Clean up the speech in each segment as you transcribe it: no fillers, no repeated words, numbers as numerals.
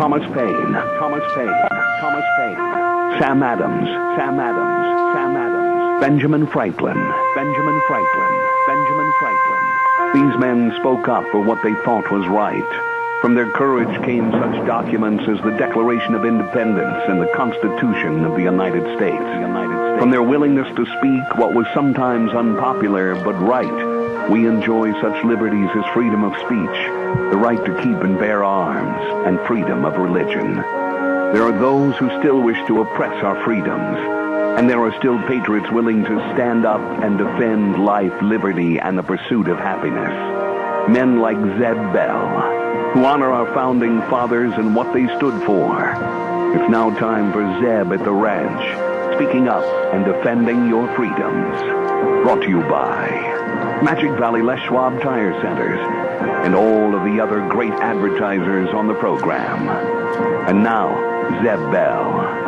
Thomas Paine, Sam Adams, Benjamin Franklin. These men spoke up for what they thought was right. From their courage came such documents as the Declaration of Independence and the Constitution of the United States. From their willingness to speak what was sometimes unpopular but right, we enjoy such liberties as freedom of speech, the right to keep and bear arms, and freedom of religion. There are those who still wish to oppress our freedoms, and there are still patriots willing to stand up and defend life, liberty, and the pursuit of happiness. Men like Zeb Bell, who honor our founding fathers and what they stood for. It's now time for Zeb at the Ranch, speaking up and defending your freedoms. Brought to you by Magic Valley Les Schwab Tire Centers and all of the other great advertisers on the program. And now, Zeb Bell.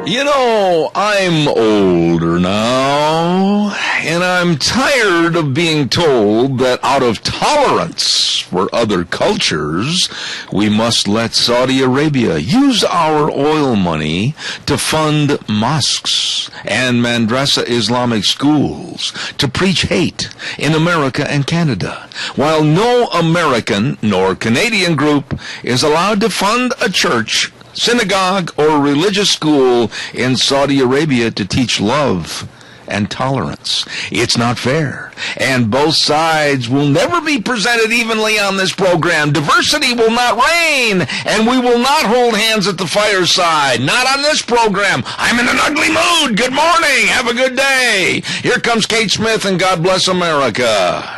You know, I'm older now, and I'm tired of being told that out of tolerance for other cultures, we must let Saudi Arabia use our oil money to fund mosques and madrasa Islamic schools to preach hate in America and Canada, while no American nor Canadian group is allowed to fund a church, synagogue, or religious school in Saudi Arabia to teach love and tolerance. It's not fair, and both sides will never be presented evenly on this program. Diversity will not reign, and we will not hold hands at the fireside. Not on this program. I'm in an ugly mood. Good morning. Have a good day. Here comes Kate Smith, and God bless America.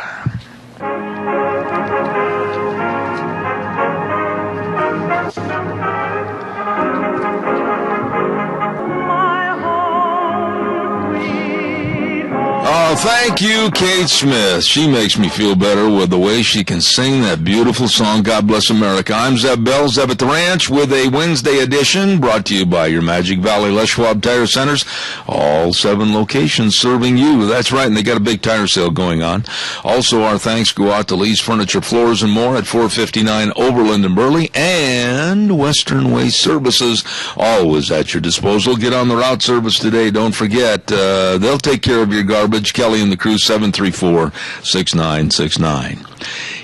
Oh, thank you, Kate Smith. She makes me feel better with the way she can sing that beautiful song, God Bless America. I'm Zeb Bell, Zeb at the Ranch, with a Wednesday edition brought to you by your Magic Valley Les Schwab Tire Centers. All 7 locations serving you. That's right, and they got a big tire sale going on. Also, our thanks go out to Lee's Furniture, Floors, and More at 459 Overland and Burley, and Western Waste Services, always at your disposal. Get on the route service today. Don't forget, they'll take care of your garbage. Kelly and the crew, 734-6969.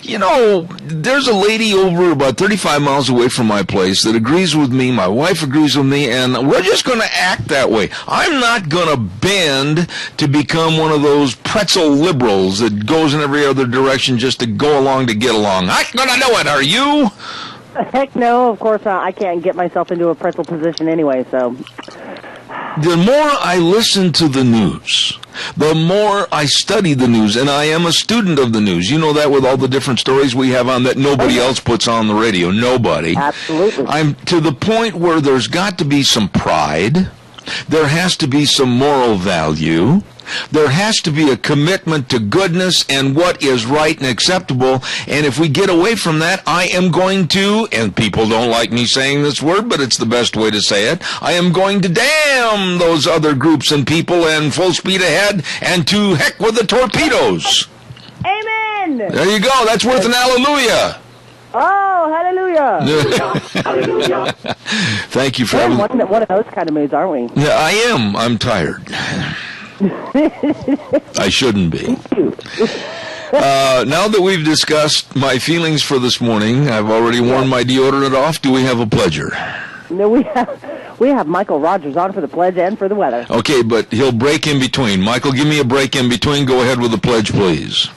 You know, there's a lady over about 35 miles away from my place that agrees with me. My wife agrees with me, and we're just going to act that way. I'm not going to bend to become one of those pretzel liberals that goes in every other direction just to go along to get along. I'm going to know it. Are you? Heck no. Of course, I can't get myself into a pretzel position anyway, so... The more I listen to the news, the more I study the news, and I am a student of the news. You know that with all the different stories we have on that nobody else puts on the radio. Nobody. Absolutely. I'm to the point where there's got to be some pride. There has to be some moral value. There has to be a commitment to goodness and what is right and acceptable. And if we get away from that, I am going to, and people don't like me saying this word, but it's the best way to say it, I am going to damn those other groups and people and full speed ahead and to heck with the torpedoes. Amen. There you go. That's worth an hallelujah. Oh, hallelujah. Hallelujah. Thank you for having one of those kind of moods, aren't we? Yeah, I am. I'm tired. I shouldn't be. Now that we've discussed my feelings for this morning, I've already worn my deodorant off. Do we have a pledger? No, we have Michael Rogers on for the pledge and for the weather. Okay, but he'll break in between. Michael, give me a break in between. Go ahead with the pledge, please.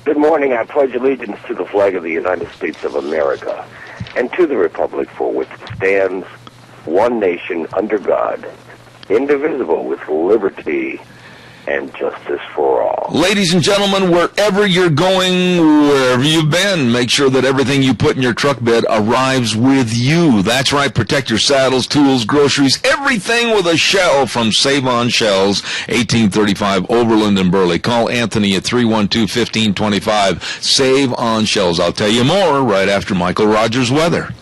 Good morning. I pledge allegiance to the flag of the United States of America and to the republic for which it stands, one nation under God, indivisible, with liberty and justice for all. Ladies and gentlemen, wherever you're going, wherever you've been, make sure that everything you put in your truck bed arrives with you. That's right. Protect your saddles, tools, groceries, everything with a shell from Save On Shells, 1835 Overland and Burley. Call Anthony at 312-1525. Save On Shells. I'll tell you more right after Michael Rogers' weather.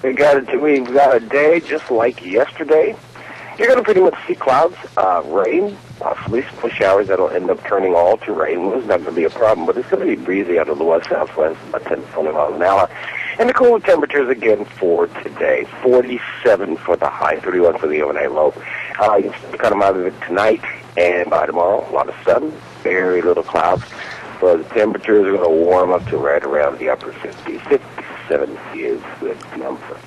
We've got a day just like yesterday. You're going to pretty much see clouds, rain, possibly some showers that'll end up turning all to rain. It's not going to be a problem, but it's going to be breezy out of the west-southwest, about 10 to 20 miles an hour. And the cooler temperatures again for today. 47 for the high, 31 for the overnight low. You can cut them out of it tonight, and by tomorrow, a lot of sun, very little clouds. So the temperatures are going to warm up to right around the upper 50s. 57 is the number.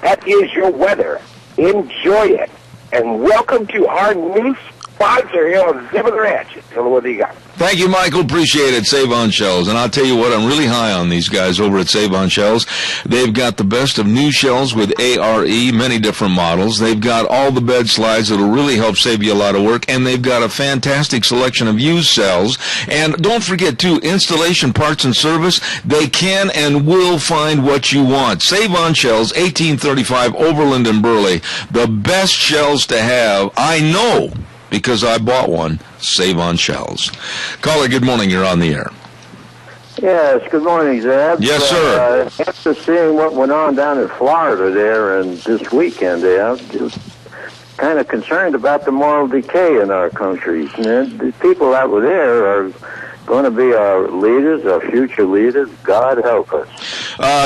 That is your weather. Enjoy it. And welcome to our new sponsor here on Zip of the Ranch. Tell me what you got. Thank you, Michael. Appreciate it. Save-On Shells. And I'll tell you what, I'm really high on these guys over at Save-On Shells. They've got the best of new shells with ARE, many different models. They've got all the bed slides that'll really help save you a lot of work. And they've got a fantastic selection of used shells. And don't forget, too, installation parts and service. They can and will find what you want. Save-On Shells, 1835 Overland and Burley. The best shells to have, I know, because I bought one. Save-On Shells. Caller, good morning. You're on the air. Yes, good morning, Zeb. Yes, sir. After seeing what went on down in Florida there and this weekend, I'm just kind of concerned about the moral decay in our country. And the people that were there are going to be our leaders, our future leaders. God help us.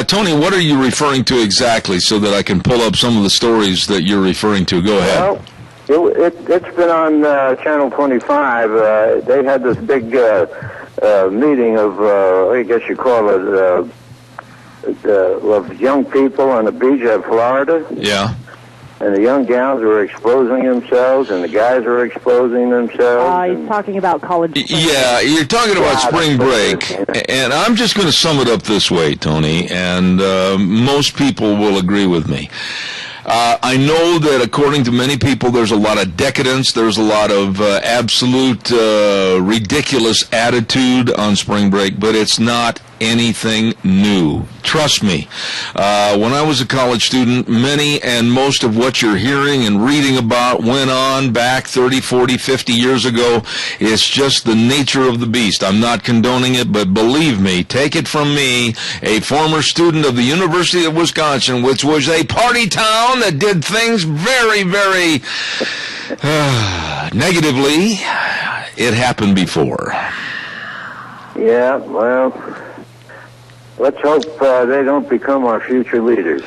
Tony, what are you referring to exactly so that I can pull up some of the stories that you're referring to? Go ahead. Well, it's been on Channel 25. They had this big meeting of, I guess you call it, of young people on the beach at Florida. Yeah. And the young gals were exposing themselves, and the guys were exposing themselves. He's talking about college. Yeah, you're talking about spring break. And I'm just going to sum it up this way, Tony, and most people will agree with me. I know that according to many people, there's a lot of decadence. There's a lot of absolute ridiculous attitude on spring break, but it's not anything new. Trust me. When I was a college student, many and most of what you're hearing and reading about went on back 30, 40, 50 years ago. It's just the nature of the beast. I'm not condoning it, but believe me, take it from me, a former student of the University of Wisconsin, which was a party town that did things very, very negatively. It happened before. Yeah, well, let's hope they don't become our future leaders.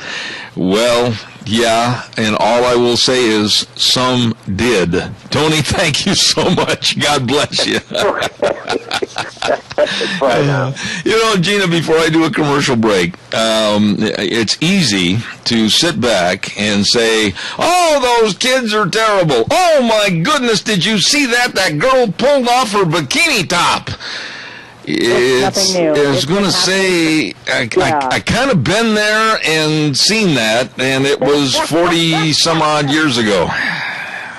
Well, yeah, and all I will say is some did. Tony, thank you so much. God bless you. You know, Gina, before I do a commercial break, it's easy to sit back and say, oh, those kids are terrible. Oh, my goodness, did you see that? That girl pulled off her bikini top. It's nothing new. I was going to say, I kind of been there and seen that, and it was 40-some-odd years ago.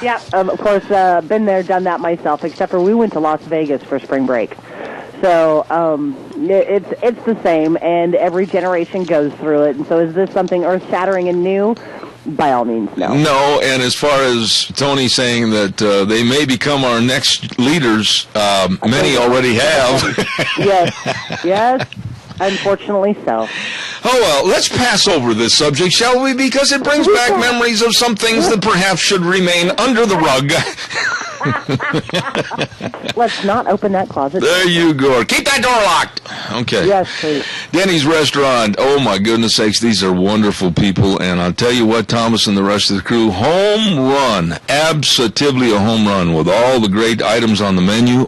Yeah, of course, been there, done that myself, except for we went to Las Vegas for spring break. So it's the same, and every generation goes through it. And so is this something earth-shattering and new? By all means, no. No, and as far as Tony saying that they may become our next leaders, many already have. Yes, unfortunately so. Oh, well, let's pass over this subject, shall we? Because it brings back memories of some things that perhaps should remain under the rug. Let's not open that closet. There you go. Keep that door locked. Okay. Yes, please. Denny's Restaurant. Oh, my goodness sakes. These are wonderful people. And I'll tell you what, Thomas and the rest of the crew, home run. Absolutely a home run with all the great items on the menu.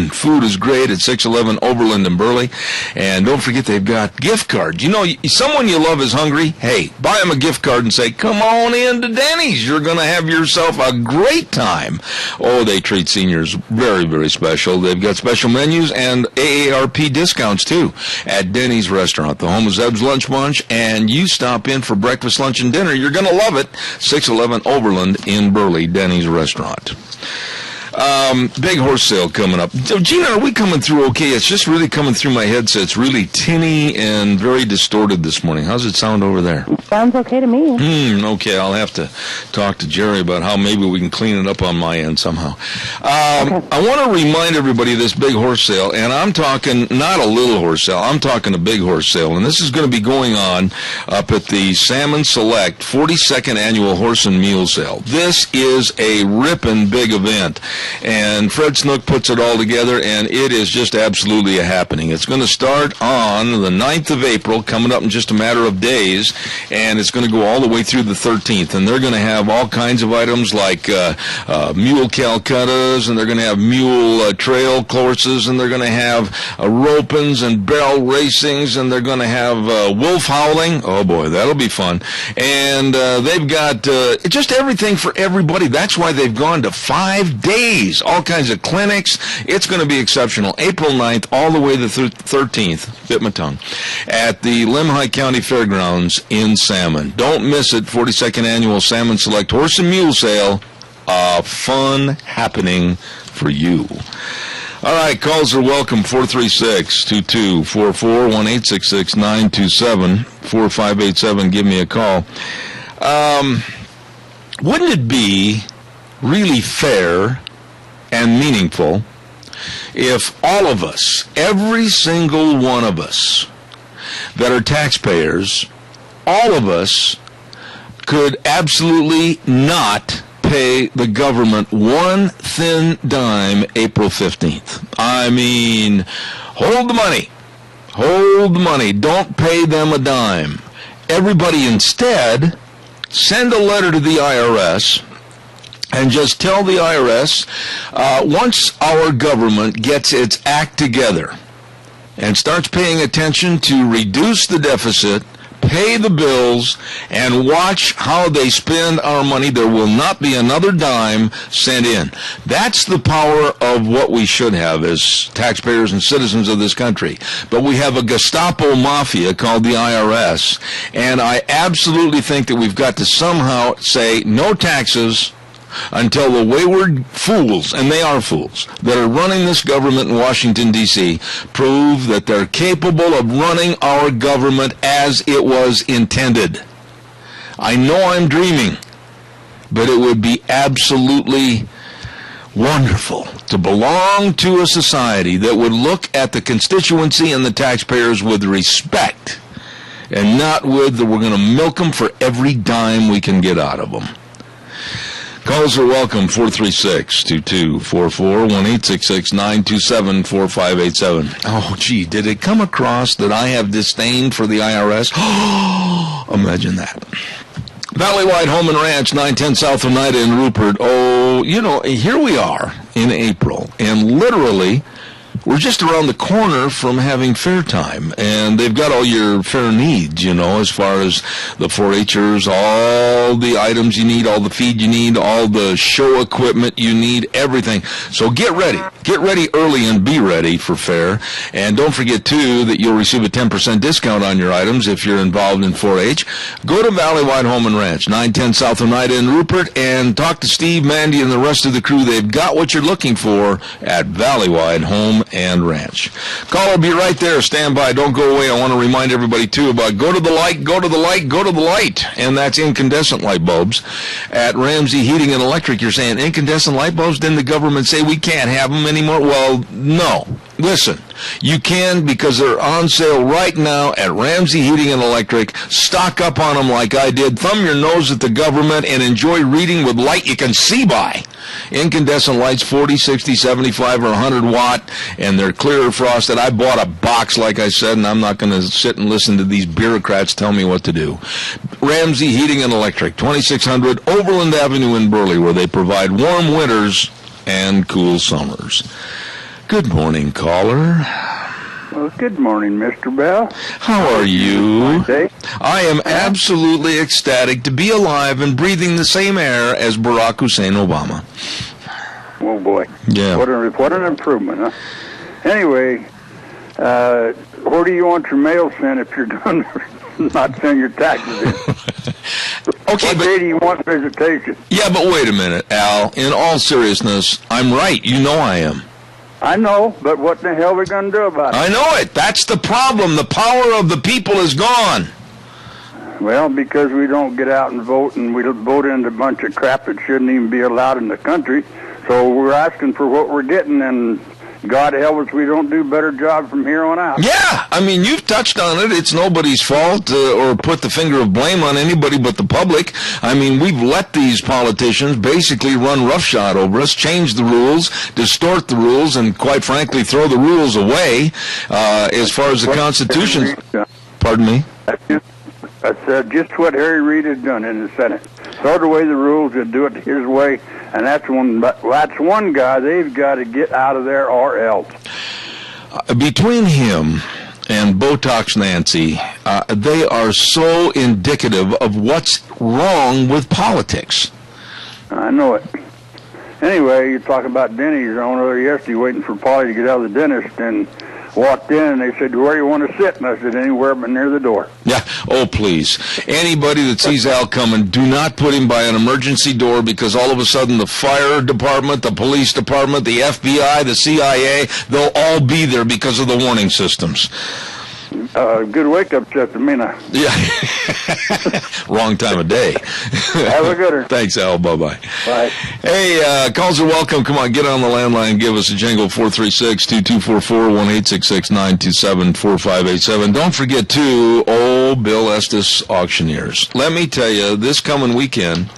Food is great at 611 Overland and Burley. And don't forget, they've got gift cards. You know, someone you love is hungry. Hey, buy them a gift card and say, come on in to Denny's. You're going to have yourself a great time. Oh, they treat seniors very, very special. They've got special menus and AARP discounts, too, at Denny's Restaurant, the home of Zeb's Lunch Bunch. And you stop in for breakfast, lunch, and dinner. You're going to love it. 611 Overland in Burley, Denny's Restaurant. Big horse sale coming up. Gina, are we coming through okay? It's just really coming through my headset. It's really tinny and very distorted this morning. How's it sound over there? Sounds okay to me. Okay, I'll have to talk to Jerry about how maybe we can clean it up on my end somehow. I want to remind everybody of this big horse sale, and I'm talking not a little horse sale. I'm talking a big horse sale, and this is going to be going on up at the Salmon Select 42nd Annual Horse and Mule Sale. This is a ripping big event. And Fred Snook puts it all together, and it is just absolutely a happening. It's going to start on the 9th of April, coming up in just a matter of days, and it's going to go all the way through the 13th. And they're going to have all kinds of items like mule Calcuttas, and they're going to have mule trail courses, and they're going to have ropings and barrel racings, and they're going to have wolf howling. Oh, boy, that'll be fun. And they've got just everything for everybody. That's why they've gone to 5 days, all kinds of clinics. It's going to be exceptional. April 9th all the way to the 13th, bit my tongue, at the Lemhi County Fairgrounds in Salmon. Don't miss it, 42nd Annual Salmon Select Horse and Mule Sale. A fun happening for you. All right, calls are welcome, 436-2244, 1-866-927-4587. Give me a call. Wouldn't it be really fair and meaningful if all of us, every single one of us that are taxpayers, all of us could absolutely not pay the government one thin dime April 15th? I mean, hold the money. Hold the money. Don't pay them a dime. Everybody instead send a letter to the IRS and just tell the IRS, once our government gets its act together and starts paying attention to reduce the deficit, pay the bills, and watch how they spend our money, there will not be another dime sent in. That's the power of what we should have as taxpayers and citizens of this country. But we have a Gestapo mafia called the IRS, and I absolutely think that we've got to somehow say no taxes until the wayward fools, and they are fools, that are running this government in Washington, D.C., prove that they're capable of running our government as it was intended. I know I'm dreaming, but it would be absolutely wonderful to belong to a society that would look at the constituency and the taxpayers with respect, and not with that we're going to milk them for every dime we can get out of them. Calls are welcome, 436-2244, 1-866-927-4587. Oh, gee, did it come across that I have disdain for the IRS? Imagine that. Valley-wide Home and Ranch, 910 South Oneida in Rupert. Oh, you know, here we are in April, and literally we're just around the corner from having fair time, and they've got all your fair needs, you know, as far as the 4-H'ers, all the items you need, all the feed you need, all the show equipment you need, everything. So get ready early and be ready for fair. And don't forget, too, that you'll receive a 10% discount on your items if you're involved in 4-H. Go to Valley-wide Home and Ranch, 910 South Oneida in Rupert, and talk to Steve, Mandy, and the rest of the crew. They've got what you're looking for at Valley-wide Home and Ranch. Call will be right there. Stand by. Don't go away. I want to remind everybody, too, about go to the light, go to the light, go to the light. And that's incandescent light bulbs. At Ramsey Heating and Electric, you're saying incandescent light bulbs? Didn't the government say we can't have them anymore? Well, no. Listen, you can, because they're on sale right now at Ramsey Heating and Electric. Stock up on them like I did. Thumb your nose at the government and enjoy reading with light you can see by. Incandescent lights, 40, 60, 75, or 100 watt, and they're clear frosted. I bought a box, like I said, and I'm not going to sit and listen to these bureaucrats tell me what to do. Ramsey Heating and Electric, 2600 Overland Avenue in Burley, where they provide warm winters and cool summers. Good morning, caller. Well, good morning, Mr. Bell. How are you? Monday. I am absolutely ecstatic to be alive and breathing the same air as Barack Hussein Obama. Oh, boy. Yeah. What an improvement, huh? Anyway, where do you want your mail sent if you're going to not send your taxes in? Okay, what day do you want visitation? Yeah, but wait a minute, Al. In all seriousness, I'm right. You know I am. I know, but what the hell are we going to do about it? I know it. That's the problem. The power of the people is gone. Well, because we don't get out and vote, and we vote into a bunch of crap that shouldn't even be allowed in the country. So we're asking for what we're getting, and God help us, we don't do a better job from here on out. Yeah, I mean, you've touched on it. It's nobody's fault or put the finger of blame on anybody but the public. I mean, we've let these politicians basically run roughshod over us, change the rules, distort the rules, and quite frankly, throw the rules away as far as the Constitution. Pardon me? That's just what Harry Reid has done in the Senate. Throw away the rules and do it his way, and that's one guy they've got to get out of there or else. Between him and Botox Nancy, they are so indicative of what's wrong with politics. I know it. Anyway, you're talking about Denny's. I was over yesterday waiting for Polly to get out of the dentist, and walked in, and they said, where do you want to sit? And I said, anywhere but near the door. Yeah. Oh, please. Anybody that sees Al coming, do not put him by an emergency door, because all of a sudden the fire department, the police department, the FBI, the CIA, they'll all be there because of the warning systems. Good wake-up set to me now. Yeah. Wrong time of day. Have a good one. Thanks, Al. Bye-bye. Bye. Hey, calls are welcome. Come on, get on the landline. Give us a jingle, 436-2244, 1-866-927-4587. Don't forget, too, old Bill Estes Auctioneers. Let me tell you, this coming weekend,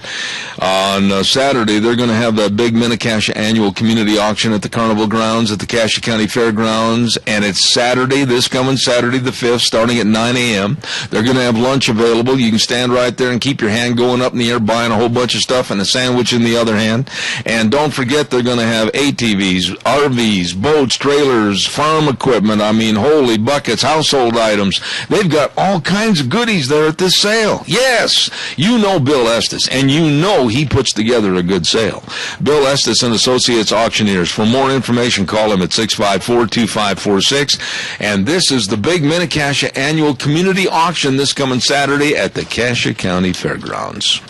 on Saturday, they're going to have that big Mini-Cassia annual community auction at the Carnival Grounds at the Cassia County Fairgrounds, and it's Saturday, this coming Saturday the 5th, starting at 9 a.m. They're going to have lunch available. You can stand right there and keep your hand going up in the air buying a whole bunch of stuff and a sandwich in the other hand. And don't forget, they're going to have ATVs, RVs, boats, trailers, farm equipment. I mean, holy buckets, household items. They've got all kinds of goodies there at this sale. Yes, you know Bill Estes, and you know he puts together a good sale. Bill Estes and Associates Auctioneers. For more information, call him at 654-2546. And this is the big Mini-Cassia annual community auction this coming Saturday at the Cassia County Fairgrounds.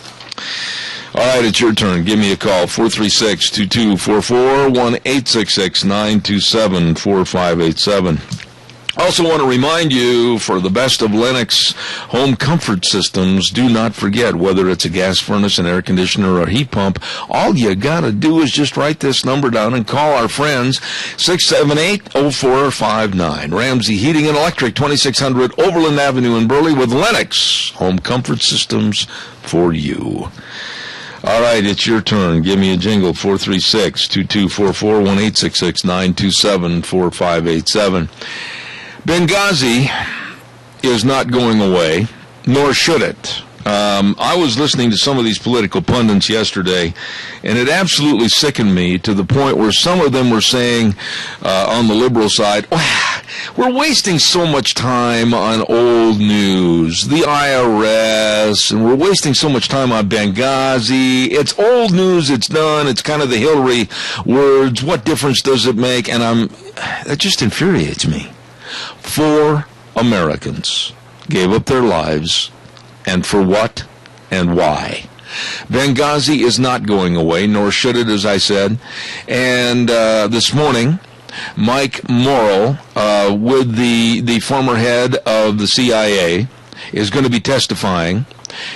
All right, it's your turn. Give me a call, 436-2244, 1-866-927-4587. I also want to remind you, for the best of Lennox home comfort systems, do not forget, whether it's a gas furnace, an air conditioner, or a heat pump, all you got to do is just write this number down and call our friends, 678-0459. Ramsey Heating and Electric, 2600 Overland Avenue in Burley, with Lennox home comfort systems for you. All right, it's your turn. Give me a jingle, 436-2244, 1-866-927-4587. Benghazi is not going away, nor should it. I was listening to some of these political pundits yesterday, and it absolutely sickened me to the point where some of them were saying on the liberal side, we're wasting so much time on old news, the IRS, and we're wasting so much time on Benghazi. It's old news, it's done, it's kind of the Hillary words, what difference does it make? And that just infuriates me. 4 Americans gave up their lives, and for what and why? Benghazi is not going away, nor should it, as I said. And this morning, Mike Morrell, with the former head of the CIA, is going to be testifying,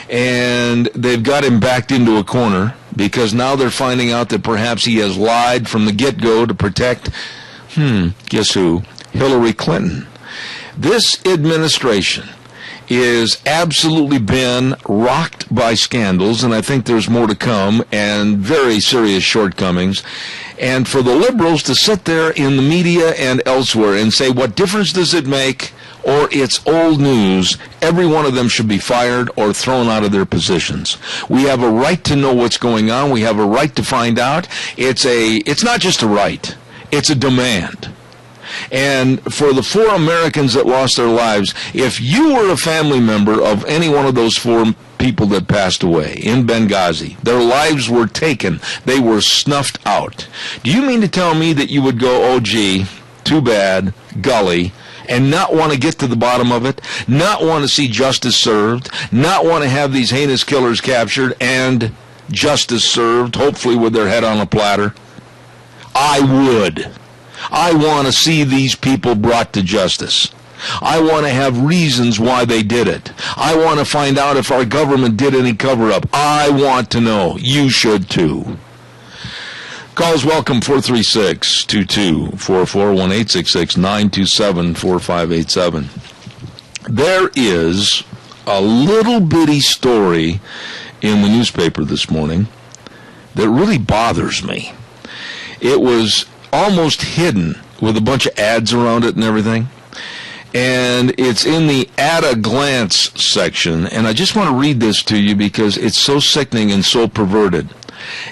and they've got him backed into a corner because now they're finding out that perhaps he has lied from the get-go to protect, guess who? Hillary Clinton. This administration is absolutely been rocked by scandals, and I think there's more to come, and very serious shortcomings. And for the liberals to sit there in the media and elsewhere and say, what difference does it make, or it's old news, every one of them should be fired or thrown out of their positions. We have a right to know what's going on. We have a right to find out. It's not just a right. It's a demand. And for the 4 Americans that lost their lives, if you were a family member of any one of those 4 people that passed away in Benghazi, their lives were taken, they were snuffed out, do you mean to tell me that you would go, oh gee, too bad, golly, and not want to get to the bottom of it, not want to see justice served, not want to have these heinous killers captured and justice served, hopefully with their head on a platter? I would. I want to see these people brought to justice. I want to have reasons why they did it. I want to find out if our government did any cover-up. I want to know. You should too. Calls welcome, 436-2244, 1-866-927-4587. There is a little bitty story in the newspaper this morning that really bothers me. It was almost hidden with a bunch of ads around it and everything. And it's in the at a glance section. And I just want to read this to you because it's so sickening and so perverted.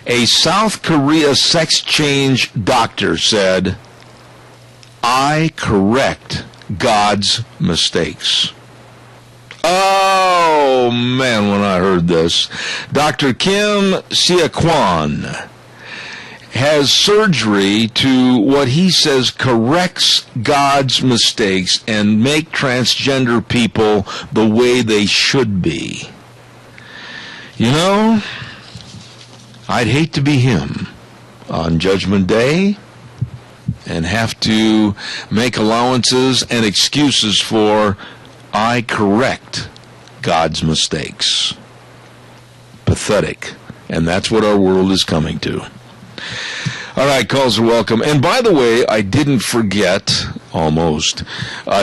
A South Korea sex change doctor said, "I correct God's mistakes." Oh, man, when I heard this. Dr. Kim Seok-Kwan has surgery to what he says corrects God's mistakes and make transgender people the way they should be. You know, I'd hate to be him on Judgment Day and have to make allowances and excuses for I correct God's mistakes. Pathetic. And that's what our world is coming to. All right, calls are welcome. And by the way, I didn't forget, almost,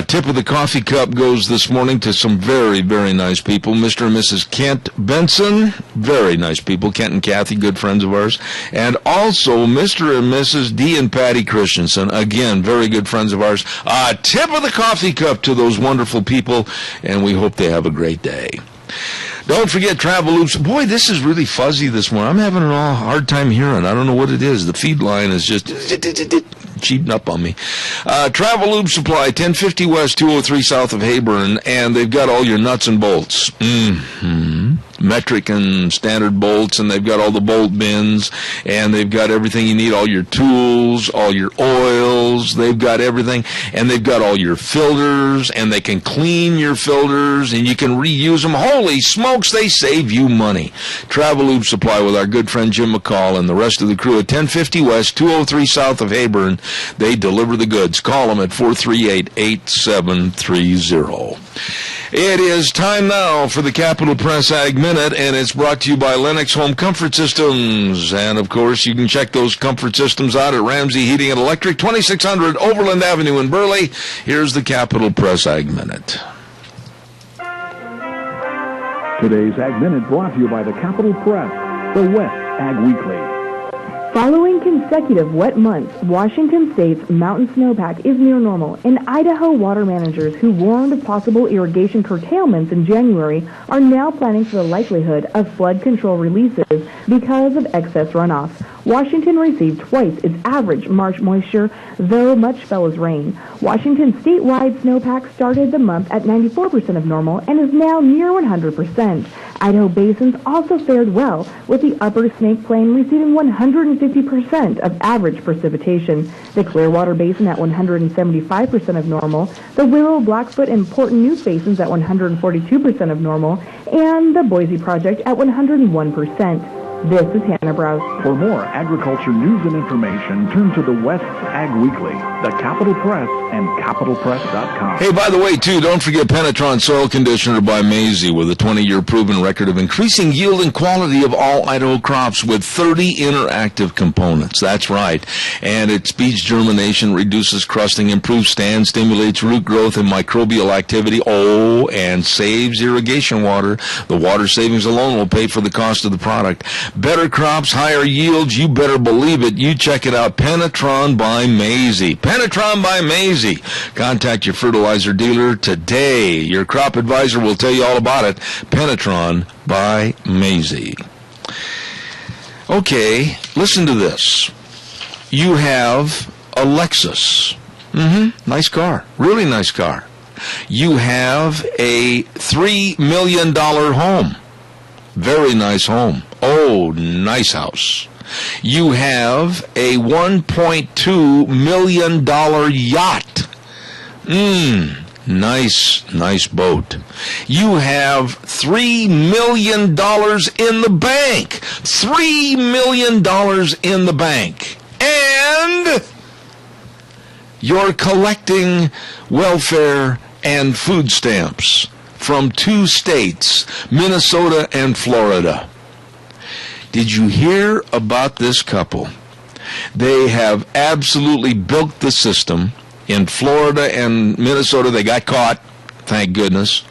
tip of the coffee cup goes this morning to some very, very nice people. Mr. and Mrs. Kent Benson, very nice people. Kent and Kathy, good friends of ours. And also Mr. and Mrs. D. and Patty Christensen, again, very good friends of ours. Tip of the coffee cup to those wonderful people, and we hope they have a great day. Don't forget Travel Loops. Boy, this is really fuzzy this morning. I'm having a hard time hearing. I don't know what it is. The feed line is just cheating up on me. Travel Loop Supply, 1050 West, 203 South of Heyburn, and they've got all your nuts and bolts. Metric and standard bolts, and they've got all the bolt bins, and they've got everything you need, all your tools, all your oils, they've got everything, and they've got all your filters, and they can clean your filters, and you can reuse them. Holy smokes, they save you money. Travel Lube Supply with our good friend Jim McCall and the rest of the crew at 1050 West, 203 South of Heyburn. They deliver the goods. Call them at 438-8730. It is time now for the Capital Press Ag Minute, and it's brought to you by Lennox Home Comfort Systems. And, of course, you can check those comfort systems out at Ramsey Heating and Electric, 2600 Overland Avenue in Burley. Here's the Capital Press Ag Minute. Today's Ag Minute brought to you by the Capital Press, the West Ag Weekly. Following consecutive wet months, Washington State's mountain snowpack is near normal, and Idaho water managers who warned of possible irrigation curtailments in January are now planning for the likelihood of flood control releases because of excess runoff. Washington received twice its average March moisture, though much fell as rain. Washington's statewide snowpack started the month at 94% of normal and is now near 100%. Idaho basins also fared well, with the upper Snake Plain receiving 150% of average precipitation, the Clearwater Basin at 175% of normal, the Willow, Blackfoot, and Port News basins at 142% of normal, and the Boise Project at 101%. This is Hannah Browse. For more agriculture news and information, turn to the West Ag Weekly, the Capital Press, and CapitalPress.com. Hey, by the way, too, don't forget Penetron Soil Conditioner by Maisie with a 20-year proven record of increasing yield and quality of all Idaho crops with 30 interactive components. That's right. And it speeds germination, reduces crusting, improves stand, stimulates root growth and microbial activity. Oh, and saves irrigation water. The water savings alone will pay for the cost of the product. Better crops, higher yields, you better believe it. You check it out, Penetron by Maisie. Penetron by Maisie. Contact your fertilizer dealer today. Your crop advisor will tell you all about it. Penetron by Maisie. Okay, listen to this. You have a Lexus. Nice car. Really nice car. You have a $3 million home. Very nice home. Oh, nice house. You have a $1.2 million yacht. Nice boat. You have $3 million in the bank. $3 million in the bank. And you're collecting welfare and food stamps from 2 states, Minnesota and Florida. Did you hear about this couple? They have absolutely bilked the system. In Florida and Minnesota, they got caught, thank goodness.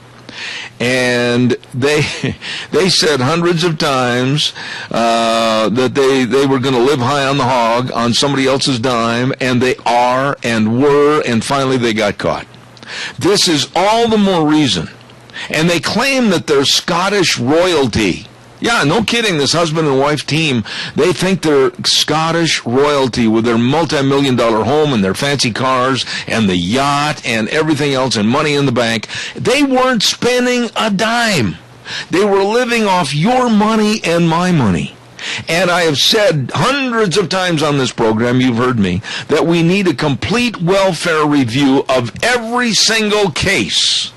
And they said hundreds of times that they were going to live high on the hog on somebody else's dime, and they are and were, and finally they got caught. This is all the more reason. And they claim that they're Scottish royalty. Yeah, no kidding, this husband and wife team, they think they're Scottish royalty with their multi-million-dollar home and their fancy cars and the yacht and everything else and money in the bank. They weren't spending a dime. They were living off your money and my money. And I have said hundreds of times on this program, you've heard me, that we need a complete welfare review of every single case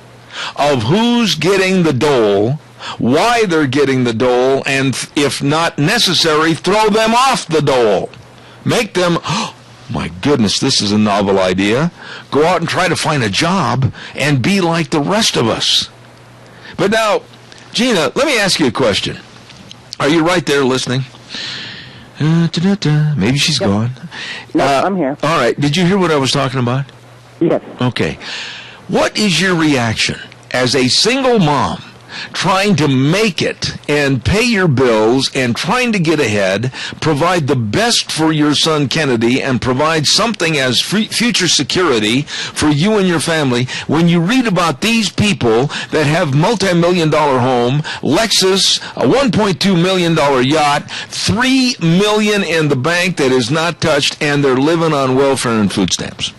of who's getting the dole, why they're getting the dole, and if not necessary, throw them off the dole. Make them, oh my goodness, this is a novel idea, go out and try to find a job and be like the rest of us. But now, Gina, let me ask you a question. Are you right there listening? Maybe she's gone. No, I'm here. All right, did you hear what I was talking about? Yes. Okay. What is your reaction as a single mom trying to make it and pay your bills and trying to get ahead, provide the best for your son Kennedy, and provide something as future security for you and your family when you read about these people that have multi-million-dollar home, Lexus, a $1.2 million yacht, $3 million in the bank that is not touched, and they're living on welfare and food stamps?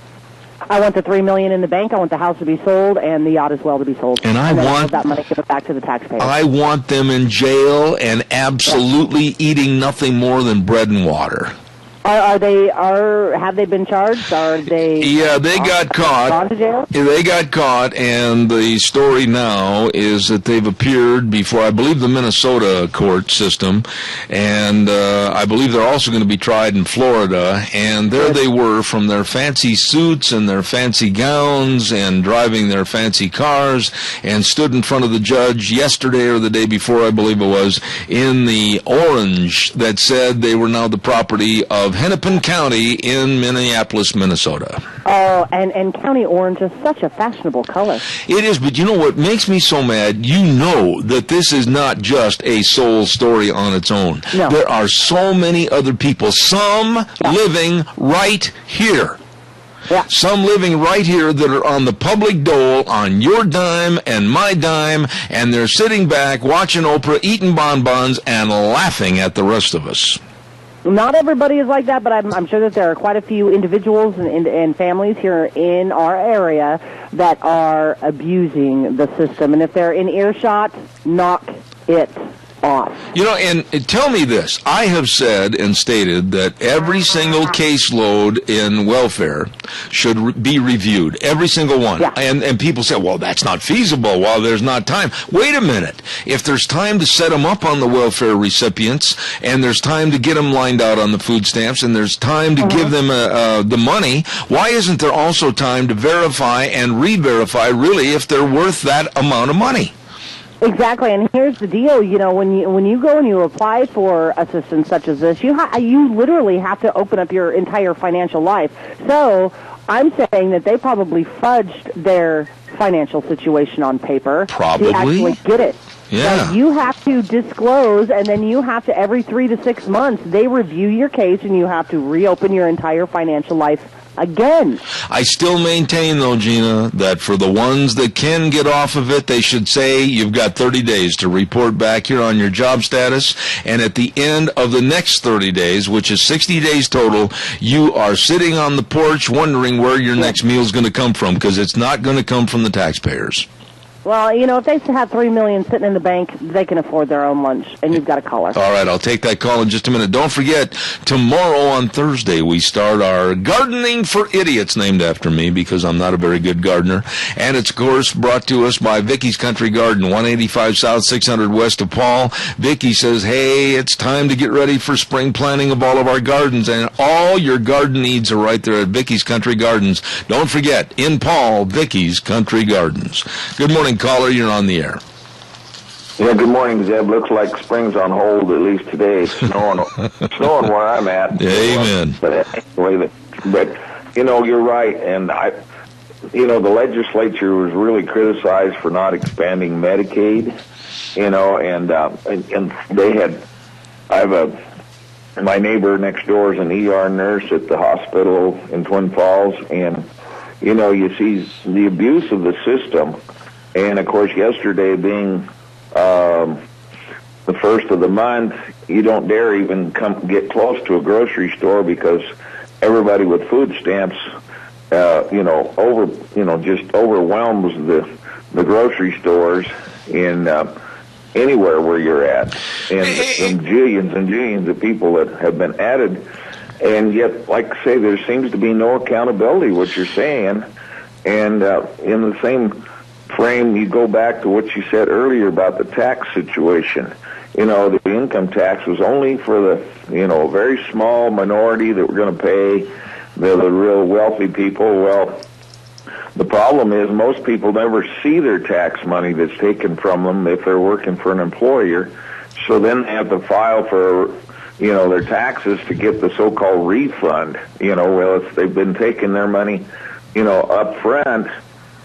I want the $3 million in the bank. I want the house to be sold and the yacht as well to be sold. And I want that money given back to the taxpayers. I want them in jail and absolutely eating nothing more than bread and water. Have they been charged? Are they? Yeah, they got caught. Gone to jail? They got caught, and the story now is that they've appeared before, I believe, the Minnesota court system, and I believe they're also going to be tried in Florida. And there they were, from their fancy suits and their fancy gowns and driving their fancy cars, and stood in front of the judge yesterday or the day before, I believe it was, in the orange that said they were now the property of Hennepin County in Minneapolis, Minnesota. Oh, and County Orange is such a fashionable color. It is, but you know what makes me so mad? You know that this is not just a soul story on its own. No. There are so many other people, some living right here. Yeah. Some living right here that are on the public dole, on your dime and my dime, and they're sitting back watching Oprah, eating bonbons, and laughing at the rest of us. Not everybody is like that, but I'm sure that there are quite a few individuals and families here in our area that are abusing the system. And if they're in earshot, knock it off. You know, and tell me this. I have said and stated that every single caseload in welfare should be reviewed. Every single one. Yeah. And people say, well, that's not feasible. Well, there's not time. Wait a minute. If there's time to set them up on the welfare recipients, and there's time to get them lined out on the food stamps, and there's time to give them the money, why isn't there also time to verify and re-verify, really, if they're worth that amount of money? Exactly, and here's the deal. You know, when you go and you apply for assistance such as this, you literally have to open up your entire financial life. So I'm saying that they probably fudged their financial situation on paper Probably. to actually get it. Yeah. So you have to disclose, and then you have to, every 3 to 6 months, they review your case, and you have to reopen your entire financial life again. I still maintain, though, Gina, that for the ones that can get off of it, they should say you've got 30 days to report back here on your job status, and at the end of the next 30 days, which is 60 days total, you are sitting on the porch wondering where your next meal is going to come from, because it's not going to come from the taxpayers. Well, you know, if they have $3 million sitting in the bank, they can afford their own lunch, and you've got a caller. All right, I'll take that call in just a minute. Don't forget, tomorrow on Thursday, we start our Gardening for Idiots, named after me, because I'm not a very good gardener. And it's, of course, brought to us by Vicky's Country Garden, 185 South, 600 West of Paul. Vicky says, hey, it's time to get ready for spring planting of all of our gardens, and all your garden needs are right there at Vicky's Country Gardens. Don't forget, in Paul, Vicky's Country Gardens. Good morning, caller. You're on the air. Yeah, good morning, Zeb. Looks like spring's on hold, at least today. It's snowing, snowing where I'm at. Amen. But anyway, you're right. And the legislature was really criticized for not expanding Medicaid, and they had, my neighbor next door is an ER nurse at the hospital in Twin Falls, and, you see the abuse of the system. And, of course, yesterday being the first of the month, you don't dare even get close to a grocery store because everybody with food stamps, just overwhelms the grocery stores in anywhere where you're at, and jillions of people that have been added, and yet, like I say, there seems to be no accountability. What you're saying, and in the same frame, you go back to what you said earlier about the tax situation. The income tax was only for the, a very small minority that were going to pay, the real wealthy people. Well, the problem is most people never see their tax money that's taken from them if they're working for an employer. So then they have to file for, their taxes to get the so-called refund. They've been taking their money, up front.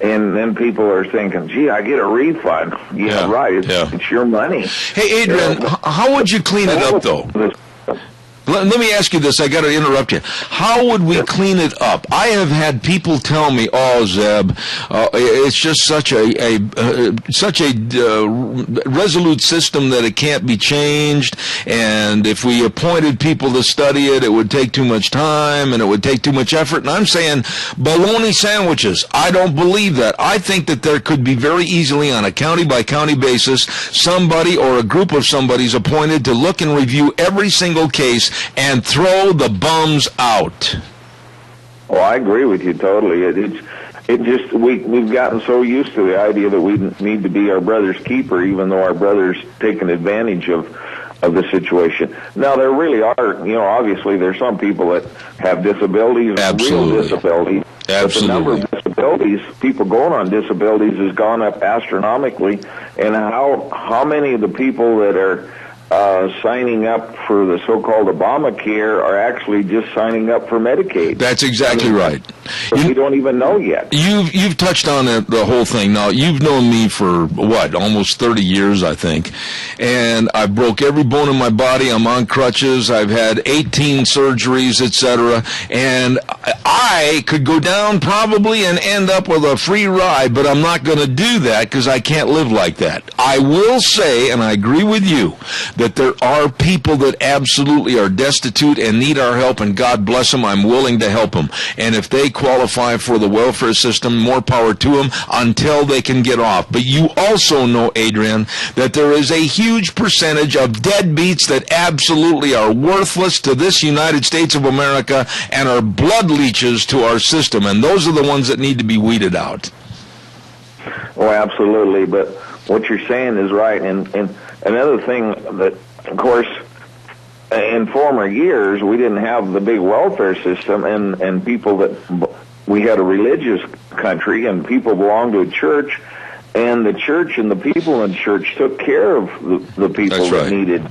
And then people are thinking, gee, I get a refund. Yeah, right. It's your money. Hey, Adrian, how would you clean it up, though? Let me ask you this. I got to interrupt you. How would we clean it up? I have had people tell me, "Oh, Zeb, it's just such a resolute system that it can't be changed. And if we appointed people to study it, it would take too much time and it would take too much effort." And I'm saying, bologna sandwiches. I don't believe that. I think that there could be very easily, on a county by county basis, somebody or a group of somebody's appointed to look and review every single case and throw the bums out. Well, I agree with you totally. We've gotten so used to the idea that we need to be our brother's keeper, even though our brother's taken advantage of the situation. Now, there really are, obviously there's some people that have disabilities, Absolutely. real disabilities. Absolutely. But the number of disabilities, people going on disabilities, has gone up astronomically. And how many of the people that are signing up for the so-called Obamacare are actually just signing up for Medicaid? That's exactly right. We don't even know yet. You've touched on the whole thing. Now, you've known me for, almost 30 years, I think. And I broke every bone in my body. I'm on crutches. I've had 18 surgeries, etc. And I could go down probably and end up with a free ride, but I'm not going to do that because I can't live like that. I will say, and I agree with you, that there are people that absolutely are destitute and need our help, and God bless them. I'm willing to help them. And if they qualify for the welfare system, more power to them until they can get off. But you also know, Adrian, that there is a huge percentage of deadbeats that absolutely are worthless to this United States of America and are blood leeches to our system. And those are the ones that need to be weeded out. Oh, absolutely. But what you're saying is right. And another thing that, of course, in former years, we didn't have the big welfare system, and people that, we had a religious country, and people belonged to a church, and the church and the people in church took care of the people that needed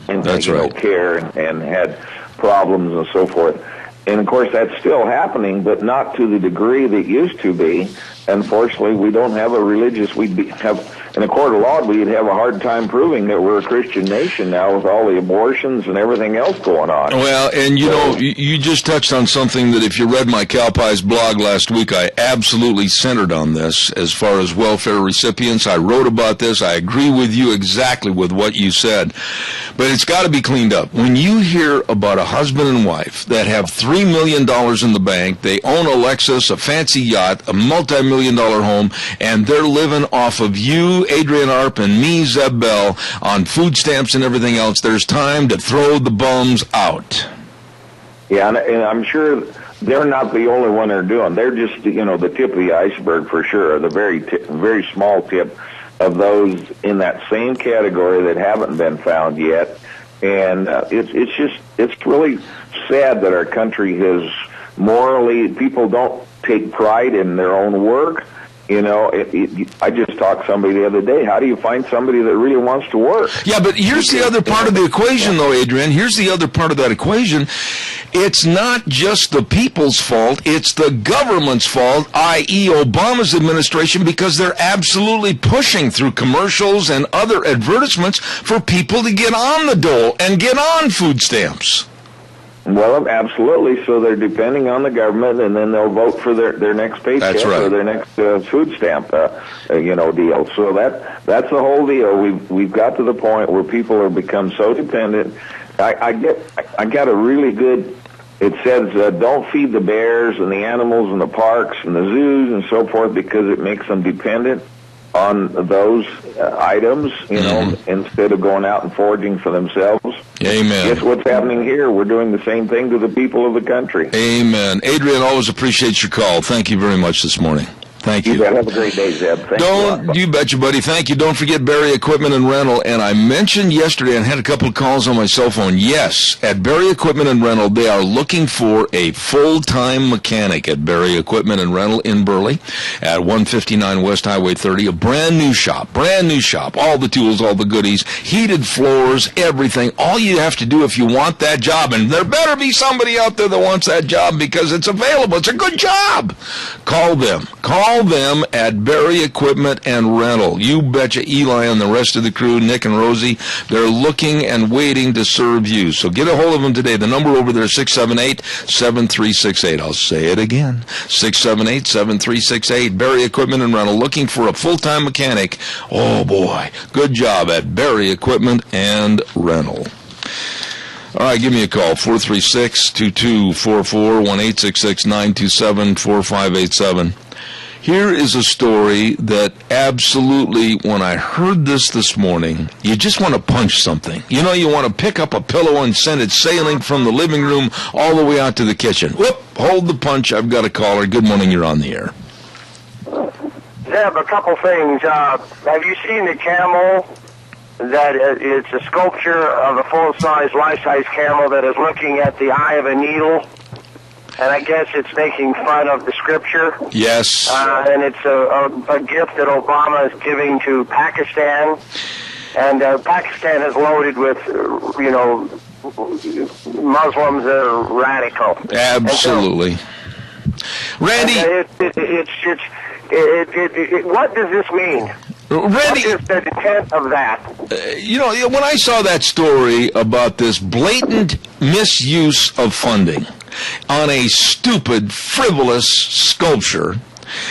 care and had problems and so forth. And, of course, that's still happening, but not to the degree that it used to be. Unfortunately, we don't have a religious, in a court of law, we'd have a hard time proving that we're a Christian nation now with all the abortions and everything else going on. Well, and you just touched on something that if you read my Cal Pies blog last week, I absolutely centered on this as far as welfare recipients. I wrote about this. I agree with you exactly with what you said. But it's got to be cleaned up. When you hear about a husband and wife that have $3 million in the bank, they own a Lexus, a fancy yacht, a multi-million-dollar home, and they're living off of you, Adrian Arp, and me, Zeb Bell, on food stamps and everything else, there's time to throw the bums out. Yeah, and I'm sure they're not the only one they're doing. They're just, the tip of the iceberg for sure, the very small tip of those in that same category that haven't been found yet. And it's really sad that our country has morally, people don't take pride in their own work, I just talked to somebody the other day. How do you find somebody that really wants to work? Yeah, but here's the other part of the equation, though, Adrian. Here's the other part of that equation. It's not just the people's fault. It's the government's fault, i.e. Obama's administration, because they're absolutely pushing through commercials and other advertisements for people to get on the dole and get on food stamps. Well, absolutely. So they're depending on the government, and then they'll vote for their next paycheck or their next food stamp, deal. So that's the whole deal. We've got to the point where people have become so dependent. I got a really good. It says don't feed the bears and the animals in the parks and the zoos and so forth because it makes them dependent on those items, instead of going out and foraging for themselves. Amen. Guess what's happening here? We're doing the same thing to the people of the country. Amen. Adrian, always appreciate your call. Thank you very much this morning. Thank you. Have a great day, Zeb. You betcha, buddy. Thank you. Don't forget Barry Equipment and Rental. And I mentioned yesterday and had a couple of calls on my cell phone. Yes, at Barry Equipment and Rental, they are looking for a full-time mechanic at Barry Equipment and Rental in Burley at 159 West Highway 30. A brand new shop. All the tools, all the goodies, heated floors, everything. All you have to do if you want that job, and there better be somebody out there that wants that job because it's available. It's a good job. Call them at Barry Equipment and Rental. You betcha. Eli and the rest of the crew, Nick and Rosie, they're looking and waiting to serve you. So get a hold of them today. The number over there is 678-7368. I'll say it again, 678-7368. Barry Equipment and Rental, looking for a full-time mechanic. Oh, boy. Good job at Barry Equipment and Rental. All right, give me a call, 436-2244, 1-866-927-4587. Here is a story that absolutely, when I heard this morning, you just want to punch something. You want to pick up a pillow and send it sailing from the living room all the way out to the kitchen. Whoop, hold the punch. I've got a caller. Good morning. You're on the air. Zeb, a couple things. Have you seen the camel? That it's a sculpture of a full-size, life-size camel that is looking at the eye of a needle. And I guess it's making fun of the scripture. Yes. And it's a gift that Obama is giving to Pakistan. And Pakistan is loaded with, Muslims that are radical. Absolutely. Randy. What does this mean? Randy, what is the intent of that? When I saw that story about this blatant misuse of funding on a stupid, frivolous sculpture,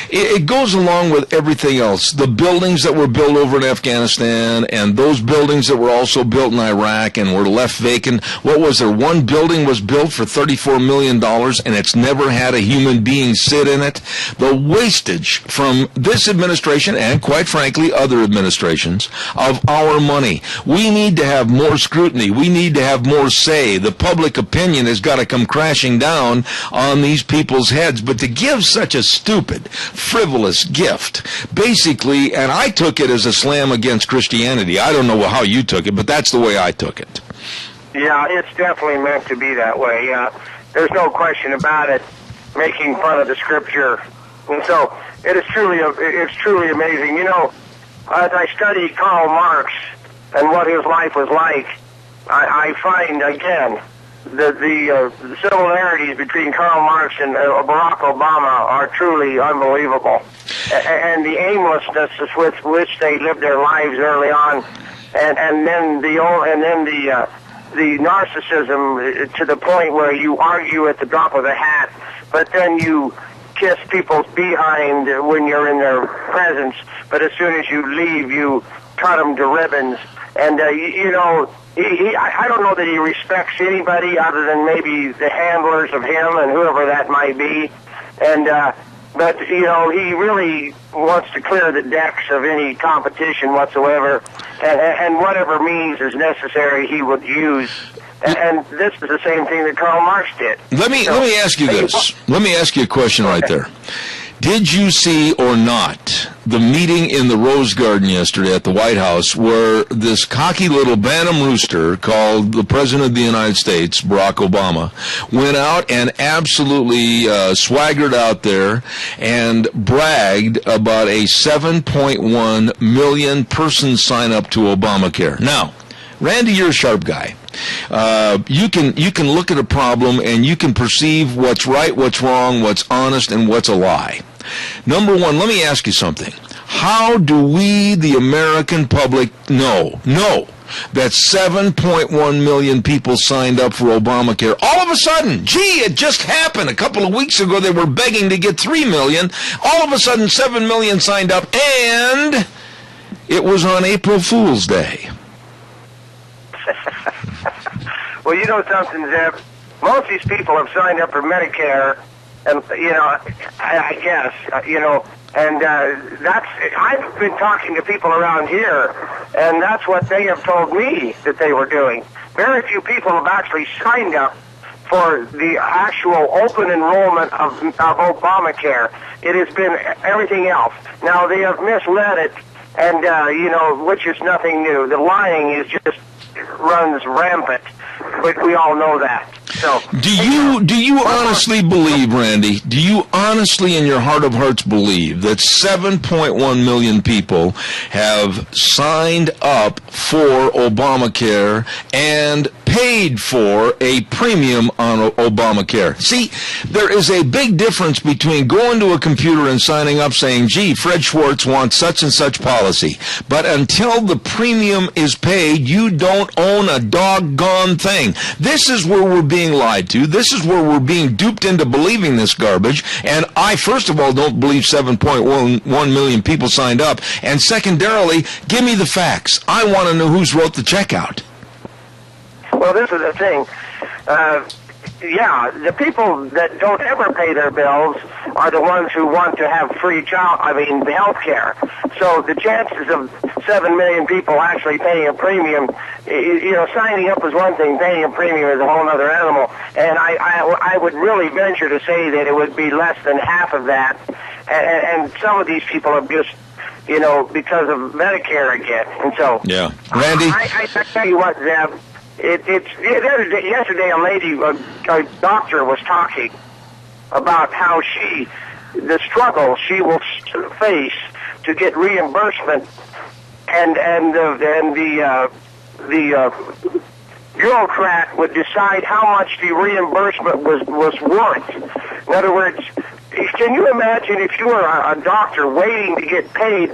it goes along with everything else. The buildings that were built over in Afghanistan and those buildings that were also built in Iraq and were left vacant. What was there? One building was built for $34 million and it's never had a human being sit in it. The wastage from this administration and, quite frankly, other administrations of our money. We need to have more scrutiny. We need to have more say. The public opinion has got to come crashing down on these people's heads. But to give such a stupid, frivolous gift, basically, and I took it as a slam against Christianity. I don't know how you took it, but that's the way I took it. Yeah, it's definitely meant to be that way. There's no question about it, making fun of the scripture. And so it's truly amazing. As I study Karl Marx and what his life was like, I find, again, the similarities between Karl Marx and Barack Obama are truly unbelievable, and the aimlessness with which they lived their lives early on, and then the narcissism to the point where you argue at the drop of a hat, but then you kiss people's behind when you're in their presence, but as soon as you leave, you cut them to ribbons, and I don't know that he respects anybody other than maybe the handlers of him and whoever that might be. But he really wants to clear the decks of any competition whatsoever, and whatever means is necessary he would use. And this is the same thing that Karl Marx did. Let me ask you this. Let me ask you a question right there. Did you see or not the meeting in the Rose Garden yesterday at the White House where this cocky little bantam rooster called the President of the United States, Barack Obama, went out and absolutely swaggered out there and bragged about a 7.1 million person sign up to Obamacare? Now, Randy, you're a sharp guy. You can look at a problem and you can perceive what's right, what's wrong, what's honest, and what's a lie. Number one, let me ask you something. How do we, the American public, know that 7.1 million people signed up for Obamacare? All of a sudden, it just happened. A couple of weeks ago, they were begging to get 3 million. All of a sudden, 7 million signed up, and it was on April Fool's Day. Well, you know something, Zeb? Most of these people have signed up for Medicare, and, I guess, and I've been talking to people around here, and that's what they have told me that they were doing. Very few people have actually signed up for the actual open enrollment of Obamacare. It has been everything else. Now, they have misled it, and, which is nothing new. The lying is just runs rampant, but we all know that. So, do you honestly believe, Randy, do you honestly in your heart of hearts believe that 7.1 million people have signed up for Obamacare and paid for a premium on Obamacare? See, there is a big difference between going to a computer and signing up saying, gee, Fred Schwartz wants such and such policy. But until the premium is paid, you don't own a doggone thing. This is where we're being lied to. This is where we're being duped into believing this garbage. And I, first of all, don't believe 7.1 million people signed up. And secondarily, give me the facts. I want to know who's wrote the check out. Well, this is the thing. The people that don't ever pay their bills are the ones who want to have health care. So the chances of 7 million people actually paying a premium, signing up is one thing, paying a premium is a whole other animal. And I would really venture to say that it would be less than half of that. And some of these people are just, because of Medicare again. And so, yeah, Randy, I tell you what, Zeb. Yesterday, a doctor was talking about how the struggle she will face to get reimbursement, and the bureaucrat would decide how much the reimbursement was worth. In other words, can you imagine if you were a doctor waiting to get paid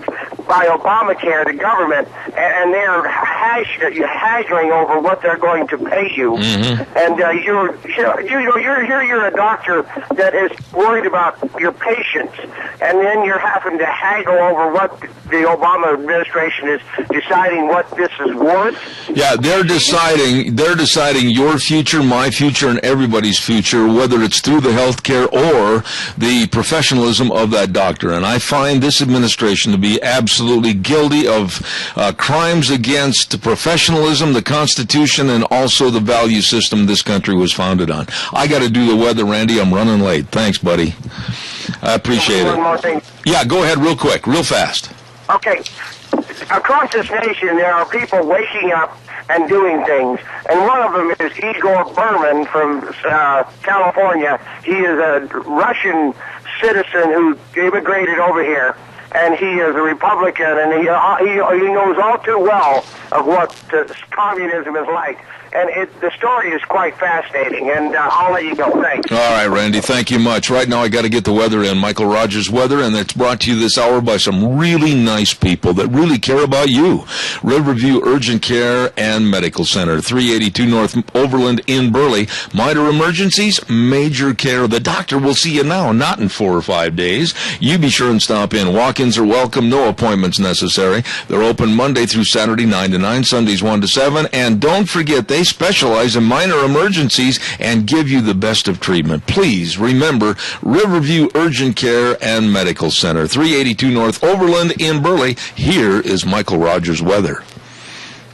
by Obamacare, the government, and they're haggling over what they're going to pay you, and you're a doctor that is worried about your patients, and then you're having to haggle over what the Obama administration is deciding what this is worth. Yeah, they're deciding your future, my future, and everybody's future, whether it's through the health care or the professionalism of that doctor. And I find this administration to be absolutely guilty of crimes against professionalism, the Constitution, and also the value system this country was founded on. I got to do the weather, Randy. I'm running late. Thanks, buddy. I appreciate it. One more thing. Yeah, go ahead real quick, real fast. Okay. Across this nation, there are people waking up and doing things. And one of them is Igor Berman from California. He is a Russian citizen who immigrated over here, and he is a Republican, and he knows all too well of what communism is like. And the story is quite fascinating, and I'll let you go. Thanks. All right, Randy, thank you much. Right now I got to get the weather in. Michael Rogers Weather, and it's brought to you this hour by some really nice people that really care about you. Riverview Urgent Care and Medical Center, 382 North Overland in Burley. Minor emergencies, major care. The doctor will see you now, not in 4 or 5 days. You be sure and stop in. Walk-ins are welcome, no appointments necessary. They're open Monday through Saturday, 9 to 9, Sundays 1 to 7. And don't forget, they specialize in minor emergencies and give you the best of treatment. Please remember Riverview Urgent Care and Medical Center, 382 North Overland in Burley. Here is Michael Rogers Weather.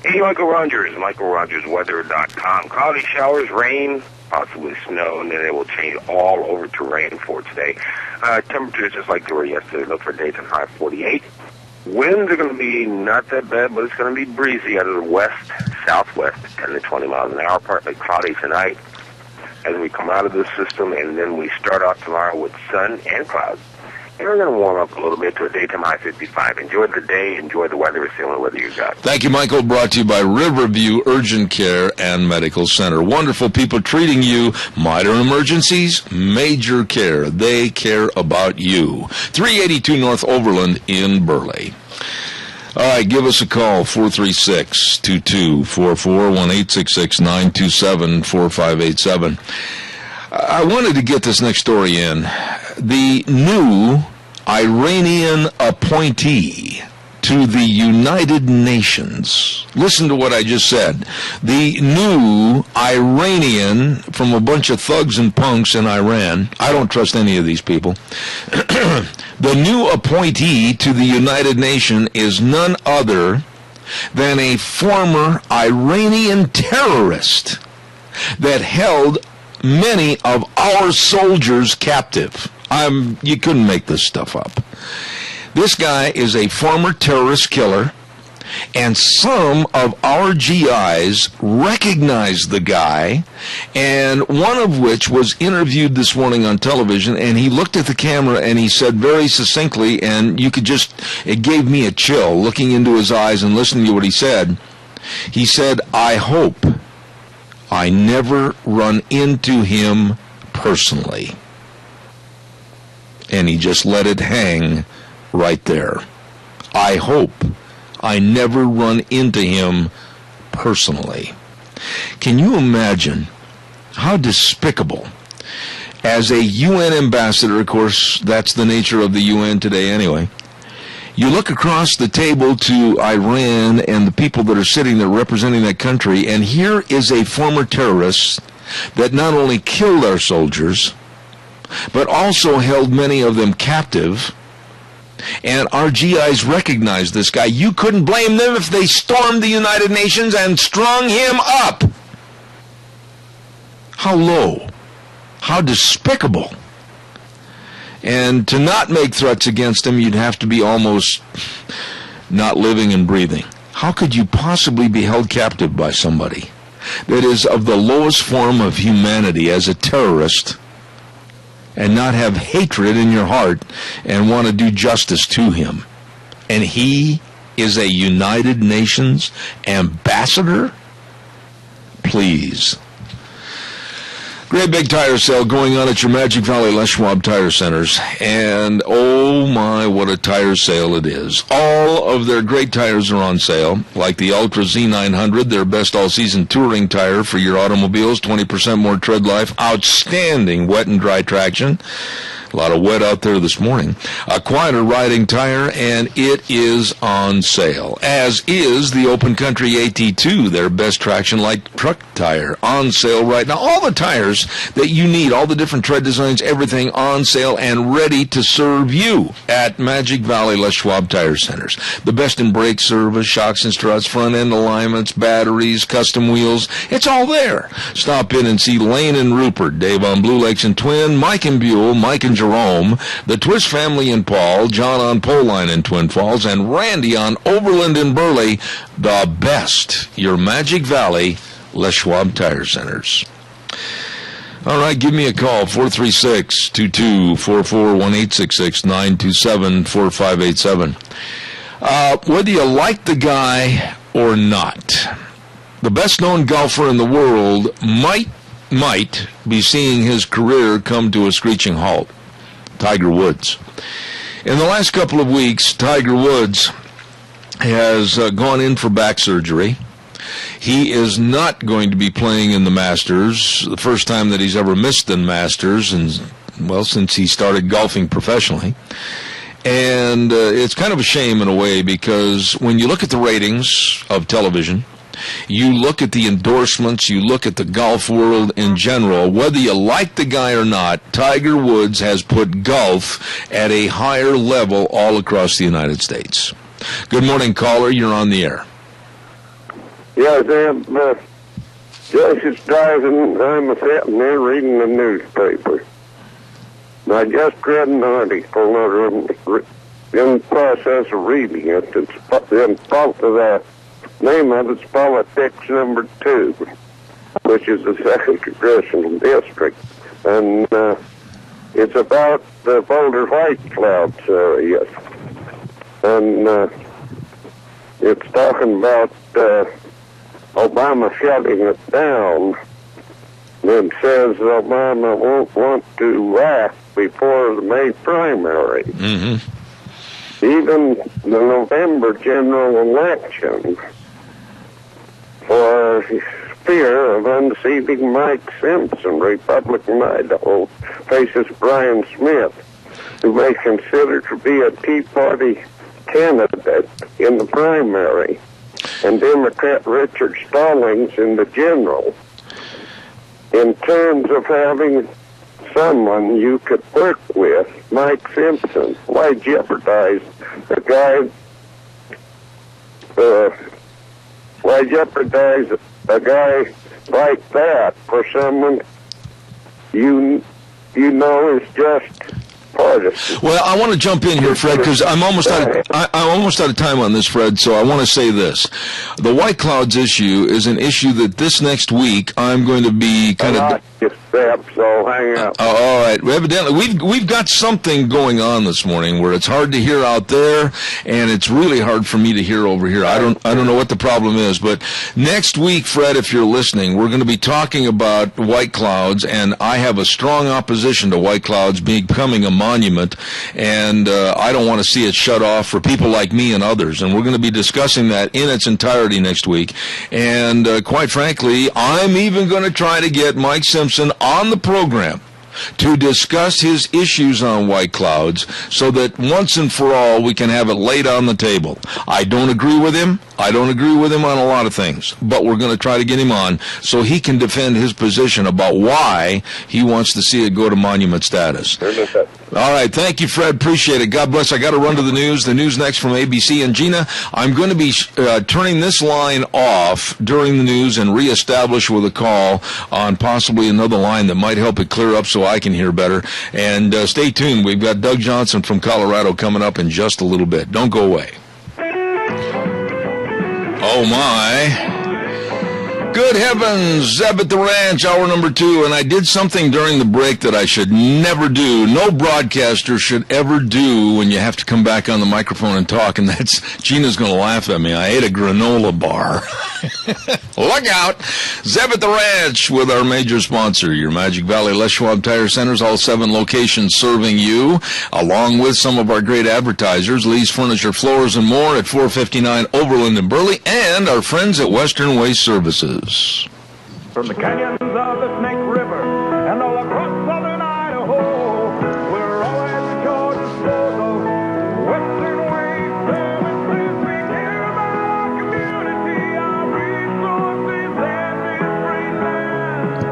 Hey, Michael Rogers, MichaelRogersWeather.com. Cloudy showers, rain, possibly snow, and then it will change all over to rain for today. Temperatures just like they were yesterday. Look for daytime high 48. Winds are going to be not that bad, but it's going to be breezy out of the west, southwest, 10 to 20 miles an hour. Partly cloudy tonight as we come out of this system, and then we start off tomorrow with sun and clouds. And we're going to warm up a little bit to a daytime high 55. Enjoy the day. Enjoy the weather. It's the only weather you got. Thank you, Michael. Brought to you by Riverview Urgent Care and Medical Center. Wonderful people treating you. Minor emergencies, major care. They care about you. 382 North Overland in Burley. All right, give us a call, 436-2244, 1-866-927-4587. I wanted to get this next story in. The new Iranian appointee to the United Nations. Listen to what I just said. The new Iranian, from a bunch of thugs and punks in Iran. I don't trust any of these people. The new appointee to the United Nations is none other than a former Iranian terrorist that held many of our soldiers captive. You couldn't make this stuff up. This guy is a former terrorist killer, and some of our GIs recognized the guy, and one of which was interviewed this morning on television, and he looked at the camera and he said very succinctly, and it gave me a chill looking into his eyes and listening to what he said. He said, "I hope I never run into him personally." And he just let it hang right there. I hope I never run into him personally. Can you imagine how despicable? As a UN ambassador, of course, that's the nature of the UN today anyway. You look across the table to Iran and the people that are sitting there representing that country, and here is a former terrorist that not only killed our soldiers, but also held many of them captive. And our GIs recognized this guy. You couldn't blame them if they stormed the United Nations and strung him up. How low. How despicable. And to not make threats against him, you'd have to be almost not living and breathing. How could you possibly be held captive by somebody that is of the lowest form of humanity as a terrorist and not have hatred in your heart and want to do justice to him? And he is a United Nations ambassador? Please. Great big tire sale going on at your Magic Valley Les Schwab Tire Centers. And oh my, what a tire sale it is. All of their great tires are on sale, like the Ultra Z900, their best all-season touring tire for your automobiles, 20% more tread life, outstanding wet and dry traction. A lot of wet out there this morning. A quieter riding tire, and it is on sale. As is the Open Country AT2, their best traction light truck tire, on sale right now. All the tires that you need, all the different tread designs, everything on sale and ready to serve you at Magic Valley Les Schwab Tire Centers. The best in brake service, shocks and struts, front end alignments, batteries, custom wheels. It's all there. Stop in and see Lane and Rupert, Dave on Blue Lakes and Twin, Mike and Buell, Mike and Jerome, the Twist family in Paul, John on Poline in Twin Falls, and Randy on Overland in Burley. The best, your Magic Valley Les Schwab Tire Centers. All right, give me a call, 436-2244, 1-866-927-4587. Whether you like the guy or not, the best-known golfer in the world might be seeing his career come to a screeching halt. Tiger Woods. In the last couple of weeks, Tiger Woods has gone in for back surgery. He is not going to be playing in the Masters, the first time that he's ever missed the Masters, and well, since he started golfing professionally. And it's kind of a shame in a way, because when you look at the ratings of television, you look at the endorsements, you look at the golf world in general, whether you like the guy or not, Tiger Woods has put golf at a higher level all across the United States. Good morning, caller. You're on the air. Yes, Joyce is driving. I'm sitting there reading the newspaper. And I just read an article, or in the process of reading it. It's in the name of it's Politics Number 2, which is the 2nd Congressional District. And it's about the Boulder White Clouds area. And it's talking about Obama shutting it down. And says Obama won't want to act before the May primary. Mm-hmm. Even the November general election, for fear of unseating Mike Simpson, Republican Idaho, faces Brian Smith, who may consider to be a Tea Party candidate in the primary, and Democrat Richard Stallings in the general. In terms of having someone you could work with, Mike Simpson, why jeopardize a guy? Why jeopardize a guy like that for someone you know is just partisan? Well, I want to jump in here, Fred, because I'm almost out of time on this, Fred. So I want to say this: the White Clouds issue is an issue that this next week I'm going to be kind of. So hang out. All right. Evidently, we've got something going on this morning where it's hard to hear out there, and it's really hard for me to hear over here. I don't know what the problem is, but next week, Fred, if you're listening, we're going to be talking about White Clouds, and I have a strong opposition to White Clouds becoming a monument, and I don't want to see it shut off for people like me and others. And we're going to be discussing that in its entirety next week. And quite frankly, I'm even going to try to get Mike Simpson on the program to discuss his issues on White Clouds so that once and for all we can have it laid on the table. I don't agree with him. I don't agree with him on a lot of things, but we're going to try to get him on so he can defend his position about why he wants to see it go to monument status. All right. Thank you, Fred. Appreciate it. God bless. I got to run to the news. The news next from ABC. And Gina, I'm going to be turning this line off during the news and reestablish with a call on possibly another line that might help it clear up so I can hear better. And stay tuned. We've got Doug Johnson from Colorado coming up in just a little bit. Don't go away. Oh, my. Good heavens, Zeb at the Ranch, hour number 2, and I did something during the break that I should never do. No broadcaster should ever do when you have to come back on the microphone and talk, and that's, Gina's going to laugh at me. I ate a granola bar. Look out. Zeb at the Ranch with our major sponsor, your Magic Valley Les Schwab Tire Centers, all 7 locations serving you, along with some of our great advertisers, Lee's Furniture, Floors, and more at 459 Overland in Burley, and our friends at Western Waste Services. From the canyons of the Snake River and all across southern Idaho, we're always at your disposal. Western Waste Services, we care about our community, our resources, and this great land.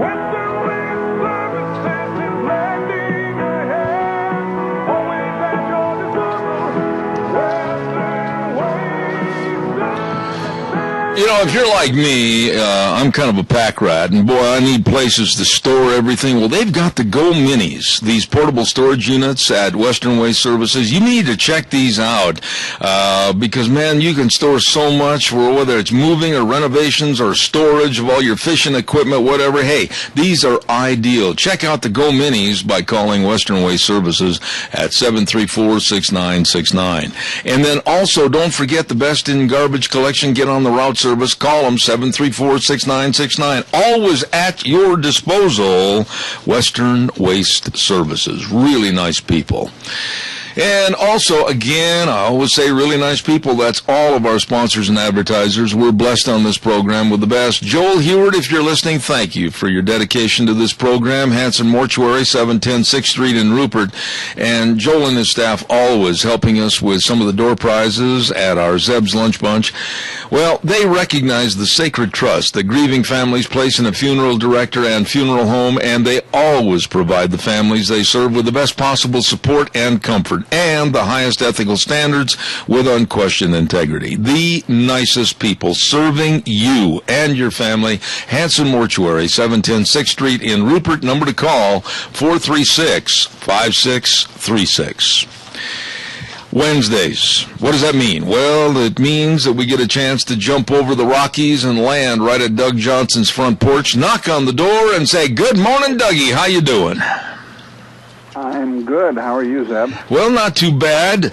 Western Waste Services is lending a hand, always at your disposal. Western Waste Services. You know, if you're like me, I'm kind of a pack rat, and boy, I need places to store everything. Well, they've got the Go Minis, these portable storage units at Western Waste Services. You need to check these out because, man, you can store so much, whether it's moving or renovations or storage of all your fishing equipment, whatever. Hey, these are ideal. Check out the Go Minis by calling Western Waste Services at 734-6969. And then also, don't forget the best in garbage collection. Get on the route service. Call them 734-6969. Always at your disposal. Western Waste Services. Really nice people. And also, again, I always say really nice people. That's all of our sponsors and advertisers. We're blessed on this program with the best. Joel Heward, if you're listening, thank you for your dedication to this program. Hanson Mortuary, 710 6th Street in Rupert. And Joel and his staff always helping us with some of the door prizes at our Zeb's Lunch Bunch. Well, they recognize the sacred trust that grieving families place in a funeral director and funeral home, and they always provide the families they serve with the best possible support and comfort. record and the highest ethical standards with unquestioned integrity. The nicest people serving you and your family. Hanson Mortuary, 710 6th Street in Rupert. Number to call, 436-5636. Wednesdays. What does that mean? Well, it means that we get a chance to jump over the Rockies and land right at Doug Johnson's front porch, knock on the door, and say, "Good morning, Dougie. How you doing?" I'm good. How are you, Zeb? Well, not too bad.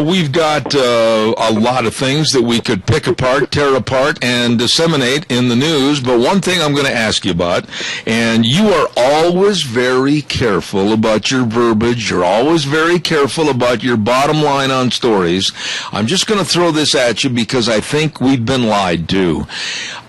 We've got a lot of things that we could pick apart, tear apart, and disseminate in the news. But one thing I'm going to ask you about, and you are always very careful about your verbiage. You're always very careful about your bottom line on stories. I'm just going to throw this at you because I think we've been lied to.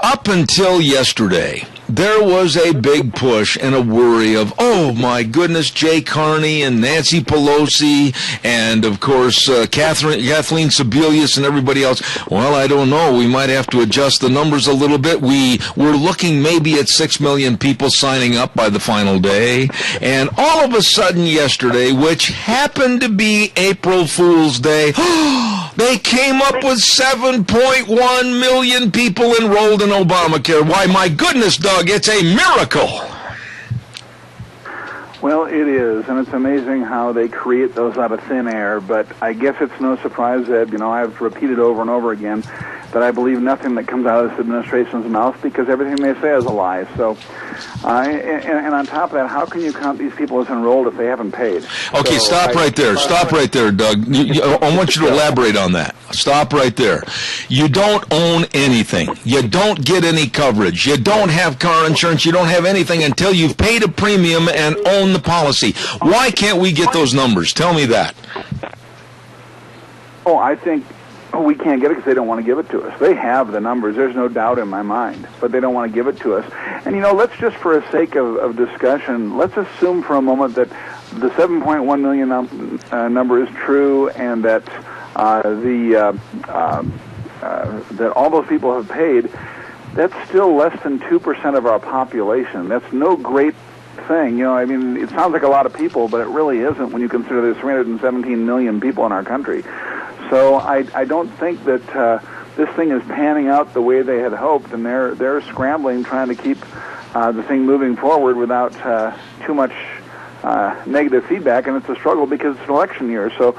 Up until yesterday, there was a big push and a worry of, oh my goodness, Jay Carney and Nancy Pelosi and, of course, Kathleen Sebelius and everybody else. Well, I don't know. We might have to adjust the numbers a little bit. We're looking maybe at 6 million people signing up by the final day. And all of a sudden yesterday, which happened to be April Fool's Day, they came up with 7.1 million people enrolled in Obamacare. Why, my goodness, Doug, it's a miracle. Well, it is, and it's amazing how they create those out of thin air, but I guess it's no surprise that, I've repeated over and over again that I believe nothing that comes out of this administration's mouth because everything they say is a lie. So, and on top of that, how can you count these people as enrolled if they haven't paid? Okay, stop right there, Doug. I want you to elaborate on that. Stop right there. You don't own anything. You don't get any coverage. You don't have car insurance. You don't have anything until you've paid a premium and own the policy. Why can't we get those numbers? Tell me that. Oh, I think we can't get it because they don't want to give it to us. They have the numbers. There's no doubt in my mind, but they don't want to give it to us. And, let's just, for the sake of discussion, let's assume for a moment that the 7.1 million number is true and that that all those people have paid. That's still less than 2% of our population. That's no great thing. It sounds like a lot of people, but it really isn't when you consider there's 317 million people in our country. So I don't think that this thing is panning out the way they had hoped, and they're scrambling, trying to keep the thing moving forward without too much negative feedback, and it's a struggle because it's an election year. So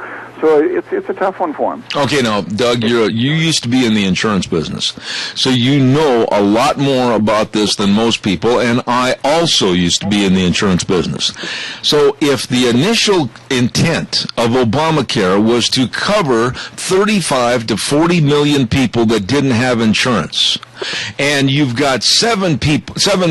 it's a tough one for them. Okay, now, Doug, you used to be in the insurance business, so you know a lot more about this than most people, and I also used to be in the insurance business. So if the initial intent of Obamacare was to cover 35 to 40 million people that didn't have insurance, and you've got 7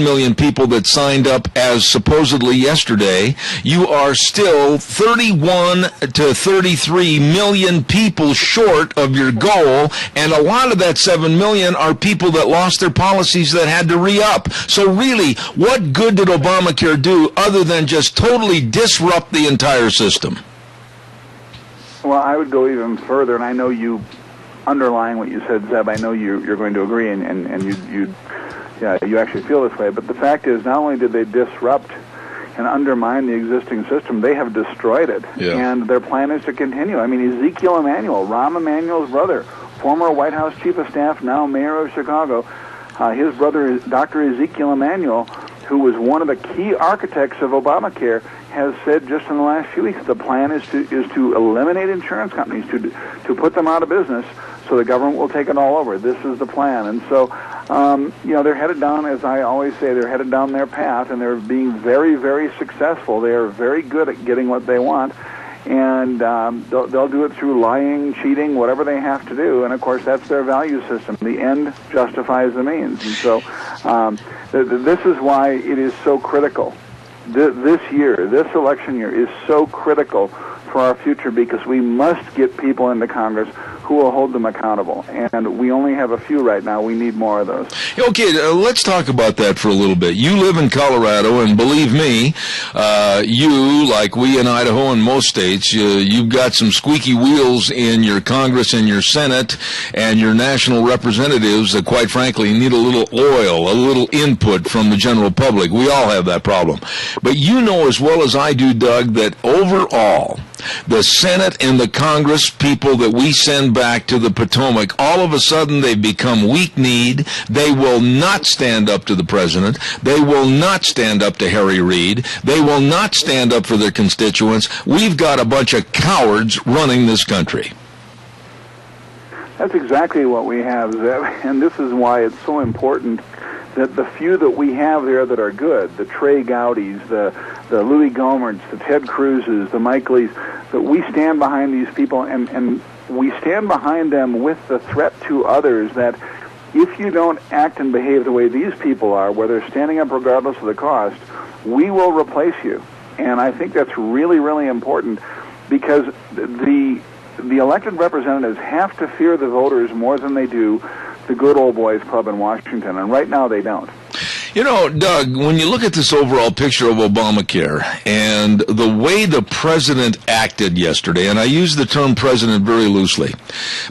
million people that signed up as supposedly yesterday, you are still 31 to 33 million people short of your goal, and a lot of that 7 million are people that lost their policies that had to re-up. So really, what good did Obamacare do other than just totally disrupt the entire system? Well, I would go even further, and I know you, underlying what you said, Zeb, I know you're going to agree, and you actually feel this way. But the fact is, not only did they disrupt and undermine the existing system, they have destroyed it. Yeah. And their plan is to continue. Ezekiel Emanuel, Rahm Emanuel's brother, former White House Chief of Staff, now Mayor of Chicago, his brother is Dr. Ezekiel Emanuel, who was one of the key architects of Obamacare, has said just in the last few weeks the plan is to eliminate insurance companies, to put them out of business, so the government will take it all over. This is the plan. And so, they're headed down, as I always say, they're headed down their path, and they're being very, very successful. They are very good at getting what they want, and they'll do it through lying, cheating, whatever they have to do. And, of course, that's their value system. The end justifies the means. And so this is why it is so critical. This election year, is so critical for our future, because we must get people into Congress who who will hold them accountable. And we only have a few right now. We need more of those. Okay, let's talk about that for a little bit. You live in Colorado, and believe me, you, like we in Idaho and most states, you've got some squeaky wheels in your Congress and your Senate and your national representatives that, quite frankly, need a little oil, a little input from the general public. We all have that problem. But you know as well as I do, Doug, that overall, the Senate and the Congress people that we send back to the Potomac, all of a sudden they've become weak-kneed. They will not stand up to the president. They will not stand up to Harry Reid. They will not stand up for their constituents. We've got a bunch of cowards running this country. That's exactly what we have, Zeb, and this is why it's so important that the few that we have there that are good, the Trey Gowdies, the Louis Gohmerts, the Ted Cruzes, the Mike Lees, that we stand behind these people, and we stand behind them with the threat to others that if you don't act and behave the way these people are, where they're standing up regardless of the cost, we will replace you. And I think that's really, really important, because the elected representatives have to fear the voters more than they do the good old boys club in Washington, and right now they don't. You know, Doug, when you look at this overall picture of Obamacare and the way the president acted yesterday, and I use the term president very loosely,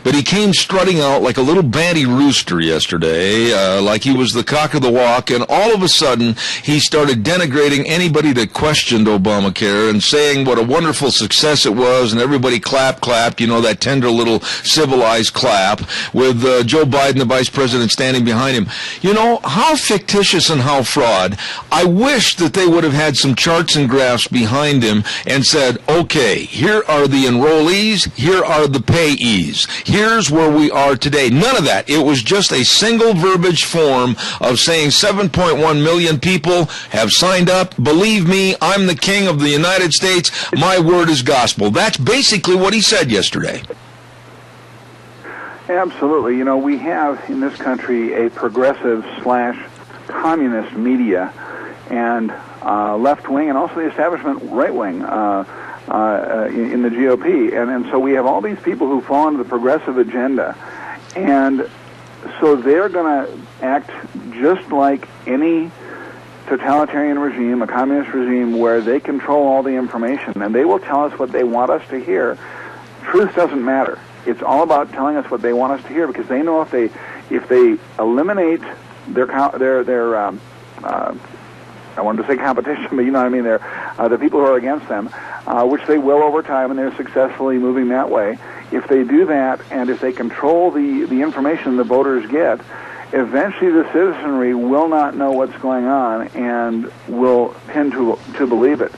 but he came strutting out like a little banty rooster yesterday, like he was the cock of the walk, and all of a sudden he started denigrating anybody that questioned Obamacare and saying what a wonderful success it was, and everybody clapped, you know, that tender little civilized clap, with Joe Biden, the vice president, standing behind him. You know, how fictitious and how fraud. I wish that they would have had some charts and graphs behind him and said, okay, here are the enrollees, here are the payees, here's where we are today. None of that. It was just a single verbiage form of saying 7.1 million people have signed up. Believe me, I'm the king of the United States. My word is gospel. That's basically what he said yesterday. Absolutely. You know, we have in this country a progressive / communist media and left-wing and also the establishment right-wing in the GOP. And so we have all these people who fall into the progressive agenda. And so they're going to act just like any totalitarian regime, a communist regime, where they control all the information. And they will tell us what they want us to hear. Truth doesn't matter. It's all about telling us what they want us to hear, because they know if they eliminate their I wanted to say competition, but you know what I mean, the people who are against them, which they will over time, and they're successfully moving that way. If they do that, and if they control the information the voters get, eventually the citizenry will not know what's going on and will tend to believe it.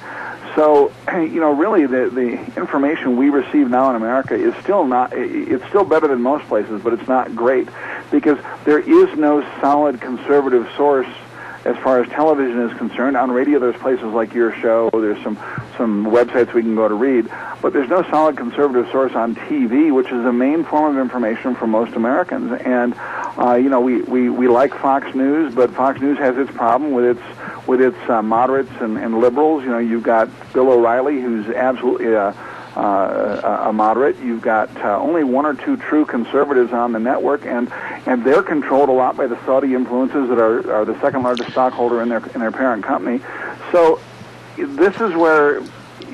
So, you know, really the information we receive now in America is still it's still better than most places, but it's not great, because there is no solid conservative source as far as television is concerned. On radio, there's places like your show, there's some websites we can go to read, but there's no solid conservative source on TV, which is the main form of information for most Americans. And, you know, we like Fox News, but Fox News has its problem with its moderates and liberals. You know, you've got Bill O'Reilly, who's absolutely a moderate. You've got only one or two true conservatives on the network, and they're controlled a lot by the Saudi influences that are the second largest stockholder in their parent company. So this is where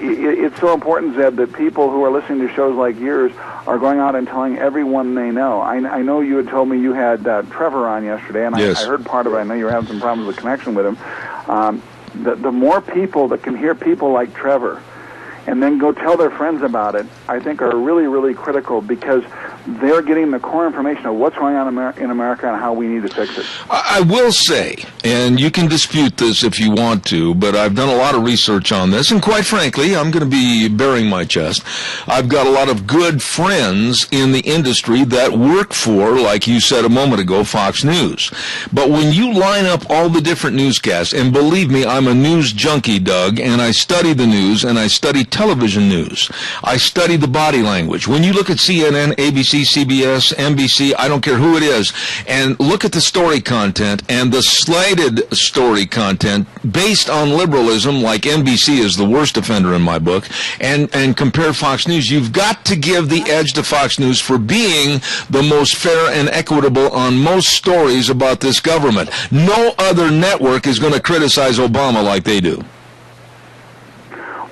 it's so important, Zeb, that people who are listening to shows like yours are going out and telling everyone they know. I know you had told me you had Trevor on yesterday, and yes. I heard part of it. I know you were having some problems with connection with him. The more people that can hear people like Trevor and then go tell their friends about it, I think are really, really critical, because they're getting the core information of what's going on in America and how we need to fix it. I will say, and you can dispute this if you want to, but I've done a lot of research on this, and quite frankly, I'm going to be bearing my chest. I've got a lot of good friends in the industry that work for, like you said a moment ago, Fox News. But when you line up all the different newscasts, and believe me, I'm a news junkie, Doug, and I study the news, and I study television news. I study the body language. When you look at CNN, ABC, ABC, CBS, NBC, I don't care who it is, and look at the story content and the slighted story content based on liberalism, like NBC is the worst offender in my book, and compare Fox News. You've got to give the edge to Fox News for being the most fair and equitable on most stories about this government. No other network is going to criticize Obama like they do.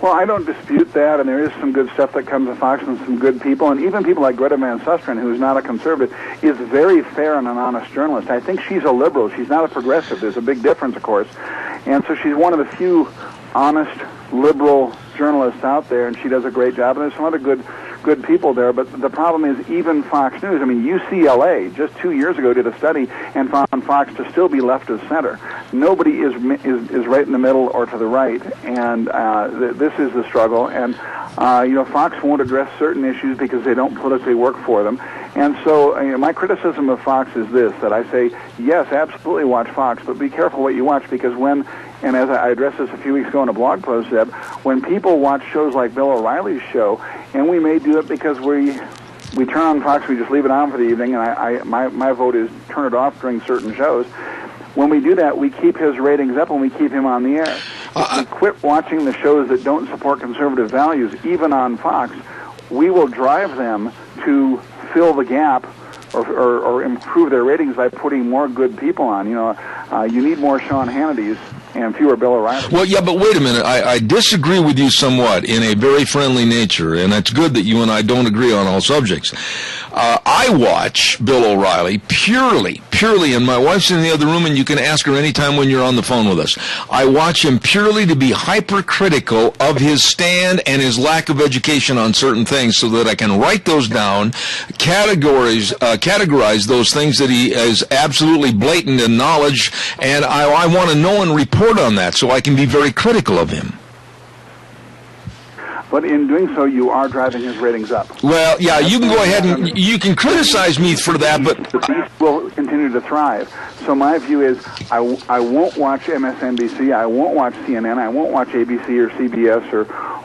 Well, I don't dispute that, and there is some good stuff that comes to Fox and some good people, and even people like Greta Van Susteren, who's not a conservative, is very fair and an honest journalist. I think she's a liberal. She's not a progressive. There's a big difference, of course. And so she's one of the few honest, liberal journalists out there, and she does a great job, and there's some other good people there. But the problem is even Fox News. I mean, UCLA just 2 years ago did a study and found Fox to still be left of center. Nobody is right in the middle or to the right, and this is the struggle. And Fox won't address certain issues because they don't politically work for them. And so my criticism of Fox is this, that I say, yes, absolutely watch Fox, but be careful what you watch, because and as I addressed this a few weeks ago in a blog post, Zeb, when people watch shows like Bill O'Reilly's show, and we may do it because we turn on Fox, we just leave it on for the evening, and my vote is turn it off during certain shows. When we do that, we keep his ratings up and we keep him on the air. If we quit watching the shows that don't support conservative values, even on Fox, we will drive them to fill the gap or improve their ratings by putting more good people on. You need more Sean Hannity's and fewer Bill O'Reilly. Well, yeah, but wait a minute. I disagree with you somewhat in a very friendly nature, and it's good that you and I don't agree on all subjects. I watch Bill O'Reilly purely, and my wife's in the other room, and you can ask her anytime when you're on the phone with us. I watch him purely to be hypercritical of his stand and his lack of education on certain things, so that I can write those down, categorize those things that he is absolutely blatant in knowledge, and I want to know and report on that so I can be very critical of him. But in doing so, you are driving his ratings up. Well, yeah, you can go ahead and you can criticize me for that, but the beast will continue to thrive. So my view is, I won't watch MSNBC, I won't watch CNN, I won't watch ABC or CBS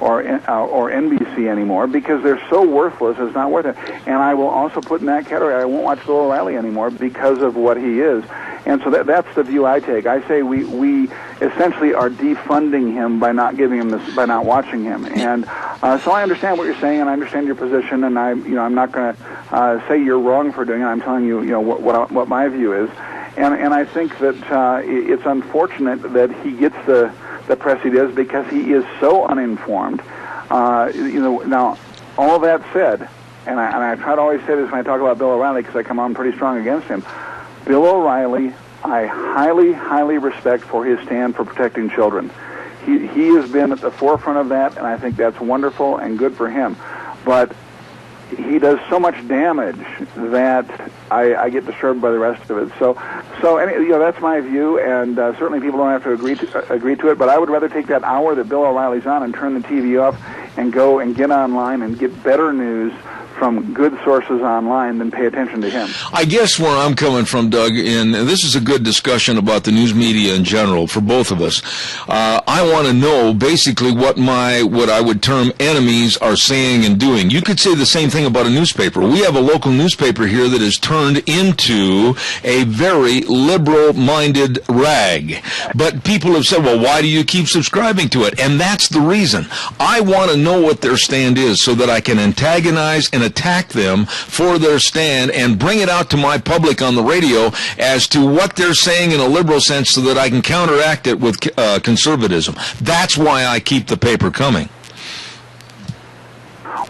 or NBC anymore, because they're so worthless. It's not worth it. And I will also put in that category, I won't watch Bill O'Reilly anymore because of what he is. And so that's the view I take. I say we essentially are defunding him by not giving him this, by not watching him. And so I understand what you're saying, and I understand your position, and I'm not going to say you're wrong for doing it. I'm telling you, what my view is. And I think that it's unfortunate that he gets the press he does, because he is so uninformed. Now, all that said, and I try to always say this when I talk about Bill O'Reilly, because I come on pretty strong against him. Bill O'Reilly, I highly, highly respect for his stand for protecting children. He has been at the forefront of that, and I think that's wonderful and good for him. But he does so much damage that I get disturbed by the rest of it. So that's my view, and certainly people don't have to agree to it. But I would rather take that hour that Bill O'Reilly's on and turn the TV off and go and get online and get better news from good sources online than pay attention to him. I guess where I'm coming from, Doug, and this is a good discussion about the news media in general for both of us. I want to know basically what I would term enemies are saying and doing. You could say the same thing about a newspaper. We have a local newspaper here that is turned into a very liberal-minded rag. But people have said, well, why do you keep subscribing to it? And that's the reason. I want to know what their stand is so that I can antagonize and attack them for their stand and bring it out to my public on the radio as to what they're saying in a liberal sense, so that I can counteract it with conservatism. That's why I keep the paper coming.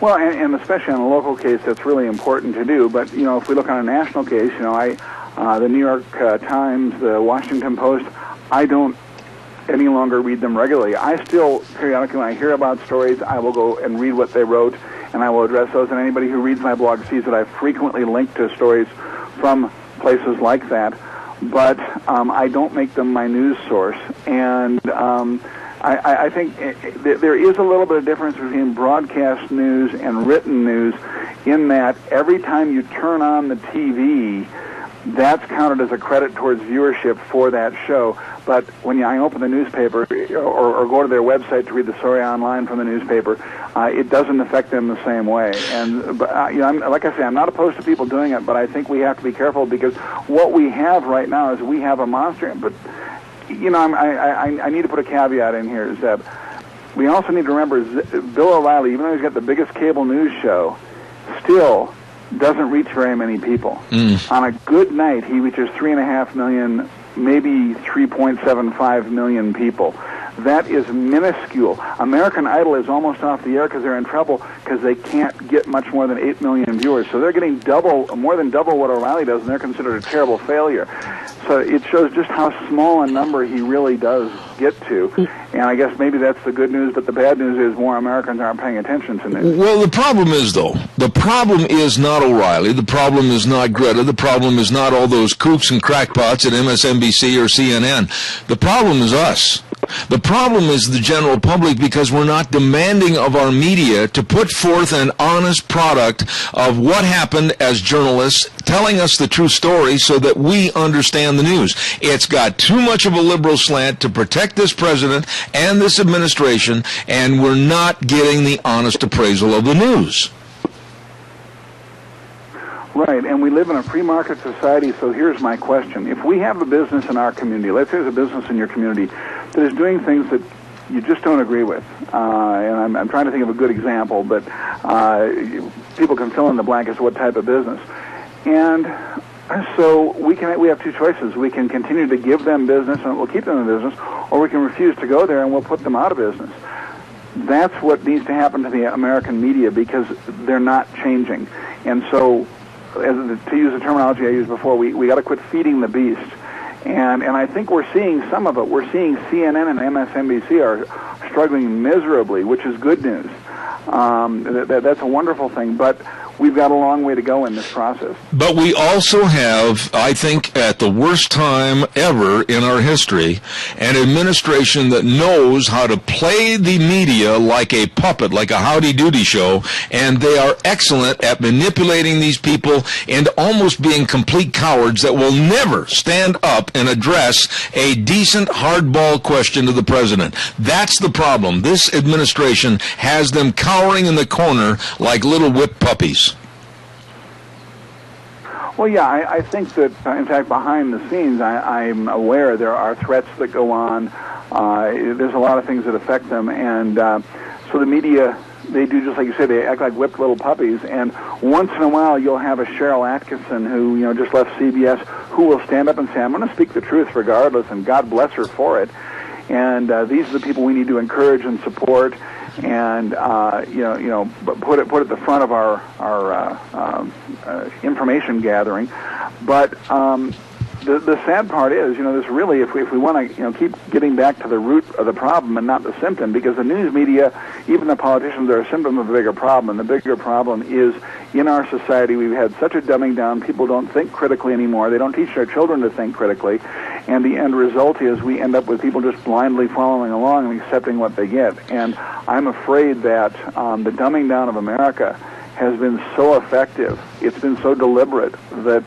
Well, and especially on a local case, that's really important to do. But, if we look on a national case, the New York Times, the Washington Post, I don't any longer read them regularly. I still, periodically, when I hear about stories, I will go and read what they wrote, and I will address those. And anybody who reads my blog sees that I frequently link to stories from places like that. But I don't make them my news source. And I think there is a little bit of difference between broadcast news and written news, in that every time you turn on the TV, that's counted as a credit towards viewership for that show. But when I open the newspaper or go to their website to read the story online from the newspaper, it doesn't affect them the same way. And like I say, I'm not opposed to people doing it, but I think we have to be careful, because what we have right now is we have a monster. But I need to put a caveat in here, Zeb. We also need to remember Bill O'Reilly, even though he's got the biggest cable news show, still doesn't reach very many people. On a good night, he reaches 3.5 million, maybe 3.75 million people. That is minuscule. American Idol is almost off the air because they're in trouble because they can't get much more than 8 million viewers. So they're getting more than double what O'Reilly does, and they're considered a terrible failure. So it shows just how small a number he really does get to. And I guess maybe that's the good news, but the bad news is more Americans aren't paying attention to news. Well, the problem is, though, the problem is not O'Reilly. The problem is not Greta. The problem is not all those kooks and crackpots at MSNBC or CNN. The problem is us. The problem is the general public, because we're not demanding of our media to put forth an honest product of what happened as journalists, telling us the true story so that we understand the news. It's got too much of a liberal slant to protect this president and this administration, and we're not getting the honest appraisal of the news. Right, and we live in a free market society, so here's my question. If we have a business in our community, let's say there's a business in your community that is doing things that you just don't agree with, and I'm trying to think of a good example, but people can fill in the blank as to what type of business. And so we have two choices. We can continue to give them business and we'll keep them in business, or we can refuse to go there and we'll put them out of business. That's what needs to happen to the American media, because they're not changing. And so, to use the terminology I used before, we got to quit feeding the beast. And I think we're seeing some of it. We're seeing CNN and MSNBC are struggling miserably, which is good news. That's a wonderful thing, but we've got a long way to go in this process. But we also have, I think, at the worst time ever in our history, an administration that knows how to play the media like a puppet, like a Howdy Doody show, and they are excellent at manipulating these people into almost being complete cowards that will never stand up and address a decent hardball question to the president. That's the problem. This administration has them cowering in the corner like little whipped puppies. Well, yeah, I think that, in fact, behind the scenes, I'm aware there are threats that go on. There's a lot of things that affect them, and so the media, they do just like you say, they act like whipped little puppies, and once in a while you'll have a Cheryl Atkinson who, just left CBS, who will stand up and say, I'm going to speak the truth regardless, and God bless her for it. And these are the people we need to encourage and support, and put it at the front of our information gathering. But the sad part is, this really, if we want to keep getting back to the root of the problem and not the symptom, because the news media, even the politicians, are a symptom of a bigger problem, and the bigger problem is in our society we've had such a dumbing down. People don't think critically anymore. They don't teach their children to think critically, and the end result is we end up with people just blindly following along and accepting what they get. And I'm afraid that the dumbing down of America has been so effective, it's been so deliberate, that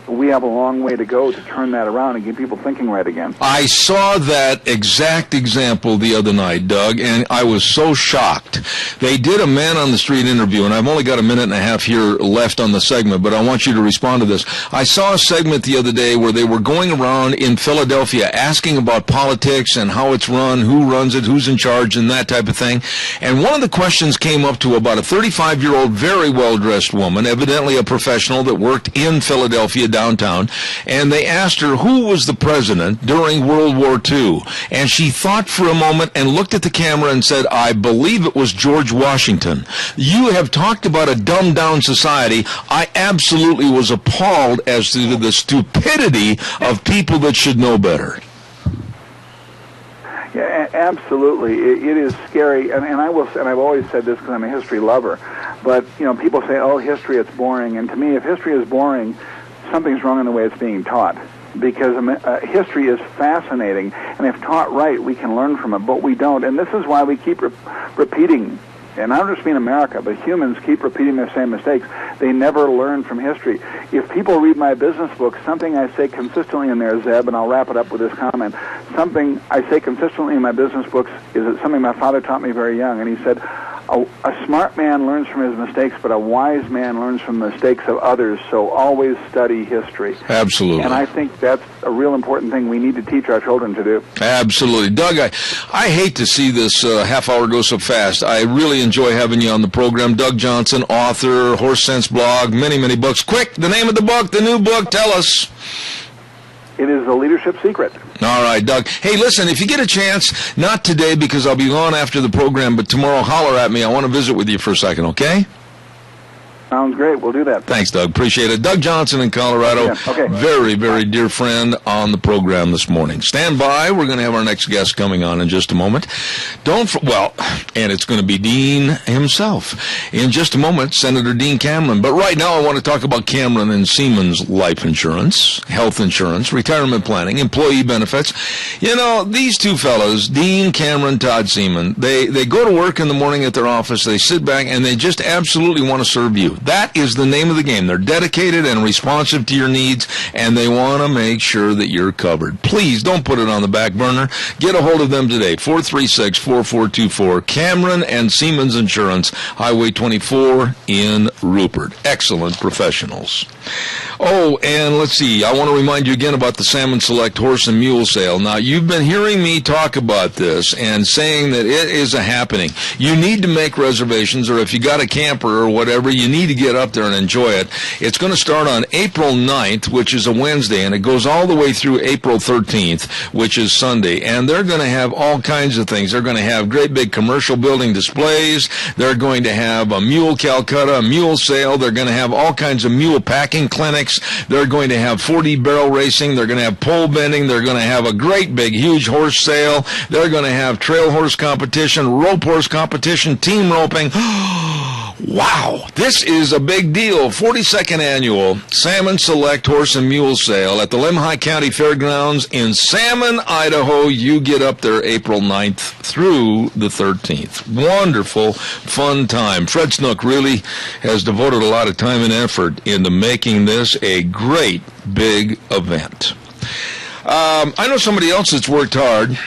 we have a long way to go to turn that around and get people thinking right again. I saw that exact example the other night, Doug, and I was so shocked. They did a man-on-the-street interview, and I've only got a minute and a half here left on the segment, but I want you to respond to this. I saw a segment the other day where they were going around in Philadelphia asking about politics and how it's run, who runs it, who's in charge, and that type of thing. And one of the questions came up to about a 35-year-old, very well-dressed woman, evidently a professional that worked in Philadelphia downtown, and they asked her who was the president during World War II, and she thought for a moment and looked at the camera and said, I believe it was George Washington. You have talked about a dumbed-down society. I absolutely was appalled as to the stupidity of people that should know better. Yeah, absolutely. It is scary, and I've always said this because I'm a history lover, but people say, oh, history, it's boring, and to me, if history is boring, something's wrong in the way it's being taught, because history is fascinating, and if taught right, we can learn from it, but we don't, and this is why we keep repeating and I don't just mean America, but humans keep repeating their same mistakes. They never learn from history. If people read my business book, something I say consistently in there, Zeb, and I'll wrap it up with this comment, something I say consistently in my business books is something my father taught me very young, and he said, a smart man learns from his mistakes, but a wise man learns from the mistakes of others, so always study history. Absolutely. And I think that's a real important thing we need to teach our children to do. Absolutely. Doug, I hate to see this half hour go so fast. I really enjoy having you on the program. Doug Johnson, author, Horse Sense blog, many, many books. Quick, the name of the book, the new book, tell us. It is The Leadership Secret. All right, Doug. Hey, listen, if you get a chance, not today because I'll be gone after the program, but tomorrow, holler at me. I want to visit with you for a second, okay? Sounds great. We'll do that. Thanks, Doug. Appreciate it. Doug Johnson in Colorado. Yeah, okay. Very, very dear friend on the program this morning. Stand by. We're going to have our next guest coming on in just a moment. And it's going to be Dean himself. In just a moment, Senator Dean Cameron. But right now, I want to talk about Cameron and Siemens life insurance, health insurance, retirement planning, employee benefits. You know, these two fellows, Dean Cameron, Todd Seaman, they go to work in the morning at their office, they sit back, and they just absolutely want to serve you. That is the name of the game. They're dedicated and responsive to your needs, and they want to make sure that you're covered. Please don't put it on the back burner. Get a hold of them today, 436-4424, Cameron and Siemens Insurance, Highway 24 in Rupert. Excellent professionals. Oh, and let's see. I want to remind you again about the Salmon Select Horse and Mule Sale. Now, you've been hearing me talk about this and saying that it is a happening. You need to make reservations, or if you got a camper or whatever, you need to get up there and enjoy it. It's going to start on April 9th, which is a Wednesday, and it goes all the way through April 13th, which is Sunday. And they're going to have all kinds of things. They're going to have great big commercial building displays. They're going to have a Mule Calcutta, a mule sale. They're going to have all kinds of mule packing clinics. They're going to have 40 barrel racing. They're going to have pole bending. They're going to have a great big huge horse sale. They're going to have trail horse competition, rope horse competition, team roping. Wow, this is a big deal. 42nd Annual Salmon Select Horse and Mule Sale at the Lemhi County Fairgrounds in Salmon, Idaho. You get up there April 9th through the 13th. Wonderful, fun time. Fred Snook really has devoted a lot of time and effort into making this a great big event. I know somebody else that's worked hard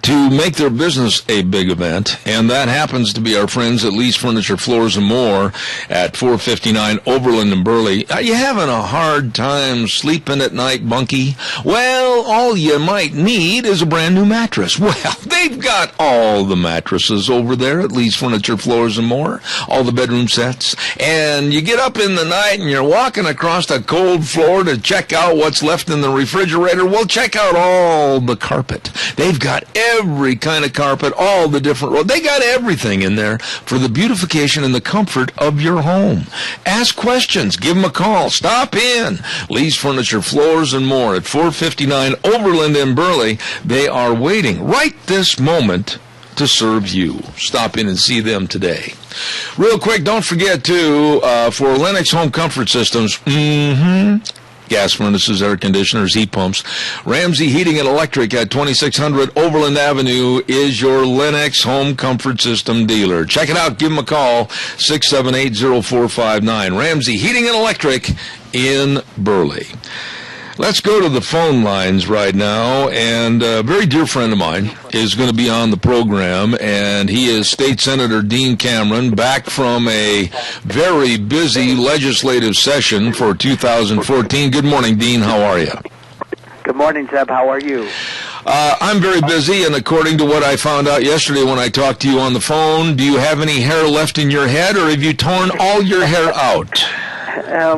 to make their business a big event, and that happens to be our friends at Lee's Furniture, Floors, and More at 459 Overland and Burley. Are you having a hard time sleeping at night, Bunky? Well, all you might need is a brand new mattress. Well, they've got all the mattresses over there at Lee's Furniture, Floors, and More, all the bedroom sets, and you get up in the night and you're walking across a cold floor to check out what's left in the refrigerator. Well, check out all the carpet. They've got every kind of carpet, all the different, they got everything in there for the beautification and the comfort of your home. Ask questions, give them a call, stop in. Lee's Furniture, Floors, and More at 459 Overland and Burley. They are waiting right this moment to serve you. Stop in and see them today. Real quick, don't forget to, for Lennox Home Comfort Systems, gas furnaces, air conditioners, heat pumps, Ramsey Heating and Electric at 2600 Overland Avenue is your Lennox Home Comfort System dealer. Check it out. Give them a call, 678-0459. Ramsey Heating and Electric in Burley. Let's go to the phone lines right now, and a very dear friend of mine is going to be on the program, and he is State Senator Dean Cameron, back from a very busy legislative session for 2014. Good morning, Dean. How are you? Good morning, Zeb. How are you? I'm very busy, and according to what I found out yesterday when I talked to you on the phone, do you have any hair left in your head, or have you torn all your hair out?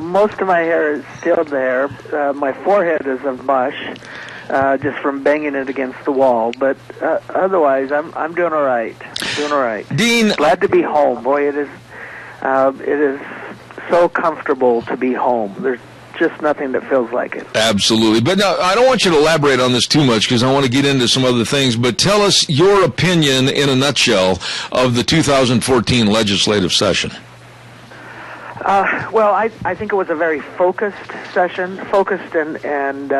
Most of my hair is still there. My forehead is of mush, just from banging it against the wall. But otherwise, I'm doing all right. Doing all right. Dean, glad to be home. Boy, it is so comfortable to be home. There's just nothing that feels like it. Absolutely. But now, I don't want you to elaborate on this too much because I want to get into some other things. But tell us your opinion in a nutshell of the 2014 legislative session. Well, I think it was a very focused session, and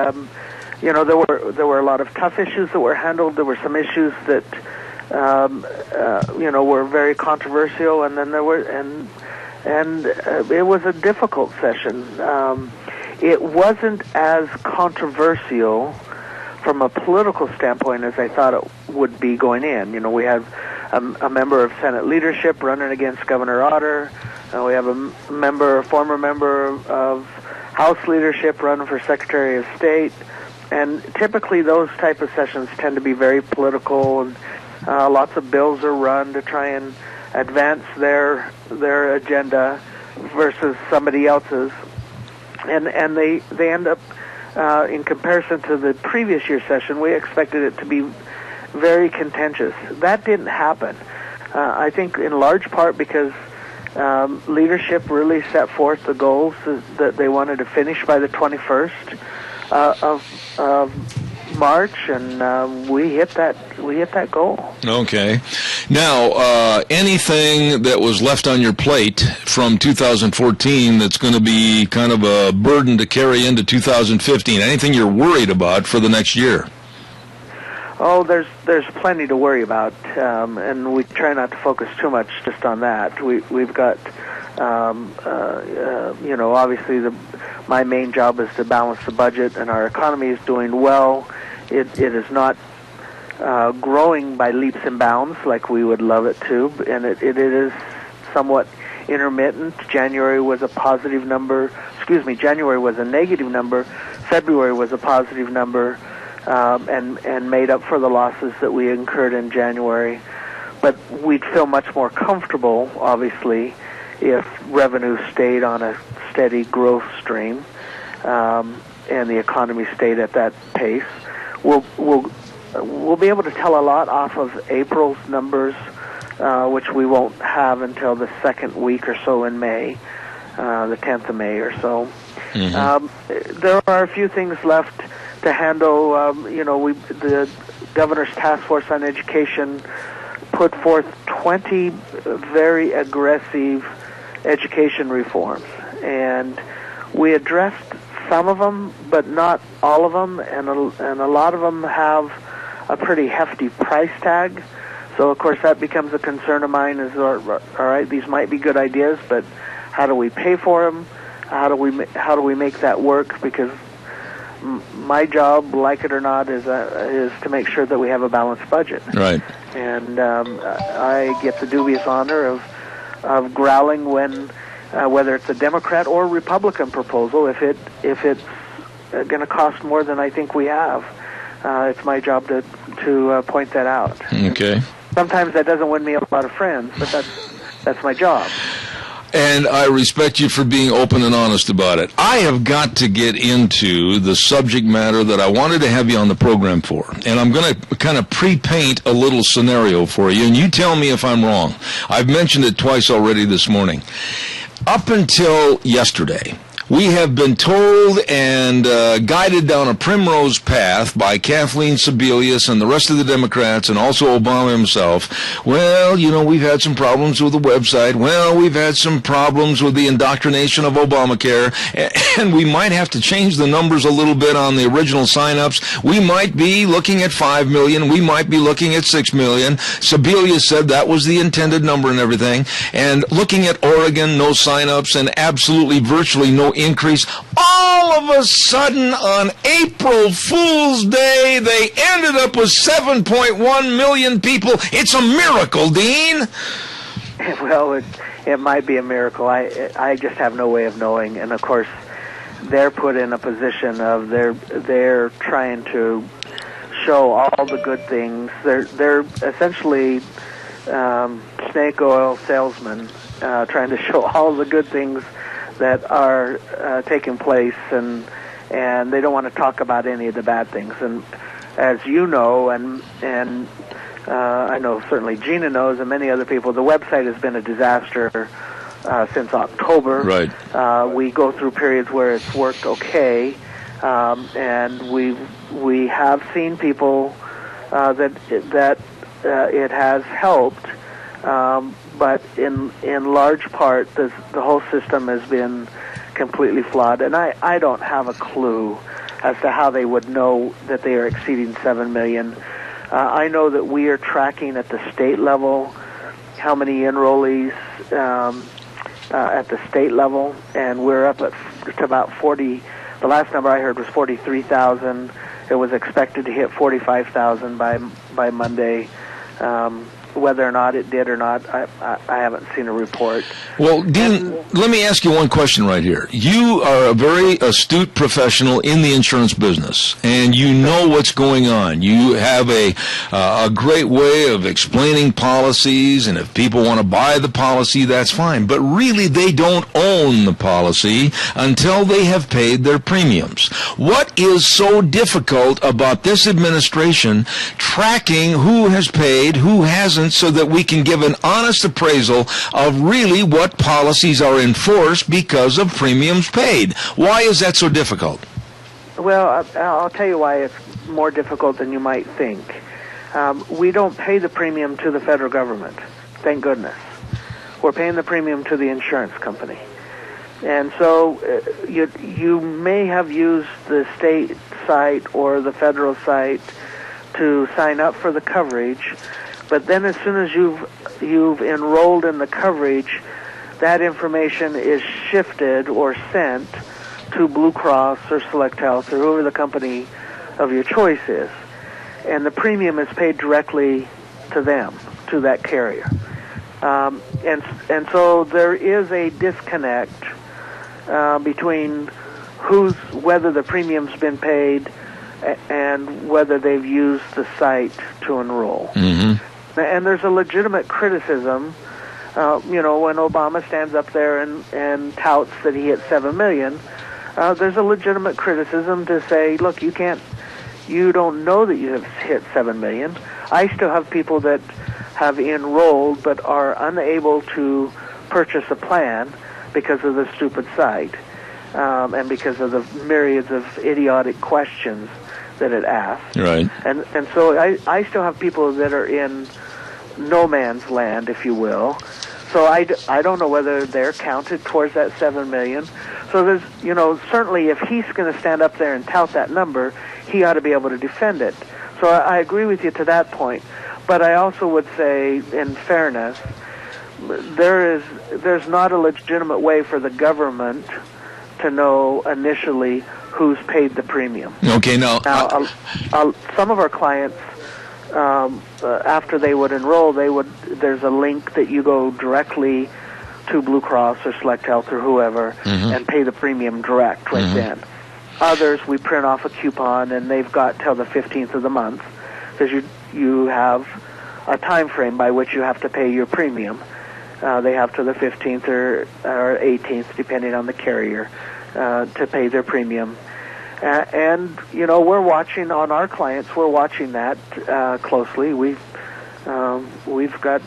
you know, there were a lot of tough issues that were handled. There were some issues that were very controversial, and then there were it was a difficult session. It wasn't as controversial from a political standpoint as I thought it would be going in. We have a member of Senate leadership running against Governor Otter. We have a former member of House leadership running for Secretary of State. And typically those type of sessions tend to be very political, and lots of bills are run to try and advance their agenda versus somebody else's. And they end up, in comparison to the previous year's session, we expected it to be very contentious. That didn't happen. I think in large part because leadership really set forth the goals that they wanted to finish by the 21st of March, and we hit that goal. Okay. Now, anything that was left on your plate from 2014 that's going to be kind of a burden to carry into 2015, anything you're worried about for the next year? Oh, there's plenty to worry about, and we try not to focus too much just on that. We've got, obviously my main job is to balance the budget, and our economy is doing well. It is not growing by leaps and bounds like we would love it to, and it is somewhat intermittent. January was a positive number. January was a negative number. February was a positive number. And made up for the losses that we incurred in January. But we'd feel much more comfortable, obviously, if revenue stayed on a steady growth stream, and the economy stayed at that pace. We'll be able to tell a lot off of April's numbers, which we won't have until the second week or so in May, the 10th of May or so. Mm-hmm. There are a few things left to handle. The Governor's Task Force on Education put forth 20 very aggressive education reforms, and we addressed some of them, but not all of them, and a lot of them have a pretty hefty price tag. So, of course, that becomes a concern of mine. Is all right, these might be good ideas, but how do we pay for them? How do we make that work? Because my job, like it or not, is to make sure that we have a balanced budget. Right. And I get the dubious honor of growling when, whether it's a Democrat or Republican proposal, if it's going to cost more than I think we have. It's my job to point that out. Okay. Sometimes that doesn't win me a lot of friends, but that's my job. And I respect you for being open and honest about it. I have got to get into the subject matter that I wanted to have you on the program for. And I'm going to kind of pre-paint a little scenario for you, and you tell me if I'm wrong. I've mentioned it twice already this morning. Up until yesterday, we have been told and guided down a primrose path by Kathleen Sebelius and the rest of the Democrats and also Obama himself. Well, we've had some problems with the website. Well, we've had some problems with the indoctrination of Obamacare. And we might have to change the numbers a little bit on the original sign-ups. We might be looking at 5 million. We might be looking at 6 million. Sebelius said that was the intended number and everything. And looking at Oregon, no sign-ups and absolutely virtually no increase. All of a sudden, on April Fool's Day, they ended up with 7.1 million people. It's a miracle, Dean. Well, it might be a miracle. I just have no way of knowing. And of course, they're put in a position of they're trying to show all the good things. They're essentially snake oil salesmen trying to show all the good things that are taking place, and they don't want to talk about any of the bad things. And as you know, and I know certainly Gina knows, and many other people, the website has been a disaster since October. Right. We go through periods where it's worked okay, and we have seen people that it has helped. But in large part, the whole system has been completely flawed, and I don't have a clue as to how they would know that they are exceeding 7 million. I know that we are tracking at the state level how many enrollees at the state level, and we're up to about 40. The last number I heard was 43,000. It was expected to hit 45,000 by Monday. Whether or not it did or not, I haven't seen a report. Well, Dean, let me ask you one question right here. You are a very astute professional in the insurance business, and you know what's going on. You have a great way of explaining policies, and if people want to buy the policy, that's fine. But really, they don't own the policy until they have paid their premiums. What is so difficult about this administration tracking who has paid, who hasn't, so that we can give an honest appraisal of really what policies are enforced because of premiums paid? Why is that so difficult? Well, I'll tell you why it's more difficult than you might think. We don't pay the premium to the federal government, thank goodness. We're paying the premium to the insurance company. And so you may have used the state site or the federal site to sign up for the coverage, but then as soon as you've enrolled in the coverage, that information is shifted or sent to Blue Cross or Select Health or whoever the company of your choice is. And the premium is paid directly to them, to that carrier. And so there is a disconnect between whether the premium's been paid and whether they've used the site to enroll. Mm-hmm. And there's a legitimate criticism, when Obama stands up there and touts that he hit 7 million, there's a legitimate criticism to say, look, you don't know that you have hit 7 million. I still have people that have enrolled but are unable to purchase a plan because of the stupid site, and because of the myriads of idiotic questions that it asks. Right. And so I still have people that are in no man's land, if you will. So I don't know whether they're counted towards that 7 million. So there's, certainly if he's going to stand up there and tout that number, he ought to be able to defend it. So I agree with you to that point. But I also would say, in fairness, there's not a legitimate way for the government to know initially who's paid the premium. Okay, now some of our clients, after they would enroll, there's a link that you go directly to Blue Cross or Select Health or whoever, mm-hmm. and pay the premium direct right mm-hmm. then. Others, we print off a coupon, and they've got till the 15th of the month, because you have a time frame by which you have to pay your premium. They have till the 15th or 18th, depending on the carrier, to pay their premium. And we're watching on our clients. We're watching that closely. We've got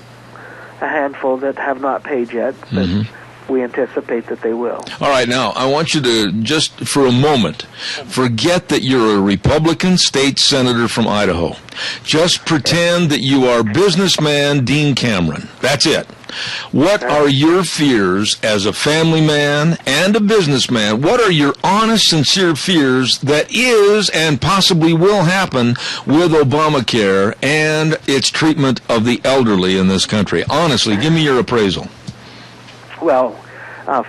a handful that have not paid yet, but mm-hmm. we anticipate that they will. All right, now I want you to just for a moment forget that you're a Republican state senator from Idaho. Just pretend that you are businessman Dean Cameron. That's it. What are your fears as a family man and a businessman? What are your honest, sincere fears that is and possibly will happen with Obamacare and its treatment of the elderly in this country? Honestly, give me your appraisal. Well,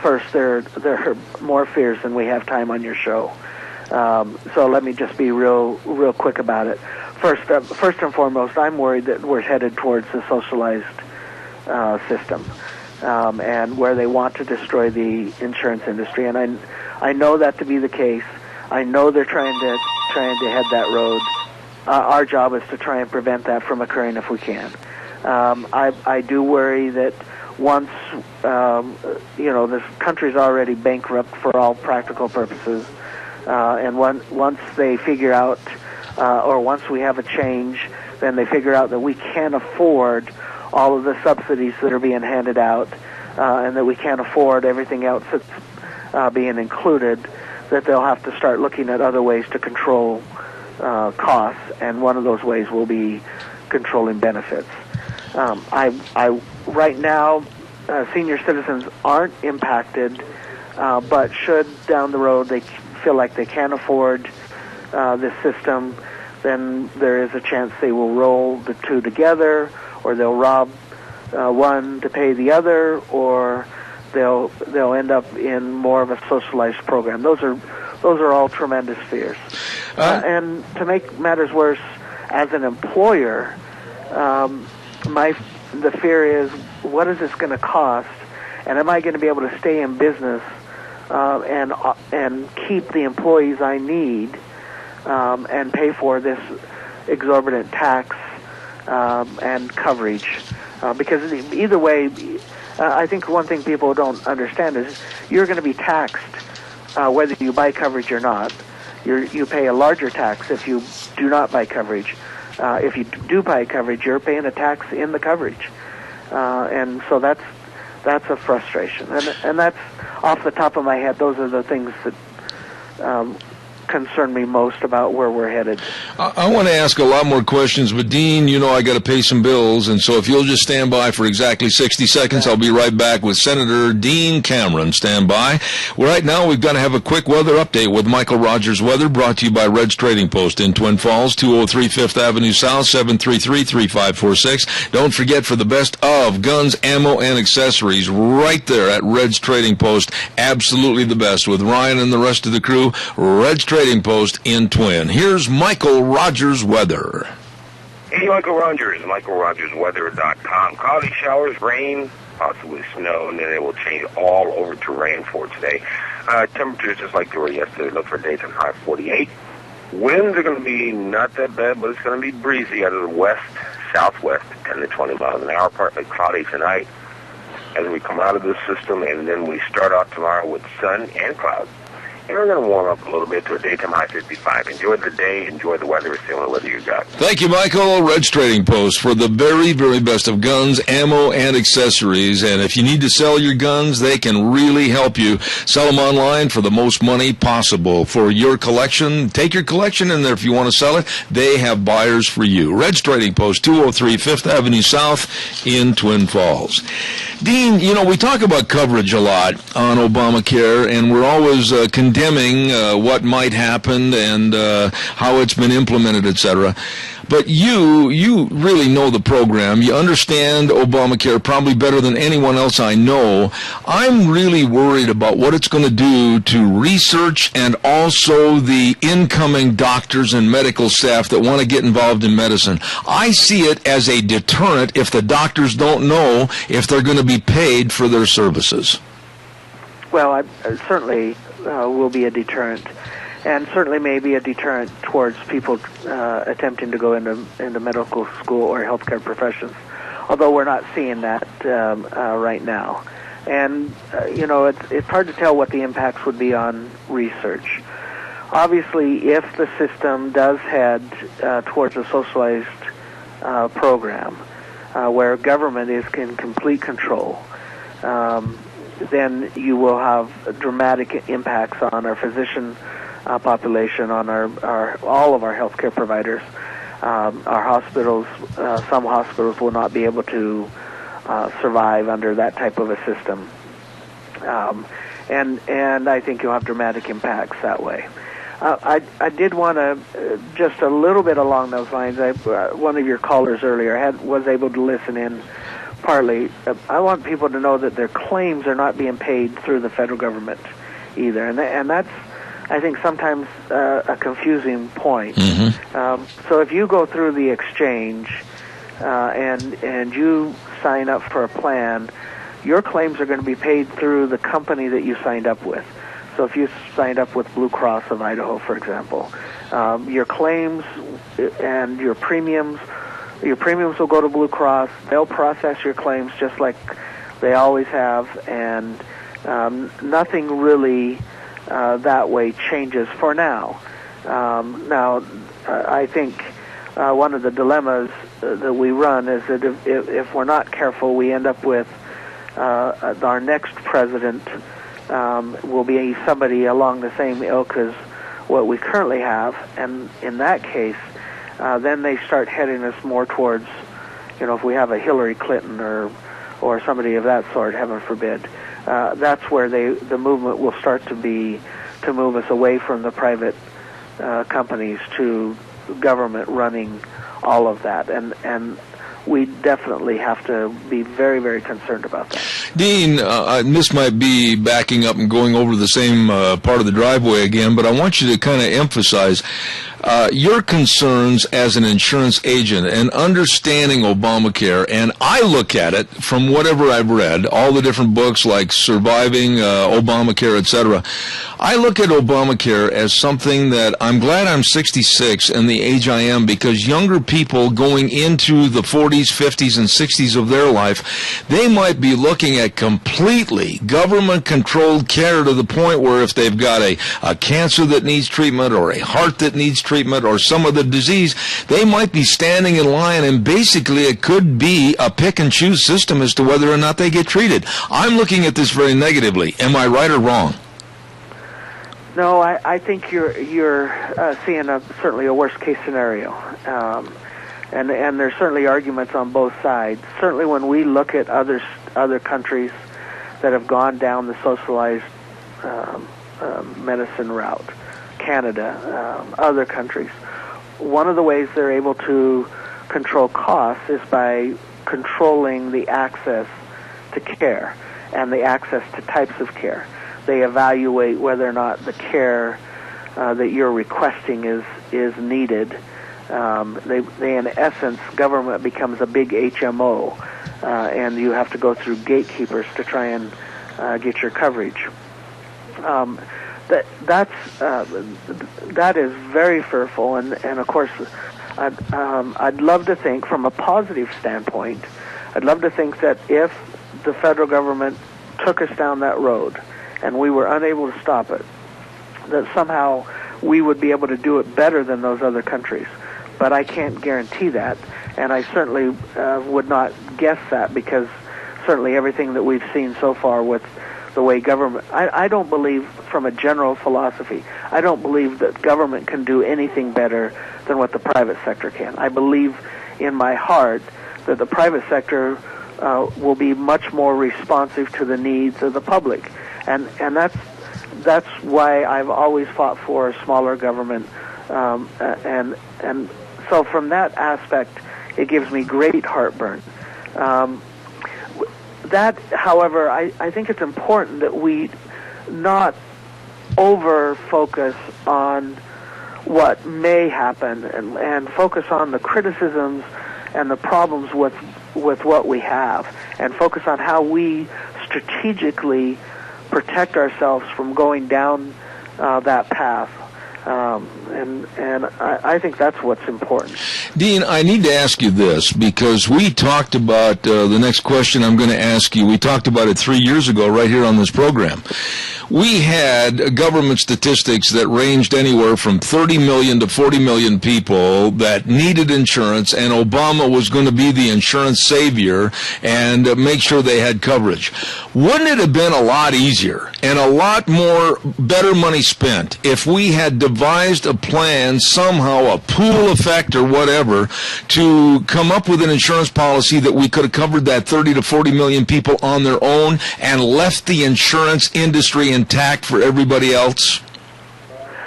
first, there are more fears than we have time on your show. So let me just be real quick about it. First and foremost, I'm worried that we're headed towards the socialized system, and where they want to destroy the insurance industry. And I know that to be the case. I know they're trying to head that road. Our job is to try and prevent that from occurring if we can. I do worry that once this country's already bankrupt for all practical purposes, and once they figure out, or once we have a change, then they figure out that we can't afford all of the subsidies that are being handed out, and that we can't afford everything else that's being included, that they'll have to start looking at other ways to control costs, and one of those ways will be controlling benefits. Right now, senior citizens aren't impacted, but should down the road they feel like they can't afford this system, then there is a chance they will roll the two together, or they'll rob one to pay the other, or they'll end up in more of a socialized program. Those are all tremendous fears. And to make matters worse, as an employer, the fear is, what is this going to cost, and am I going to be able to stay in business and keep the employees I need and pay for this exorbitant tax and coverage? Because either way, I think one thing people don't understand is you're going to be taxed whether you buy coverage or not. You pay a larger tax if you do not buy coverage. If you do buy coverage, you're paying a tax in the coverage, and so that's a frustration. And that's off the top of my head. Those are the things that concern me most about where we're headed. I want to ask a lot more questions, but Dean, I got to pay some bills, and so if you'll just stand by for exactly 60 seconds, I'll be right back with Senator Dean Cameron. Stand by. Right now, we've got to have a quick weather update with Michael Rogers Weather, brought to you by Red's Trading Post in Twin Falls, 203 5th Avenue South, 733-3546. Don't forget, for the best of guns, ammo, and accessories, right there at Red's Trading Post. Absolutely the best. With Ryan and the rest of the crew, Red's Trading Post in Twin. Here's Michael Rogers Weather. Hey, Michael Rogers, MichaelRogersWeather.com. Cloudy showers, rain, possibly snow, and then it will change all over to rain for today. Temperatures just like they were yesterday. Look for daytime high 48. Winds are going to be not that bad, but it's going to be breezy out of the west, southwest, 10 to 20 miles an hour. Partly cloudy tonight as we come out of this system, and then we start out tomorrow with sun and clouds. And we're going to warm up a little bit to a daytime high 55. Enjoy the day. Enjoy the weather. It's the only weather you got. Thank you, Michael. Red's Trading Post for the very, very best of guns, ammo, and accessories. And if you need to sell your guns, they can really help you. Sell them online for the most money possible. For your collection, take your collection in there if you want to sell it. They have buyers for you. Red's Trading Post, 203 5th Avenue South in Twin Falls. Dean, we talk about coverage a lot on Obamacare, and we're always condemning what might happen and how it's been implemented, etc. But you really know the program. You understand Obamacare probably better than anyone else I know. I'm really worried about what it's going to do to research and also the incoming doctors and medical staff that want to get involved in medicine. I see it as a deterrent if the doctors don't know if they're going to be paid for their services. Well, I certainly will be a deterrent, and certainly may be a deterrent towards people attempting to go into medical school or healthcare professions, although we're not seeing that right now. And, it's hard to tell what the impacts would be on research. Obviously, if the system does head towards a socialized program where government is in complete control, then you will have dramatic impacts on our physician population, on our all of our healthcare providers. Our hospitals, some hospitals will not be able to survive under that type of a system, and I think you'll have dramatic impacts that way. I did want to just a little bit along those lines. One of your callers earlier was able to listen in. Partly, I want people to know that their claims are not being paid through the federal government either, and that's, I think, sometimes a confusing point. Mm-hmm. So if you go through the exchange and you sign up for a plan, your claims are going to be paid through the company that you signed up with. So if you signed up with Blue Cross of Idaho, for example, your claims and your premiums will go to Blue Cross. They'll process your claims just like they always have, and nothing really that way changes for now. Now, I think one of the dilemmas that we run is that if we're not careful, we end up with our next president will be somebody along the same ilk as what we currently have, and in that case, then they start heading us more towards, if we have a Hillary Clinton or somebody of that sort, heaven forbid, that's where the movement will start to move us away from the private companies to government running all of that, and we definitely have to be very, very concerned about that. Dean, this might be backing up and going over the same part of the driveway again, but I want you to kind of emphasize your concerns as an insurance agent and understanding Obamacare. And I look at it from whatever I've read, all the different books like Surviving Obamacare, etc. I look at Obamacare as something that I'm glad I'm 66 and the age I am, because younger people going into the 40s, 50s, and 60s of their life, they might be looking at completely government-controlled care to the point where if they've got a cancer that needs treatment or a heart that needs treatment or some other disease, they might be standing in line, and basically it could be a pick-and-choose system as to whether or not they get treated. I'm looking at this very negatively. Am I right or wrong? No, I think you're seeing certainly a worst-case scenario. And there's certainly arguments on both sides. Certainly when we look at other countries that have gone down the socialized medicine route, Canada, other countries, one of the ways they're able to control costs is by controlling the access to care and the access to types of care. They evaluate whether or not the care that you're requesting is needed. They in essence, government becomes a big HMO, and you have to go through gatekeepers to try and get your coverage. That is very fearful, and of course, I'd love to think from a positive standpoint. I'd love to think that if the federal government took us down that road, and we were unable to stop it, that somehow we would be able to do it better than those other countries. But I can't guarantee that, and I certainly would not guess that, because certainly everything that we've seen so far with the way government, I don't believe, from a general philosophy, I don't believe that government can do anything better than what the private sector can. I believe in my heart that the private sector will be much more responsive to the needs of the public. And that's why I've always fought for a smaller government, and so from that aspect, it gives me great heartburn. That, however, I think it's important that we not over-focus on what may happen and focus on the criticisms and the problems with what we have, and focus on how we strategically protect ourselves from going down that path. And I think that's what's important. Dean, I need to ask you this, because we talked about the next question I'm going to ask you. We talked about it 3 years ago right here on this program. We had government statistics that ranged anywhere from 30 million to 40 million people that needed insurance, and Obama was going to be the insurance savior and make sure they had coverage. Wouldn't it have been a lot easier and a lot more better money spent if we had devised a plan, somehow a pool effect or whatever, to come up with an insurance policy that we could have covered that 30 to 40 million people on their own and left the insurance industry intact for everybody else?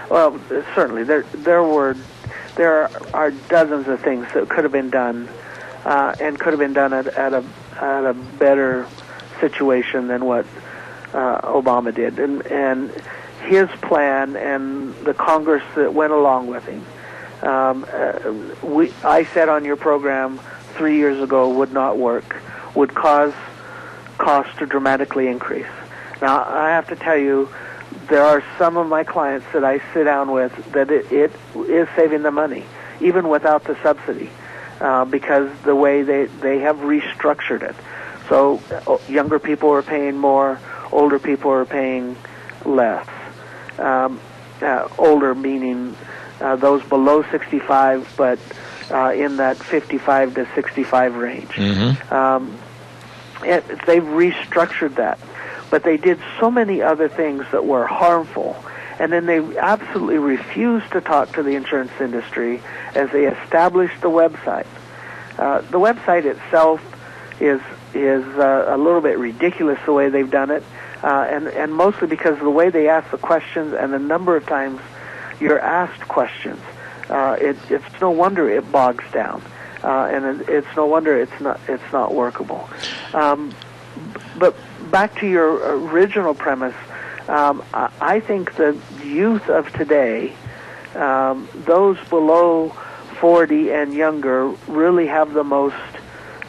Well, certainly there are dozens of things that could have been done, and could have been done at a better situation than what Obama did, and his plan and the Congress that went along with him. I said on your program 3 years ago would not work, would cause costs to dramatically increase. Now, I have to tell you, there are some of my clients that I sit down with that it is saving them money, even without the subsidy, because the way they have restructured it. So younger people are paying more, older people are paying less. Older meaning those below 65, but in that 55 to 65 range. Mm-hmm. They've restructured that. But they did so many other things that were harmful, and then they absolutely refused to talk to the insurance industry as they established the website. The website itself is a little bit ridiculous the way they've done it, and mostly because of the way they ask the questions and the number of times you're asked questions. it's no wonder it bogs down, and it's no wonder it's not workable. But back to your original premise, I think the youth of today, those below 40 and younger, really have the most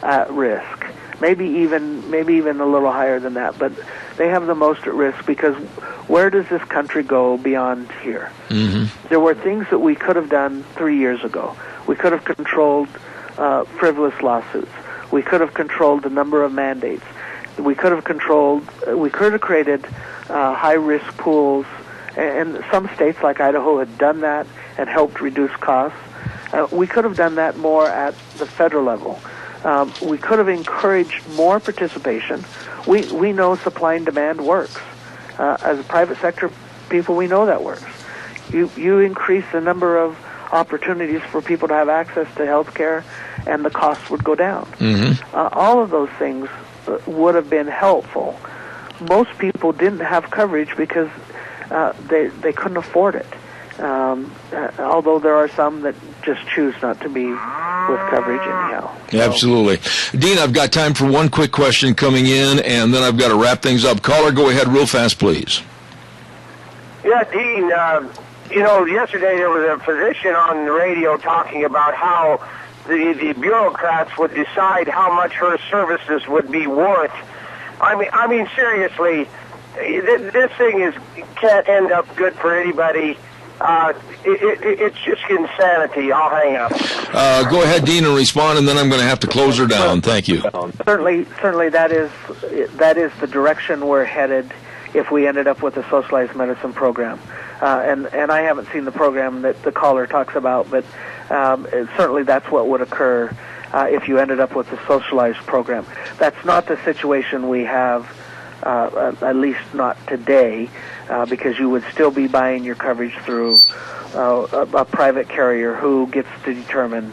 at risk. Maybe even a little higher than that, but they have the most at risk because where does this country go beyond here? Mm-hmm. There were things that we could have done 3 years ago. We could have controlled frivolous lawsuits. We could have controlled the number of mandates. We could have created high-risk pools, and some states like Idaho had done that and helped reduce costs. We could have done that more at the federal level. We could have encouraged more participation. We know supply and demand works. As a private sector people, we know that works. You increase the number of opportunities for people to have access to health care, and the costs would go down. Mm-hmm. All of those things would have been helpful. Most people didn't have coverage because they couldn't afford it. Although there are some that just choose not to be with coverage anyhow. Absolutely. Dean, I've got time for one quick question coming in, and then I've got to wrap things up. Caller, go ahead real fast, please. Yeah, Dean, yesterday there was a physician on the radio talking about how the bureaucrats would decide how much her services would be worth. I mean, seriously, this thing can't end up good for anybody. It's just insanity. I'll hang up. Go ahead, Dean, and respond, and then I'm going to have to close her down. Thank you. Certainly, that is the direction we're headed if we ended up with a socialized medicine program. And I haven't seen the program that the caller talks about, but certainly that's what would occur if you ended up with a socialized program. That's not the situation we have, at least not today, because you would still be buying your coverage through a private carrier who gets to determine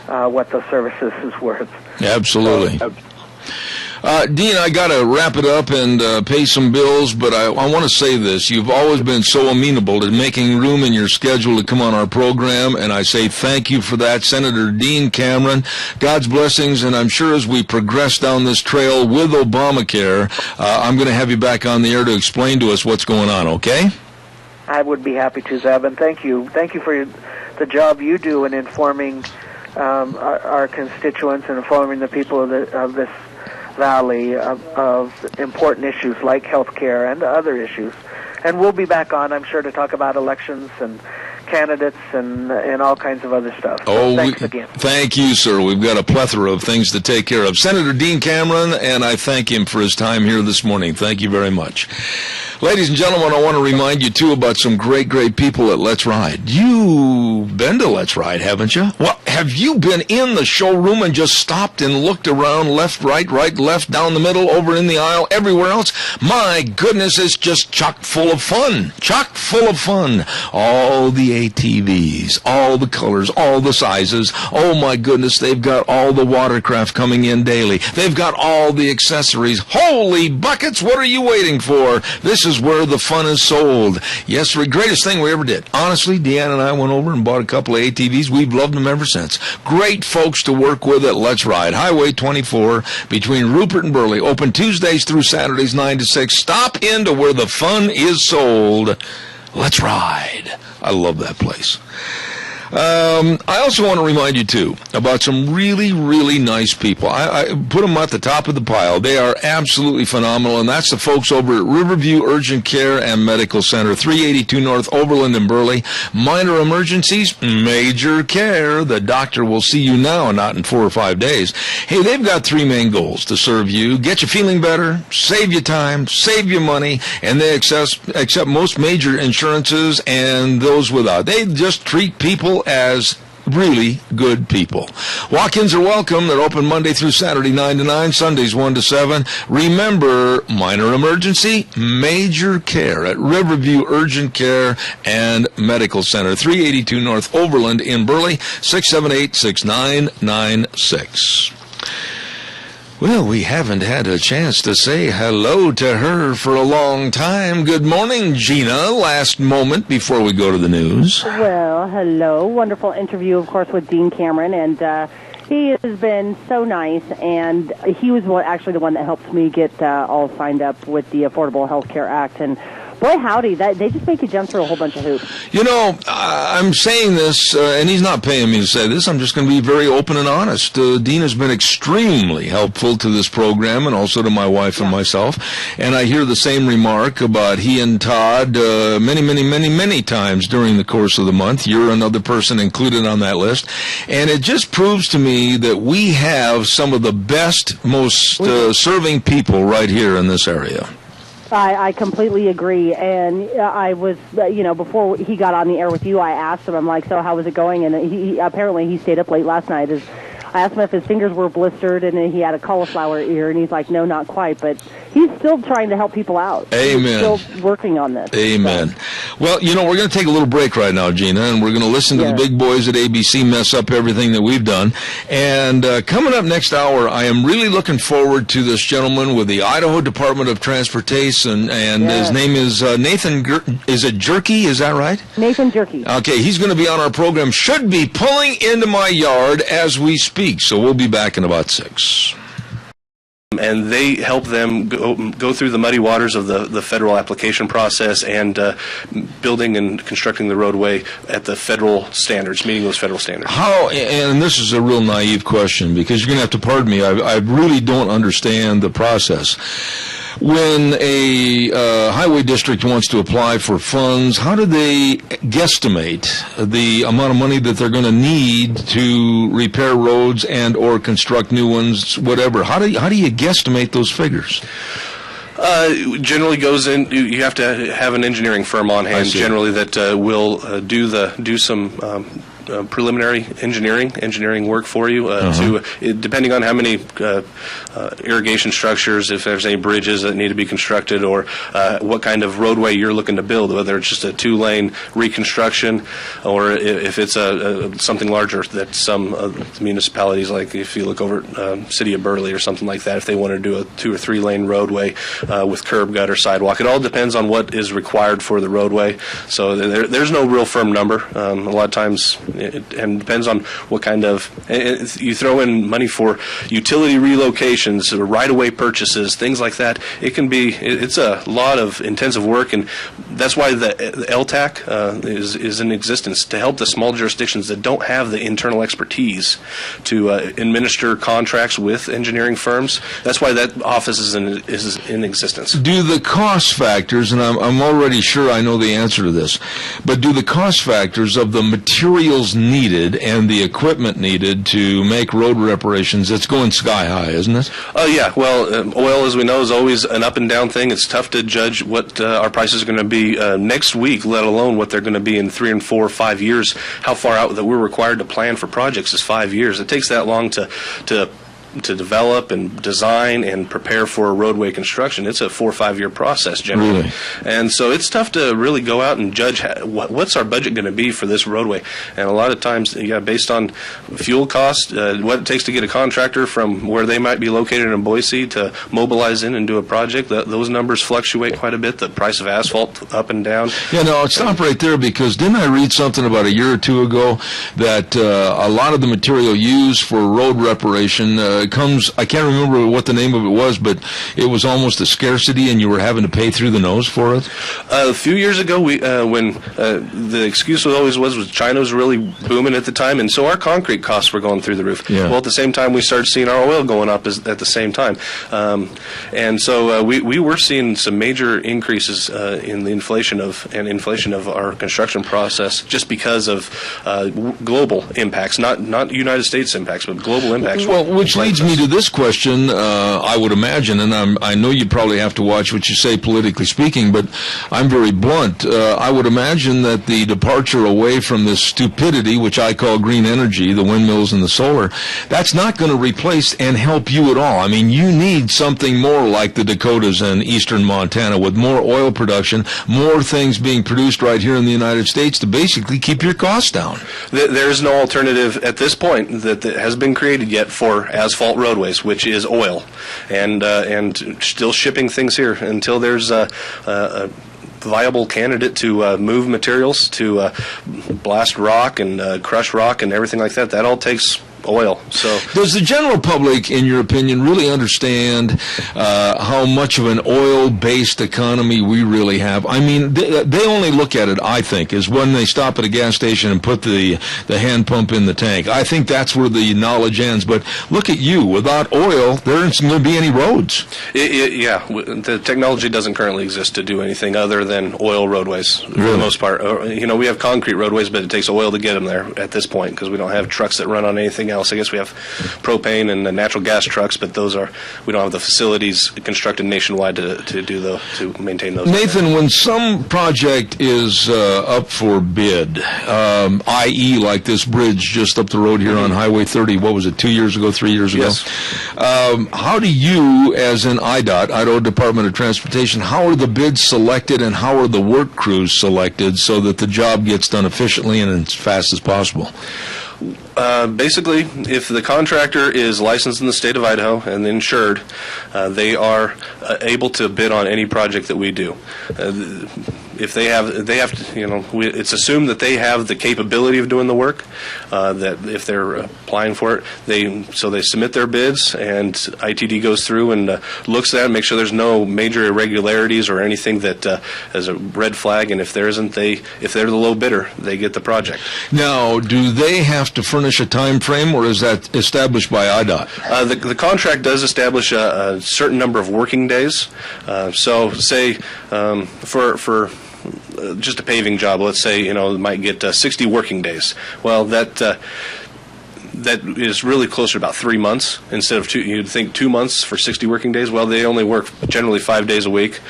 what the services is worth. Absolutely. Dean, I got to wrap it up and pay some bills, but I want to say this. You've always been so amenable to making room in your schedule to come on our program, and I say thank you for that. Senator Dean Cameron, God's blessings, and I'm sure as we progress down this trail with Obamacare, I'm going to have you back on the air to explain to us what's going on, okay? I would be happy to, Zeb, and thank you. Thank you for the job you do in informing our constituents and informing the people of this valley of important issues like health care and other issues. And we'll be back on, I'm sure, to talk about elections and candidates and all kinds of other stuff. So thanks again. Thank you, sir. We've got a plethora of things to take care of. Senator Dean Cameron, and I thank him for his time here this morning. Thank you very much. Ladies and gentlemen, I want to remind you, too, about some great, great people at Let's Ride. You've been to Let's Ride, haven't you? Well, have you been in the showroom and just stopped and looked around left, right, left, down the middle, over in the aisle, everywhere else? My goodness, it's just chock full of fun. Chock full of fun. All the ATVs, all the colors, all the sizes. Oh, my goodness, they've got all the watercraft coming in daily. They've got all the accessories. Holy buckets, what are you waiting for? This is where the fun is sold. Yes, the greatest thing we ever did. Honestly, Deanna and I went over and bought a couple of ATVs. We've loved them ever since. Great folks to work with at Let's Ride. Highway 24 between Rupert and Burley. Open Tuesdays through Saturdays 9 to 6. Stop into where the fun is sold. Let's Ride. I love that place. I also want to remind you, too, about some really, really nice people. I put them at the top of the pile. They are absolutely phenomenal, and that's the folks over at Riverview Urgent Care and Medical Center, 382 North Overland in Burley. Minor emergencies, major care. The doctor will see you now, not in 4 or 5 days. Hey, they've got 3 main goals to serve you: get you feeling better, save you time, save you money, and they accept most major insurances and those without. They just treat people as really good people. Walk-ins are welcome. They're open Monday through Saturday, 9 to 9, Sundays 1 to 7. Remember, minor emergency, major care at Riverview Urgent Care and Medical Center, 382 North Overland in Burley, 678-6996. Well, we haven't had a chance to say hello to her for a long time. Good morning, Gina. Last moment before we go to the news. Well, hello. Wonderful interview, of course, with Dean Cameron, and he has been so nice, and he was actually the one that helped me get all signed up with the Affordable Health Care Act, and boy, howdy, they just make you jump through a whole bunch of hoops. You know, I'm saying this, and he's not paying me to say this. I'm just going to be very open and honest. Dean has been extremely helpful to this program and also to my wife and myself. And I hear the same remark about he and Todd many times during the course of the month. You're another person included on that list. And it just proves to me that we have some of the best, most serving people right here in this area. I completely agree, and I was, before he got on the air with you, I asked him, I'm like, so how was it going? And he apparently he stayed up late last night. I asked him if his fingers were blistered, and he had a cauliflower ear, and he's like, no, not quite, but he's still trying to help people out. Amen. He's still working on this. Amen. So. Well, we're going to take a little break right now, Gina, and we're going to listen to the big boys at ABC mess up everything that we've done. And coming up next hour, I am really looking forward to this gentleman with the Idaho Department of Transportation, and his name is Nathan, is it Jerky, is that right? Nathan Jerky. Okay, he's going to be on our program, should be pulling into my yard as we speak, so we'll be back in about 6. And they help them go through the muddy waters of the federal application process and building and constructing the roadway at the federal standards, meeting those federal standards. How, and this is a real naive question, because you're going to have to pardon me, I really don't understand the process. When a highway district wants to apply for funds, how do they guesstimate the amount of money that they're going to need to repair roads and or construct new ones, whatever? How do you guesstimate those figures? Generally goes in. You have to have an engineering firm on hand. Generally, that will do some. Preliminary engineering work for you depending on how many irrigation structures, if there's any bridges that need to be constructed, or what kind of roadway you're looking to build, whether it's just a 2-lane reconstruction or if it's something larger that some municipalities, like if you look over at City of Burley or something like that, if they want to do a 2 or 3 lane roadway with curb, gutter, sidewalk. It all depends on what is required for the roadway. So there's no real firm number. A lot of times and depends on what kind of, you throw in money for utility relocations or right-of-way purchases, things like that. It's a lot of intensive work, and that's why the LTAC is in existence, to help the small jurisdictions that don't have the internal expertise to administer contracts with engineering firms. That's why that office is in existence. Do the cost factors, and I'm already sure I know the answer to this, but do the cost factors of the materials needed and the equipment needed to make road reparations, it's going sky high, isn't it? Yeah. Well, oil, as we know, is always an up and down thing. It's tough to judge what our prices are going to be next week, let alone what they're going to be in 3 and 4 or 5 years. How far out that we're required to plan for projects is 5 years. It takes that long to develop and design and prepare for a roadway construction. It's a 4 or 5 year process generally. Really? And so it's tough to really go out and judge what's our budget going to be for this roadway. And a lot of times, based on fuel cost, what it takes to get a contractor from where they might be located in Boise to mobilize in and do a project, those numbers fluctuate quite a bit. The price of asphalt up and down. Yeah, no, stop right there, because didn't I read something about a year or two ago that a lot of the material used for road reparation comes, I can't remember what the name of it was, but it was almost a scarcity and you were having to pay through the nose for it? A few years ago, when the excuse was China was really booming at the time, and so our concrete costs were going through the roof. Yeah. Well, at the same time, we started seeing our oil going up at the same time. And so we were seeing some major increases in the inflation of our construction process, just because of global impacts, not United States impacts, but global impacts. Well, which leads me to this question, I would imagine, and I know you probably have to watch what you say politically speaking, but I'm very blunt. I would imagine that the departure away from this stupidity, which I call green energy, the windmills and the solar, that's not going to replace and help you at all. I mean, you need something more like the Dakotas and eastern Montana, with more oil production, more things being produced right here in the United States to basically keep your costs down. There's no alternative at this point that has been created yet for asphalt asphalt roadways, which is oil, and still shipping things here until there's a viable candidate to move materials, to blast rock and crush rock and everything like that. That all takes oil. So, does the general public, in your opinion, really understand how much of an oil-based economy we really have? I mean, they only look at it, I think, is when they stop at a gas station and put the hand pump in the tank. I think that's where the knowledge ends. But look at you. Without oil, there isn't going to be any roads. Yeah, the technology doesn't currently exist to do anything other than oil roadways for the most part. We have concrete roadways, but it takes oil to get them there at this point because we don't have trucks that run on anything else. I guess we have propane and natural gas trucks, but we don't have the facilities constructed nationwide to maintain those. Nathan, when some project is up for bid, i.e. like this bridge just up the road here on Highway 30, what was it, 3 years ago? Yes. How do you, as an IDOT, Idaho Department of Transportation, how are the bids selected and how are the work crews selected so that the job gets done efficiently and as fast as possible? Basically, if the contractor is licensed in the state of Idaho and insured, they are able to bid on any project that we do. If they have to, it's assumed that they have the capability of doing the work. That if they're applying for it, they submit their bids, and ITD goes through and looks at it, make sure there's no major irregularities or anything that is a red flag. And if there isn't, if they're the low bidder, they get the project. Now, do they have to furnish a time frame, or is that established by IDOT? The contract does establish a certain number of working days. So, say for just a paving job, let's say it might get 60 working days. Well, that is really closer to about 3 months instead of 2. You'd think 2 months for 60 working days. Well, they only work generally 5 days a week,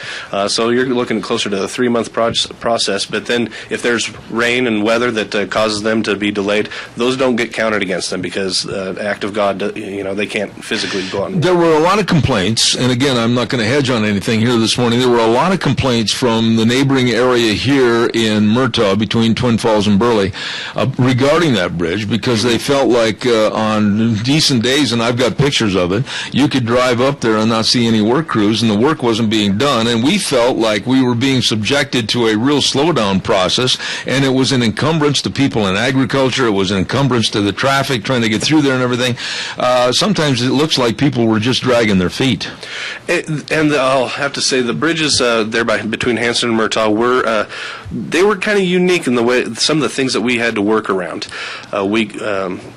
so you're looking closer to a 3-month process. But then, if there's rain and weather that causes them to be delayed, those don't get counted against them because act of God, they can't physically go on. There were a lot of complaints, and again, I'm not going to hedge on anything here this morning. There were a lot of complaints from the neighboring area here in Murtaugh between Twin Falls and Burley regarding that bridge because they felt like on decent days, and I've got pictures of it, you could drive up there and not see any work crews, and the work wasn't being done, and we felt like we were being subjected to a real slowdown process, and it was an encumbrance to people in agriculture, it was an encumbrance to the traffic trying to get through there and everything. Sometimes it looks like people were just dragging their feet. And I'll have to say the bridges there between Hanson and Murtaugh they were kind of unique in the way some of the things that we had to work around.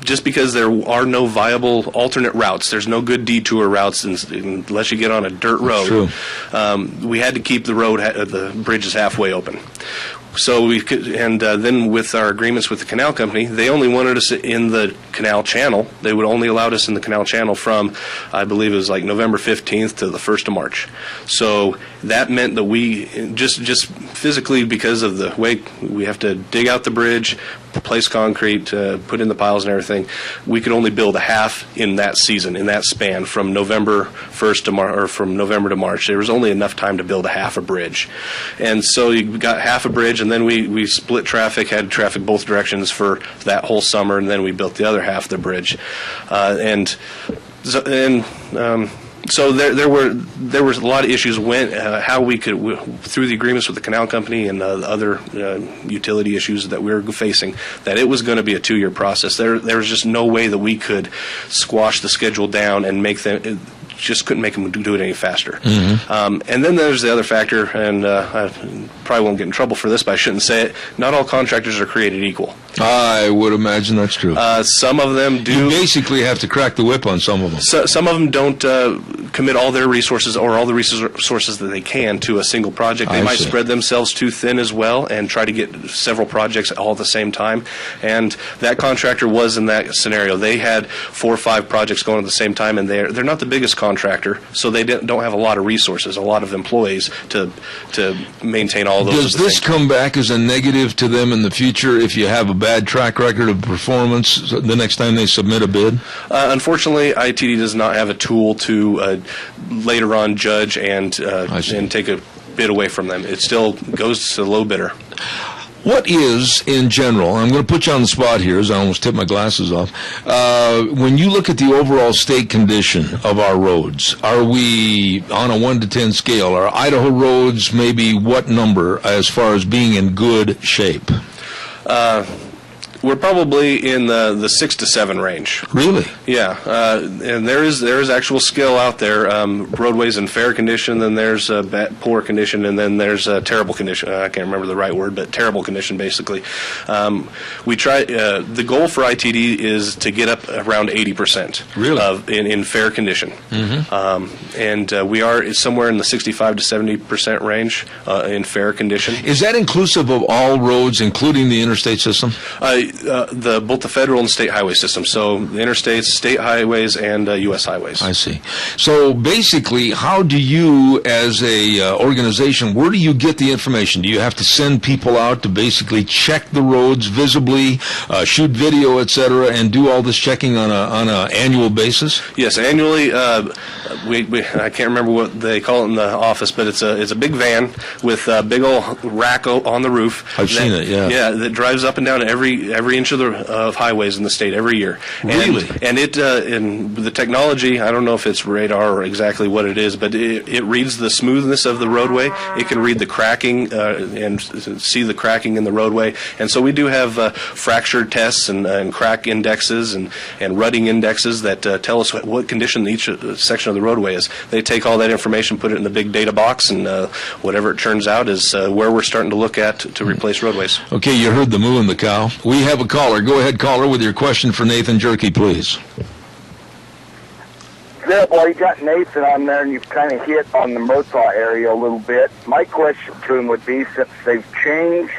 Just because there are no viable alternate routes, there's no good detour routes unless you get on a dirt road. We had to keep the bridges halfway open. So we could, and then with our agreements with the canal company, they only wanted us in the canal channel. They would only allow us in the canal channel from, I believe it was like November 15th to the 1st of March. So that meant that we just physically, because of the way we have to dig out the bridge, place concrete, put in the piles and everything, we could only build a half in that season, in that span from November 1st to March, or from November to March. There was only enough time to build a half a bridge, and so you got half a bridge, and then we split traffic, had traffic both directions for that whole summer, and then we built the other half of the bridge, So there was a lot of issues how we could through the agreements with the canal company and the other utility issues that we were facing, that it was going to be a 2-year process. There was just no way that we could squash the schedule down and make them. Just couldn't make them do it any faster. And then there's the other factor, and I probably won't get in trouble for this, but I shouldn't say it. Not all contractors are created equal. I would imagine that's true. Some of them do. You basically have to crack the whip on some of them. Some of them don't commit all their resources or all the resources that they can to a single project. They might spread themselves too thin as well and try to get several projects all at the same time. And that contractor was in that scenario. They had 4 or 5 projects going at the same time, and they're not the biggest contractor, so they don't have a lot of resources, a lot of employees to maintain all those. Does this come back as a negative to them in the future if you have a bad track record of performance the next time they submit a bid? Unfortunately, ITD does not have a tool to later on judge and take a bid away from them. It still goes to the low bidder. What is, in general, I'm going to put you on the spot here as I almost tip my glasses off, when you look at the overall state condition of our roads, are we on a 1 to 10 scale? Are Idaho roads maybe what number as far as being in good shape? We're probably in the 6 to 7 range. Really? Yeah, and there is actual skill out there. Roadways in fair condition, then there's poor condition, and then there's terrible condition. I can't remember the right word, but terrible condition basically. We try. The goal for ITD is to get up around 80%. Really? In fair condition. And we are somewhere in the 65 to 70% range in fair condition. Is that inclusive of all roads, including the interstate system? Both the federal and state highway system. So the interstates, state highways, and U.S. highways. I see. So basically, how do you, as a organization, where do you get the information? Do you have to send people out to basically check the roads visibly, shoot video, etc., and do all this checking on a annual basis? Yes, annually. I can't remember what they call it in the office, but it's a big van with a big old rack on the roof. I've seen it. Yeah. Yeah, that drives up and down every inch of the highways in the state every year. Really? And the technology, I don't know if it's radar or exactly what it is, but it reads the smoothness of the roadway. It can read the cracking and see the cracking in the roadway. And so we do have fracture tests and crack indexes and rutting indexes that tell us what condition each section of the roadway is. They take all that information, put it in the big data box, and whatever it turns out is where we're starting to look at to replace roadways. Okay, you heard the moo and the cow. We have a caller. Go ahead, caller, with your question for Nathan Jerky, please. Zeb, while you got Nathan on there and you've kind of hit on the Murtaugh area a little bit, my question to him would be, since they've changed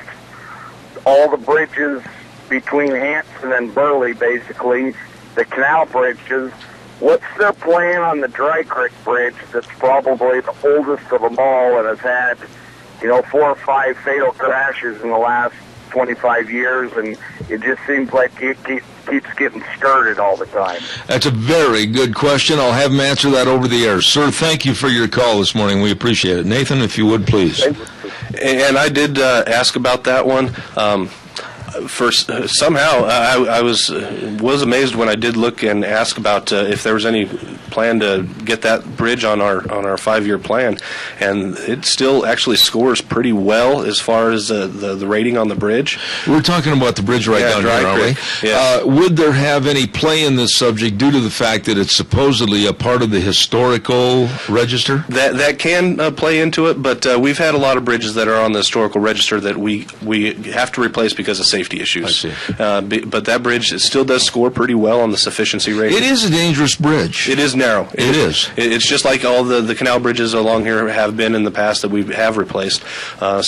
all the bridges between Hanson and Burley, basically, the canal bridges, what's their plan on the Dry Creek Bridge that's probably the oldest of them all and has had, 4 or 5 fatal crashes in the last 25 years, and it just seems like it keeps getting skirted all the time? That's a very good question. I'll have him answer that over the air. Sir, thank you for your call this morning. We appreciate it. Nathan, if you would, please. And I did ask about that one. First, somehow I was amazed when I did look and ask about if there was any plan to get that bridge on our 5-year plan, and it still actually scores pretty well as far as the rating on the bridge. We're talking about the bridge right down here, aren't we? Yeah. Would there have any play in this subject due to the fact that it's supposedly a part of the historical register? That can play into it, but we've had a lot of bridges that are on the historical register that we have to replace because of safety issues. I see. But that bridge, it still does score pretty well on the sufficiency rating. It is a dangerous bridge. It is narrow. It is. It's just like all the canal bridges along here have been in the past that we have replaced. I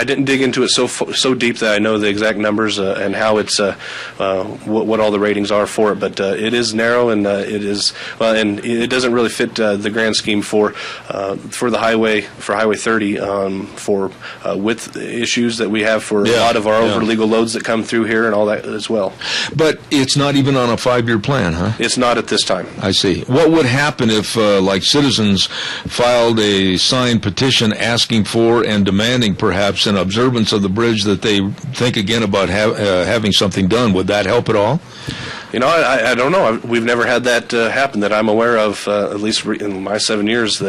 didn't dig into it so deep that I know the exact numbers and how it's what all the ratings are for it. But it is narrow, and it is and it doesn't really fit the grand scheme for the highway, for Highway 30, for width issues that we have for a lot of our over-legal loads that come through here and all that as well. But it's not even on a 5-year plan, huh? It's not at this time. I see. What would happen if, like citizens, filed a signed petition asking for and demanding perhaps an observance of the bridge that they think again about having something done? Would that help at all? I don't know. We've never had that happen that I'm aware of, at least in my 7 years. We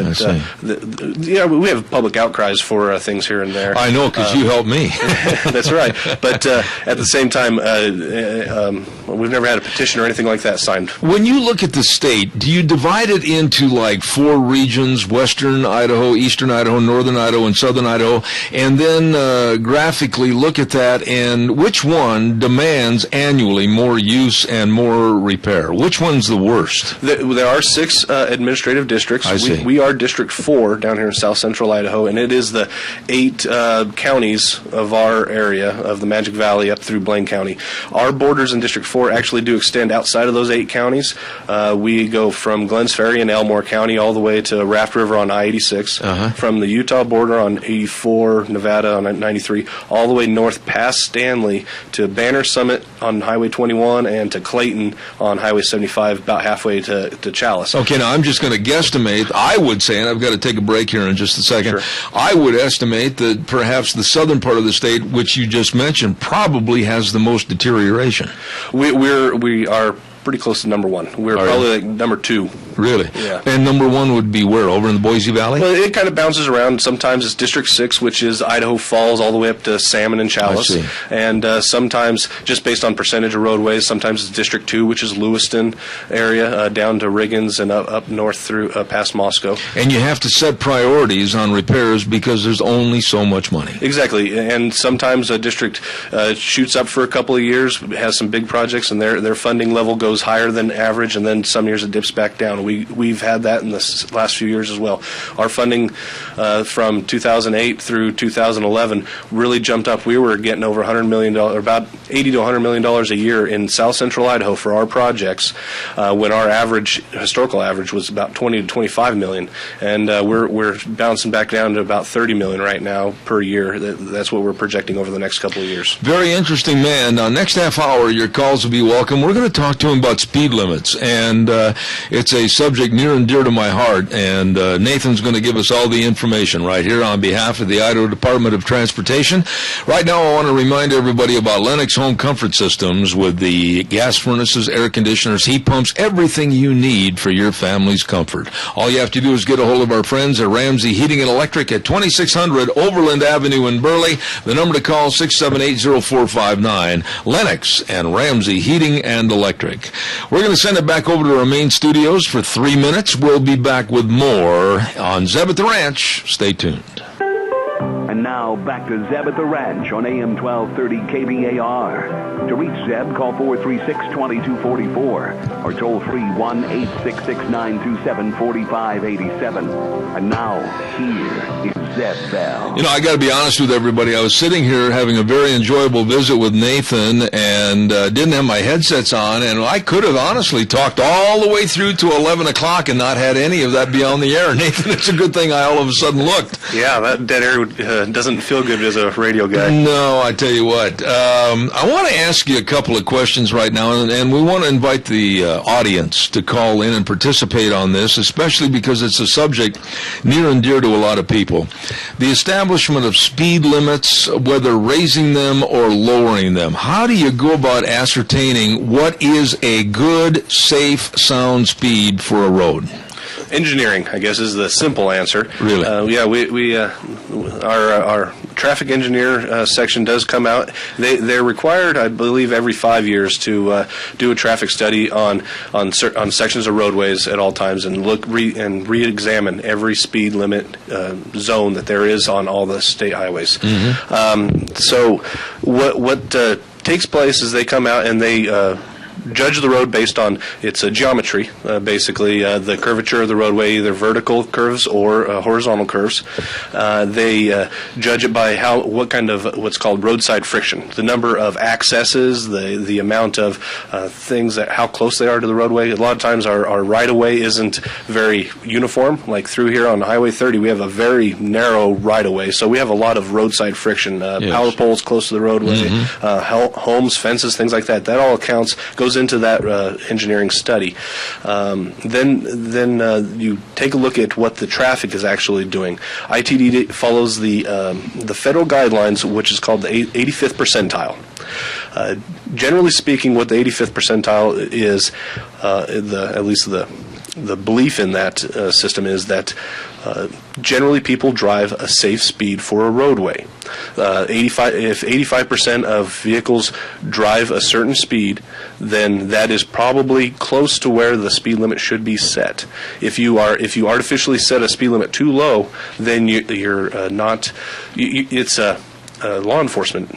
have public outcries for things here and there. I know, because you helped me. That's right. But at the same time, we've never had a petition or anything like that signed. When you look at the state, do you divide it into like 4 regions, western Idaho, eastern Idaho, northern Idaho, and southern Idaho, and then graphically look at that, and which one demands annually more use and more repair? Which one's the worst? There are 6 administrative districts. I see. We are District 4 down here in south central Idaho, and it is the 8 counties of our area, of the Magic Valley up through Blaine County. Our borders in District 4 4 actually do extend outside of those 8 counties. We go from Glens Ferry in Elmore County all the way to Raft River on I-86, from the Utah border on 84, Nevada on 93, all the way north past Stanley to Banner Summit on Highway 21 and to Clayton on Highway 75, about halfway to Chalice. Okay, now I'm just going to guesstimate. I would say, and I've got to take a break here in just a second, I would estimate that perhaps the southern part of the state, which you just mentioned, probably has the most deterioration. We are pretty close to number 1. We're probably like number 2. Really? Yeah. And number 1 would be where? Over in the Boise Valley? Well, it kind of bounces around. Sometimes it's District 6, which is Idaho Falls, all the way up to Salmon and Chalice. I see. And sometimes, just based on percentage of roadways, sometimes it's District 2, which is Lewiston area, down to Riggins and up north through past Moscow. And you have to set priorities on repairs because there's only so much money. Exactly. And sometimes a district shoots up for a couple of years, has some big projects, and their funding level goes higher than average, and then some years it dips back down. We've had that in the last few years as well. Our funding from 2008 through 2011 really jumped up. We were getting over $100 million, or about $80 to $100 million a year in South Central Idaho for our projects, when our historical average was about 20 to 25 million, and we're bouncing back down to about 30 million right now per year. That's what we're projecting over the next couple of years. Very interesting man. Now, next half hour, your calls will be welcome. We're going to talk to him about speed limits, and it's a subject near and dear to my heart, and Nathan's going to give us all the information right here on behalf of the Idaho Department of Transportation. Right now, I want to remind everybody about Lennox Home Comfort Systems with the gas furnaces, air conditioners, heat pumps, everything you need for your family's comfort. All you have to do is get a hold of our friends at Ramsey Heating and Electric at 2600 Overland Avenue in Burley. The number to call, 678-0459. Lennox and Ramsey Heating and Electric. We're going to send it back over to our main studios for 3 minutes. We'll be back with more on Zeb at the Ranch. Stay tuned. And now back to Zeb at the Ranch on AM 1230 KBAR. To reach Zeb, call 436-2244 or toll free 1-866-927-4587. And now, here is Zeb Bell. You know, I got to be honest with everybody. I was sitting here having a very enjoyable visit with Nathan and didn't have my headsets on, and I could have honestly talked all the way through to 11 o'clock and not had any of that be on the air. Nathan, it's a good thing I all of a sudden looked. Yeah, that dead air doesn't feel good as a radio guy. No, I tell you what. I want to ask you a couple of questions right now, and we want to invite the audience to call in and participate on this, especially because it's a subject near and dear to a lot of people. The establishment of speed limits, whether raising them or lowering them. How do you go about ascertaining what is a good, safe, sound speed for a road? Engineering, I guess, is the simple answer. Really? Our traffic engineer section does come out. They're required, I believe, every 5 years to do a traffic study on sections of roadways at all times and re-examine every speed limit zone that there is on all the state highways. Mm-hmm. So what takes place is they come out and they judge the road based on its geometry, basically the curvature of the roadway, either vertical curves or horizontal curves. They judge it by what kind of what's called roadside friction, the number of accesses, the amount of things how close they are to the roadway. A lot of times our right-of-way isn't very uniform. Like through here on Highway 30, we have a very narrow right-of-way, so we have a lot of roadside friction, yes. Power poles close to the roadway, mm-hmm. Homes, fences, things like that. That all goes into that engineering study. Then you take a look at what the traffic is actually doing. ITD follows the federal guidelines, which is called the 85th percentile. Generally speaking, what the 85th percentile is, at least the belief in that system is that generally people drive a safe speed for a roadway. If 85% of vehicles drive a certain speed, then that is probably close to where the speed limit should be set. If you artificially set a speed limit too low, then you're not. It's a law enforcement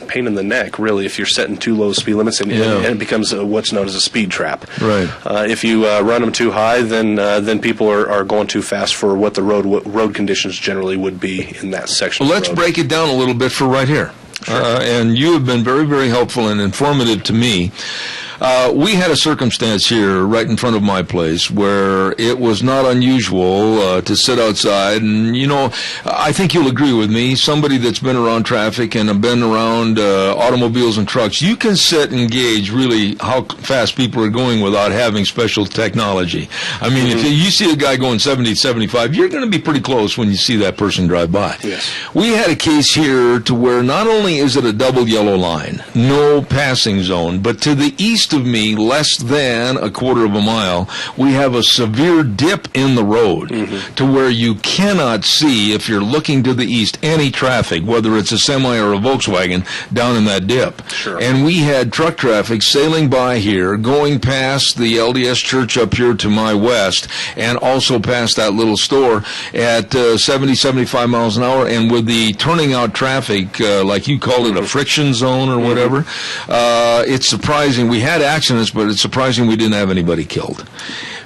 pain in the neck, really, if you're setting too low speed limits, and it becomes what's known as a speed trap. Right. If you run them too high, then people are going too fast for what the road conditions generally would be in that section. Well, let's break it down a little bit for right here. and you have been very, very helpful and informative to me. We had a circumstance here right in front of my place where it was not unusual to sit outside, and I think you'll agree with me, somebody that's been around traffic and have been around automobiles and trucks, you can sit and gauge really how fast people are going without having special technology. I mean, if you see a guy going 70, 75, you're going to be pretty close when you see that person drive by. Yes. We had a case here to where not only is it a double yellow line, no passing zone, but to the east of me, less than a quarter of a mile, we have a severe dip in the road to where you cannot see, if you're looking to the east, any traffic, whether it's a semi or a Volkswagen, down in that dip. Sure. And we had truck traffic sailing by here, going past the LDS church up here to my west, and also past that little store at 70, 75 miles an hour, and with the turning out traffic, like you call it, a friction zone or whatever, it's surprising. We had accidents, but it's surprising we didn't have anybody killed.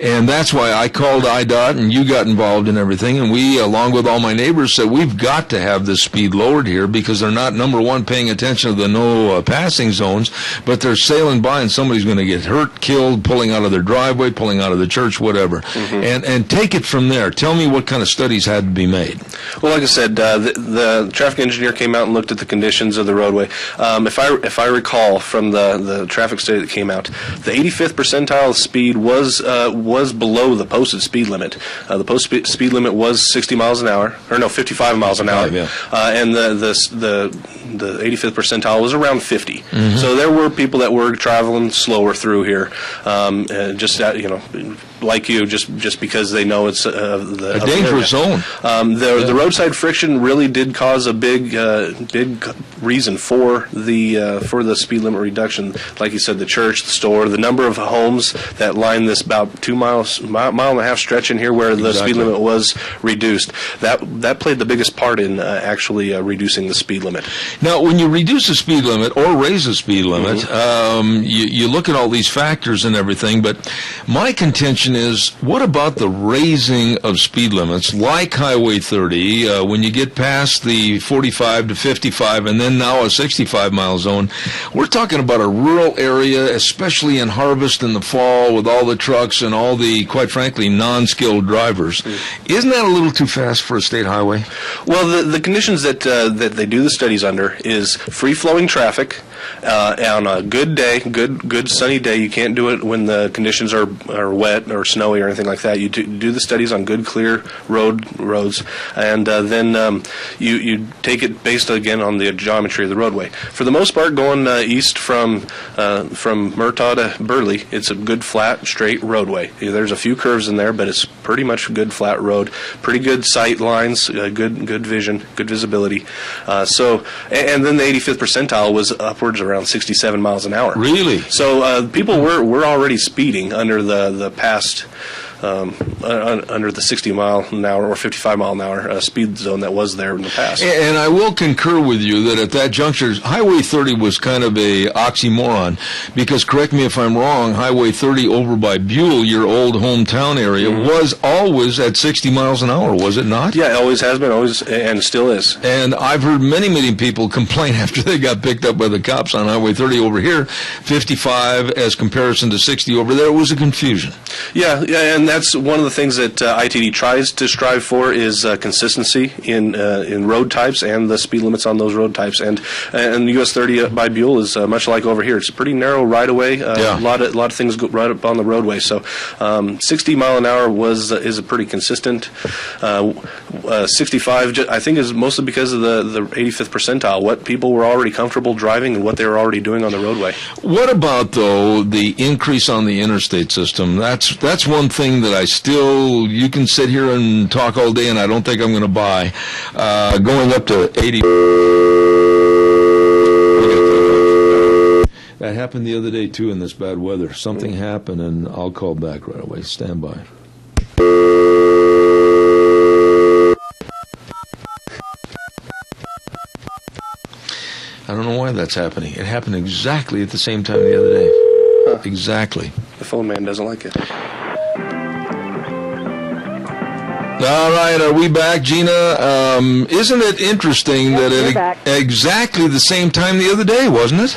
And that's why I called IDOT, and you got involved in everything, and we, along with all my neighbors, said we've got to have this speed lowered here because they're not, number one, paying attention to the no passing zones, but they're sailing by and somebody's going to get hurt, killed, pulling out of their driveway, pulling out of the church, whatever. And take it from there. Tell me what kind of studies had to be made. Well, like I said, the traffic engineer came out and looked at the conditions of the roadway. If I recall from the traffic study that came out, the 85th percentile speed was below the posted speed limit. The posted speed limit was 60 miles an hour, or no, 55 miles an hour, and the 85th percentile was around 50. So there were people that were traveling slower through here, like you, just because they know it's a dangerous zone. The roadside friction really did cause a big reason for the speed limit reduction. Like you said, the church, the store, the number of homes that line this about mile and a half stretch in here where the speed limit was reduced. That played the biggest part in actually reducing the speed limit. Now, when you reduce the speed limit or raise the speed limit, you look at all these factors and everything, but my contention is, what about the raising of speed limits, like Highway 30, when you get past the 45 to 55 and then now a 65-mile zone? We're talking about a rural area, especially in harvest in the fall with all the trucks and all the, quite frankly, non-skilled drivers. Isn't that a little too fast for a state highway? Well, the conditions that they do the studies under is free-flowing traffic. On a good day, good sunny day, you can't do it when the conditions are wet or snowy or anything like that. You do the studies on good, clear roads, and then you take it based again on the geometry of the roadway. For the most part, going east from Murtaugh to Burley, it's a good, flat, straight roadway. There's a few curves in there, but it's pretty much a good, flat road. Pretty good sight lines, good vision, good visibility. And then the 85th percentile was upwards around 67 miles an hour. Really? So people were already speeding under the past under the 60 mile an hour or 55 mile an hour speed zone that was there in the past. And I will concur with you that at that juncture, Highway 30 was kind of a oxymoron, because, correct me if I'm wrong, Highway 30 over by Buell, your old hometown area, was always at 60 miles an hour, was it not? Yeah, it always has been, always, and still is. And I've heard many, many people complain after they got picked up by the cops on Highway 30 over here, 55 as comparison to 60 over there. It was a confusion. Yeah, and that's one of the things that ITD tries to strive for is consistency in road types and the speed limits on those road types. And US 30 by Buell is much like over here. It's a pretty narrow right-of-way. A lot of things go right up on the roadway. So 60 mile an hour is a pretty consistent. 65, I think, is mostly because of the 85th percentile, what people were already comfortable driving and what they were already doing on the roadway. What about, though, the increase on the interstate system? That's one thing that I still, you can sit here and talk all day, and I don't think I'm going to buy. Going up to 80. That happened the other day, too, in this bad weather. Something happened, and I'll call back right away. Stand by. I don't know why that's happening. It happened exactly at the same time the other day. Exactly. The phone man doesn't like it. All right, are we back, Gina? Isn't it interesting that at exactly the same time the other day, wasn't it?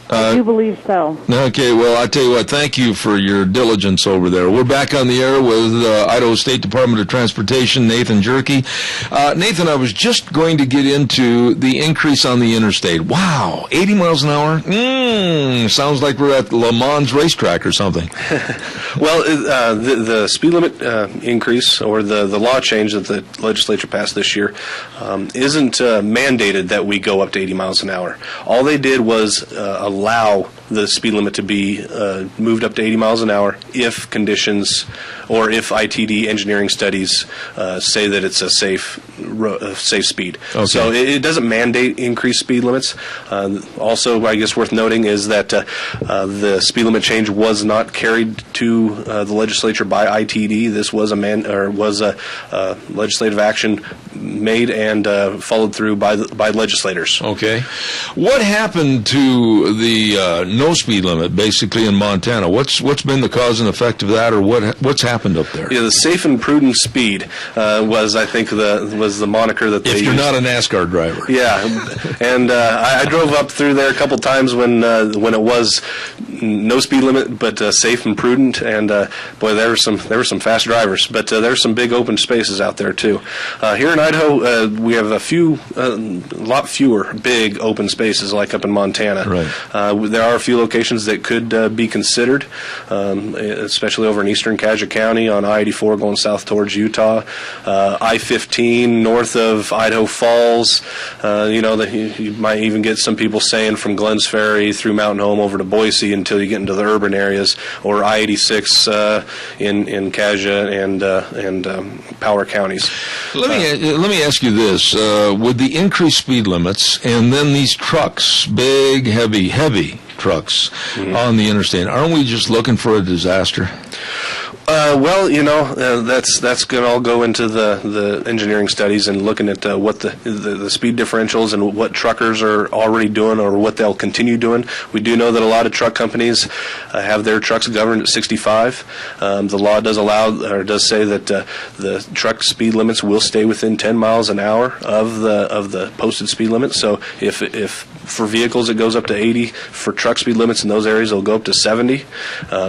I do believe so. Okay, well, I tell you what, thank you for your diligence over there. We're back on the air with Idaho State Department of Transportation, Nathan Jerke. Nathan, I was just going to get into the increase on the interstate. Wow, 80 miles an hour? Sounds like we're at Le Mans racetrack or something. Well, the speed limit increase, or the law change that the legislature passed this year, isn't mandated that we go up to 80 miles an hour. All they did was allow the speed limit to be moved up to 80 miles an hour if conditions or if ITD engineering studies say that it's a safe speed. Okay. So it doesn't mandate increased speed limits. Also, I guess worth noting is that the speed limit change was not carried to the legislature by ITD. This was a legislative action made and followed through by legislators. Okay. What happened to the no speed limit basically in Montana? What's been the cause and effect of that, or what's happened up there? Yeah, the safe and prudent speed was, I think, was the moniker that they used. If you're used. not a NASCAR driver. Yeah, and I drove up through there a couple times when it was no speed limit, but safe and prudent. And boy, there were some fast drivers, but there's some big open spaces out there too. Here in Idaho, we have a lot fewer big open spaces like up in Montana. Right. There are a few locations that could be considered, especially over in eastern Cassia County on I-84 going south towards Utah, I-15 north of Idaho Falls. You might even get some people saying from Glens Ferry through Mountain Home over to Boise until you get into the urban areas, or I-86 in Cassia and Power counties. Let me ask you this: with the increased speed limits and then these trucks, big, heavy trucks on the interstate, aren't we just looking for a disaster? Well, that's going to all go into the engineering studies and looking at what the speed differentials and what truckers are already doing or what they'll continue doing. We do know that a lot of truck companies have their trucks governed at 65. The law does say that the truck speed limits will stay within 10 miles an hour of the posted speed limit. So if for vehicles it goes up to 80, for truck speed limits in those areas it'll go up to 70.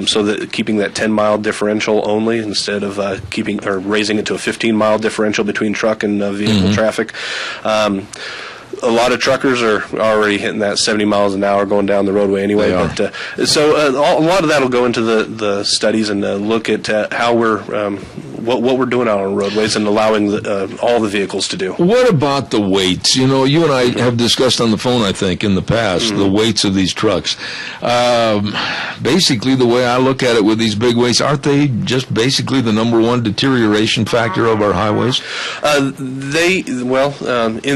So that keeping that 10-mile differential only instead of raising it to a 15-mile differential between truck and vehicle traffic. A lot of truckers are already hitting that 70 miles an hour going down the roadway anyway. But a lot of that will go into the studies and look at how we're what we're doing out on roadways and allowing all the vehicles to do. What about the weights? You and I have discussed on the phone, I think, in the past, the weights of these trucks. Basically, the way I look at it with these big weights, aren't they just basically the number one deterioration factor of our highways? In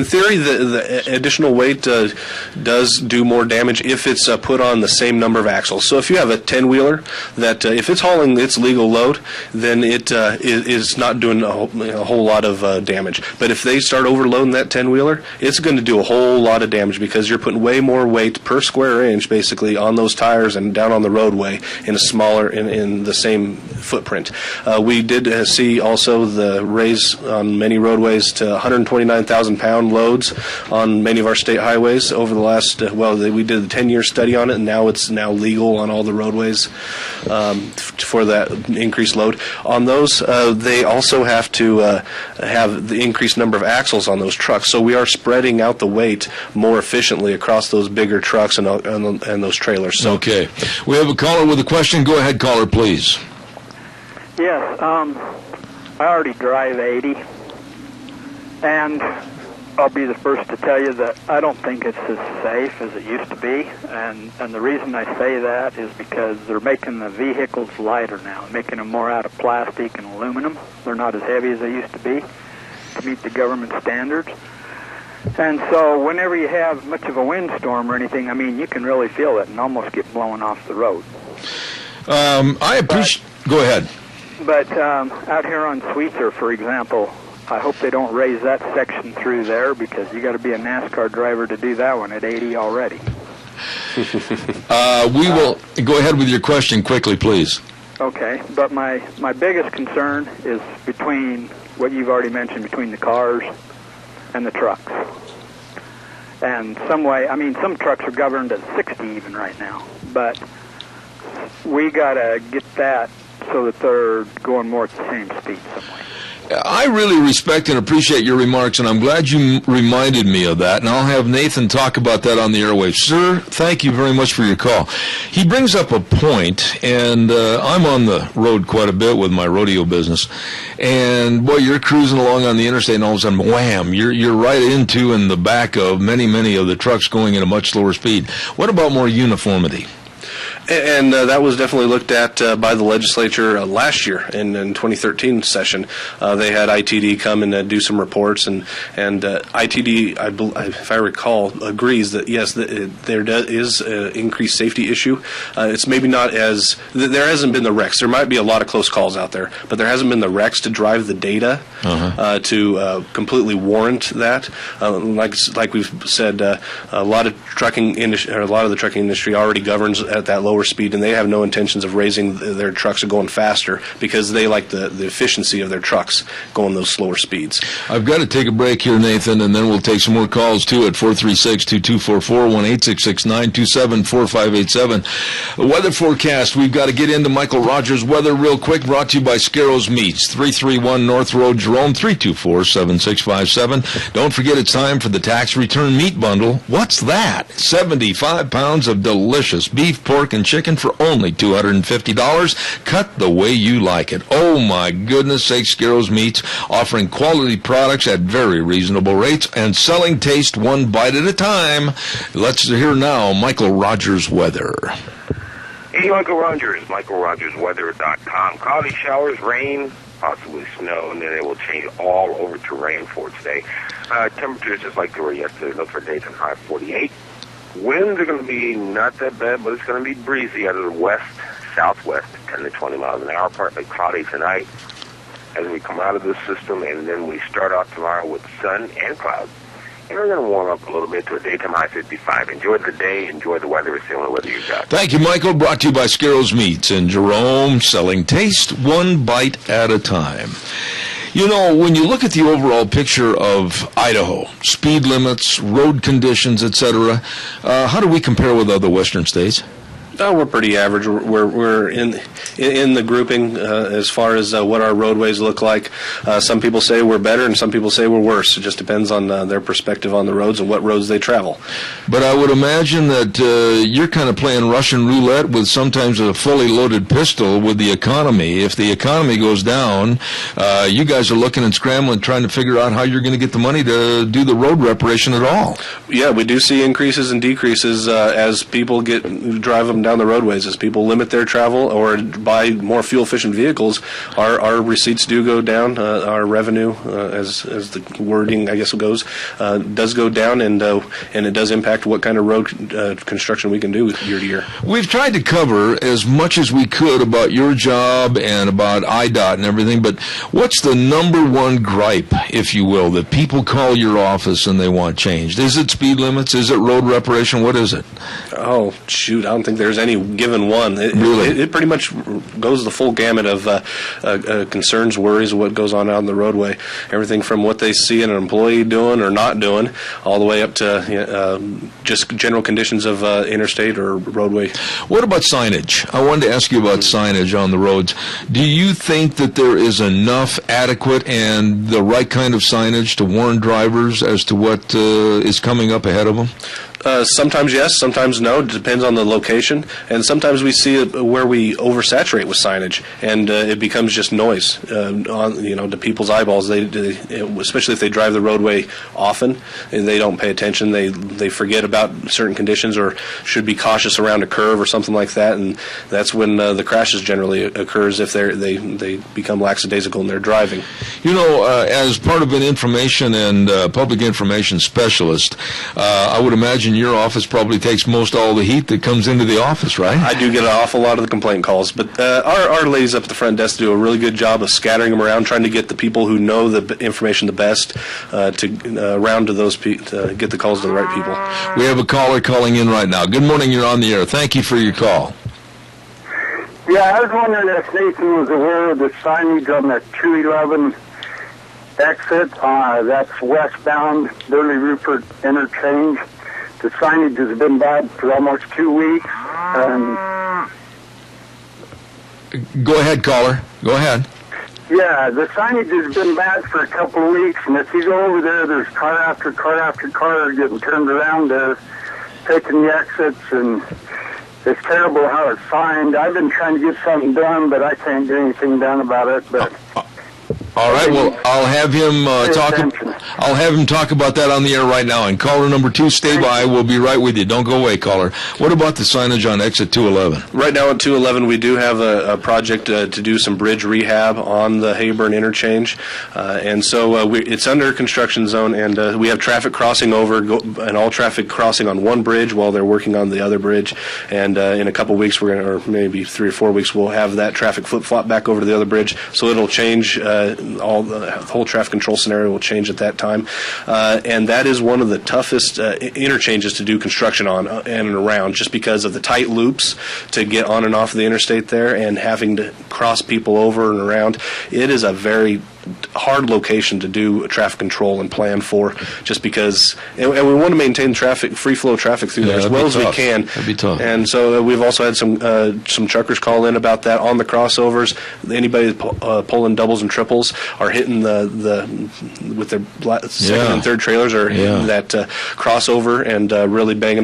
theory, the additional weight does do more damage if it's put on the same number of axles. So if you have a 10-wheeler that if it's hauling its legal load, then it is not doing a whole lot of damage. But if they start overloading that 10-wheeler, it's going to do a whole lot of damage because you're putting way more weight per square inch, basically, on those tires and down on the roadway in the same footprint. We did see also the raise on many roadways to 129,000-pound loads on many of our state highways over the last, we did a 10-year study on it, and now it's legal on all the roadways for that increased load. On those, they also have to have the increased number of axles on those trucks, so we are spreading out the weight more efficiently across those bigger trucks and those trailers. So. Okay. We have a caller with a question. Go ahead, caller, please. Yes, I already drive 80, and I'll be the first to tell you that I don't think it's as safe as it used to be, and the reason I say that is because they're making the vehicles lighter now, making them more out of plastic and aluminum. They're not as heavy as they used to be to meet the government standards. And so whenever you have much of a windstorm or anything, you can really feel it and almost get blown off the road. I appreciate... Go ahead. But out here on Sweetser, for example, I hope they don't raise that section through there because you got to be a NASCAR driver to do that one at 80 already. We will go ahead with your question quickly, please. Okay, but my biggest concern is between what you've already mentioned, between the cars and the trucks. And some trucks are governed at 60 even right now, but we got to get that so that they're going more at the same speed some way. I really respect and appreciate your remarks, and I'm glad you reminded me of that, and I'll have Nathan talk about that on the airwaves. Sir, thank you very much for your call. He brings up a point, and I'm on the road quite a bit with my rodeo business, and, boy, you're cruising along on the interstate, and all of a sudden, wham, you're right into in the back of many of the trucks going at a much slower speed. What about more uniformity? And that was definitely looked at by the legislature last year in 2013 session. They had ITD come and do some reports, and ITD, if I recall, agrees that yes, there is an increased safety issue. It's maybe not as there hasn't been the wrecks. There might be a lot of close calls out there, but there hasn't been the wrecks to drive the data to completely warrant that. Like we've said, a lot of the trucking industry already governs at that lower speed, and they have no intentions of raising their trucks or going faster because they like the efficiency of their trucks going those slower speeds. I've got to take a break here, Nathan, and then we'll take some more calls too at 436-2244, 1-866-927-4587. The weather forecast, we've got to get into Michael Rogers' weather real quick, brought to you by Scarrows Meats, 331 North Road, Jerome, 324-7657. Don't forget it's time for the tax return meat bundle. What's that? 75 pounds of delicious beef, pork, and chicken for only $250. Cut the way you like it. Oh my goodness sakes, Scarrows Meats, offering quality products at very reasonable rates and selling taste one bite at a time. Let's hear now Michael Rogers' weather. Hey, Michael Rogers, MichaelRogersWeather.com. Cloudy showers, rain, possibly snow, and then it will change all over to rain for today. Temperatures just like they were yesterday. Look for daytime high 48. Winds are going to be not that bad, but it's going to be breezy out of the west-southwest, 10 to 20 miles an hour, partly cloudy tonight as we come out of this system, and then we start off tomorrow with sun and clouds. And we're going to warm up a little bit to a daytime high 55. Enjoy the day. Enjoy the weather. It's the only weather you got. Thank you, Michael. Brought to you by Scarrows Meats in Jerome, selling taste one bite at a time. You know, when you look at the overall picture of Idaho, speed limits, road conditions, etc., how do we compare with other western states? We're pretty average. We're in the grouping as far as what our roadways look like. Some people say we're better, and some people say we're worse. It just depends on their perspective on the roads and what roads they travel. But I would imagine that you're kind of playing Russian roulette with sometimes a fully loaded pistol with the economy. If the economy goes down, you guys are looking and scrambling, trying to figure out how you're going to get the money to do the road reparation at all. Yeah, we do see increases and decreases as people drive them down the roadways. As people limit their travel or buy more fuel-efficient vehicles, our receipts do go down. Our revenue, as the wording I guess goes, does go down, and it does impact what kind of road construction we can do year to year. We've tried to cover as much as we could about your job and about IDOT and everything, but what's the number one gripe, if you will, that people call your office and they want changed? Is it speed limits? Is it road reparation? What is it? Oh, shoot, I don't think there's any given one. It pretty much goes the full gamut of concerns, worries, what goes on out on the roadway. Everything from what they see an employee doing or not doing, all the way up to just general conditions of interstate or roadway. What about signage? I wanted to ask you about signage on the roads. Do you think that there is enough adequate and the right kind of signage to warn drivers as to what is coming up ahead of them? Sometimes yes, sometimes no. It depends on the location, and sometimes we see it where we oversaturate with signage, and it becomes just noise to people's eyeballs. They especially if they drive the roadway often, and they don't pay attention. They forget about certain conditions or should be cautious around a curve or something like that, and that's when the crashes generally occurs if they become lackadaisical in their driving. You know, as part of an information and public information specialist, I would imagine your office probably takes most all the heat that comes into the office, right? I do get an awful lot of the complaint calls, but our ladies up at the front desk do a really good job of scattering them around, trying to get the people who know the information the best around to those to get the calls to the right people. We have a caller calling in right now. Good morning, you're on the air. Thank you for your call. Yeah, I was wondering if Nathan was aware of the signage on the 211 exit. That's westbound, Burley Rupert interchange. The signage has been bad for almost 2 weeks. Go ahead, caller. Go ahead. Yeah, the signage has been bad for a couple of weeks, and if you go over there, there's car after car after car getting turned around there, taking the exits, and it's terrible how it's signed. I've been trying to get something done, but I can't get anything done about it. But all right, well, I'll have him I'll have him talk about that on the air right now. And caller number 2, stay by. We'll be right with you. Don't go away, caller. What about the signage on exit 211? Right now at 211, we do have a project to do some bridge rehab on the Hayburn interchange, and so it's under construction zone, and we have traffic crossing over, and all traffic crossing on one bridge while they're working on the other bridge. And in a couple weeks, or maybe 3 or 4 weeks, we'll have that traffic flip-flop back over to the other bridge. So it'll change. The whole traffic control scenario will change at that time, and that is one of the toughest interchanges to do construction on and around, just because of the tight loops to get on and off the interstate there, and having to cross people over and around. It is a very hard location to do traffic control and plan for, just because, and we want to maintain free flow traffic through there as well as we can. That'd be tough. And so we've also had some truckers call in about that on the crossovers. Anybody pulling doubles and triples are hitting with their second and third trailers are hitting that crossover and really banging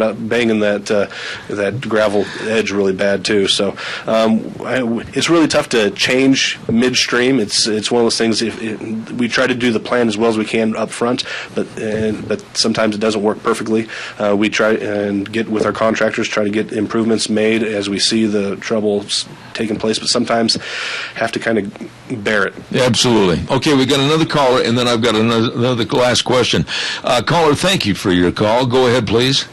that gravel edge really bad too. So it's really tough to change midstream. It's one of those things. We try to do the plan as well as we can up front, but sometimes it doesn't work perfectly. We try and get with our contractors, try to get improvements made as we see the troubles taking place, but sometimes have to kind of bear it. Yeah, absolutely. Okay, we got another caller, and then I've got another last question. Caller, thank you for your call. Go ahead, please.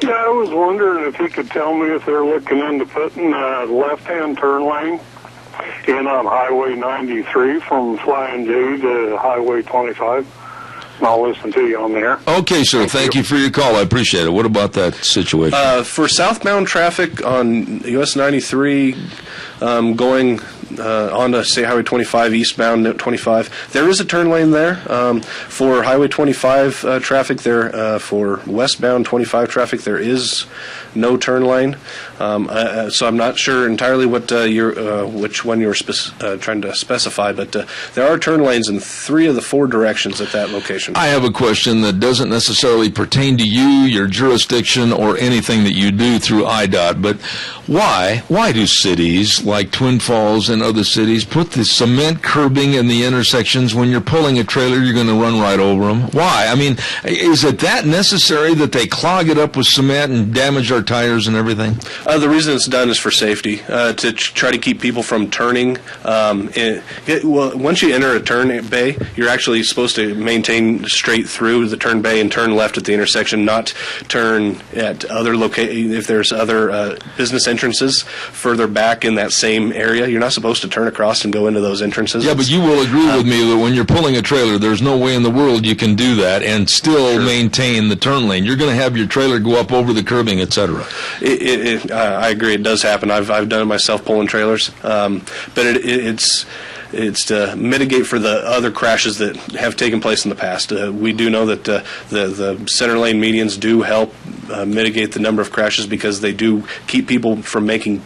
Yeah, I was wondering if you could tell me if they're looking into putting a left-hand turn lane in on Highway 93 from Flying J to Highway 25. And I'll listen to you on there. Okay, sir. Thank you for your call. I appreciate it. What about that situation? For southbound traffic on US 93 going on to, say, Highway 25, eastbound 25, there is a turn lane there. For Highway 25 traffic there, for westbound 25 traffic, there is no turn lane. So I'm not sure entirely what which one you're trying to specify, but there are turn lanes in 3 of the 4 directions at that location. I have a question that doesn't necessarily pertain to you, your jurisdiction, or anything that you do through IDOT, but why do cities like Twin Falls and other cities put the cement curbing in the intersections? When you're pulling a trailer, you're going to run right over them? Why? I mean, is it that necessary that they clog it up with cement and damage our tires and everything? The reason it's done is for safety, to try to keep people from turning. Once you enter a turn bay, you're actually supposed to maintain straight through the turn bay and turn left at the intersection, not turn at other locations. If there's other business entrances further back in that same area, you're not supposed to turn across and go into those entrances. Yeah, but you will agree with me that when you're pulling a trailer, there's no way in the world you can do that and still maintain the turn lane. You're going to have your trailer go up over the curbing, etc. I agree. It does happen. I've done it myself, pulling trailers, but it's to mitigate for the other crashes that have taken place in the past. We do know that the center lane medians do help mitigate the number of crashes, because they do keep people from making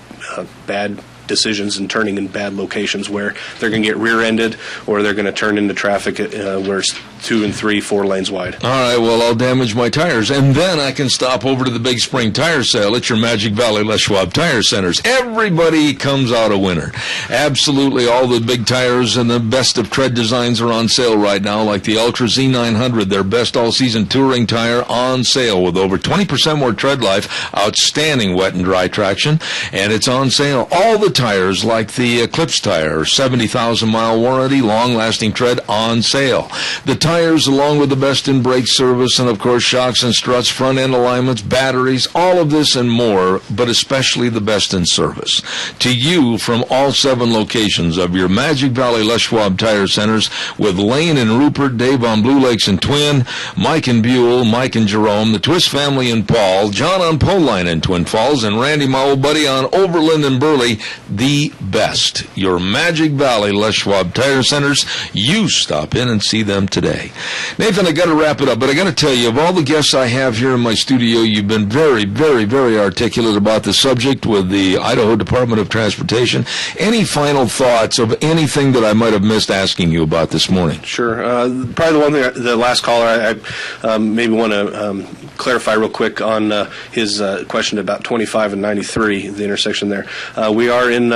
bad decisions and turning in bad locations where they're going to get rear-ended or they're going to turn into traffic where it's 2 and 3, 4 lanes wide. All right, well, I'll damage my tires, and then I can stop over to the Big Spring Tire Sale at your Magic Valley Les Schwab Tire Centers. Everybody comes out a winner. Absolutely, all the big tires and the best of tread designs are on sale right now, like the Ultra Z900, their best all-season touring tire, on sale with over 20% more tread life, outstanding wet and dry traction, and it's on sale all the tires like the Eclipse tire, 70,000-mile warranty, long-lasting tread on sale. The tires, along with the best in brake service, and of course shocks and struts, front-end alignments, batteries, all of this and more, but especially the best in service. To you from all 7 locations of your Magic Valley Les Schwab Tire Centers, with Lane and Rupert, Dave on Blue Lakes and Twin, Mike and Buell, Mike and Jerome, the Twist family and Paul, John on Pole Line in Twin Falls, and Randy, my old buddy, on Overland and Burley. The best. Your Magic Valley Les Schwab Tire Centers. You stop in and see them today. Nathan, I got to wrap it up, but I got to tell you, of all the guests I have here in my studio, you've been very, very, very articulate about the subject with the Idaho Department of Transportation. Any final thoughts of anything that I might have missed asking you about this morning? Sure. Probably the one thing, the last caller, I maybe want to clarify real quick on his question about 25 and 93, the intersection there. We are in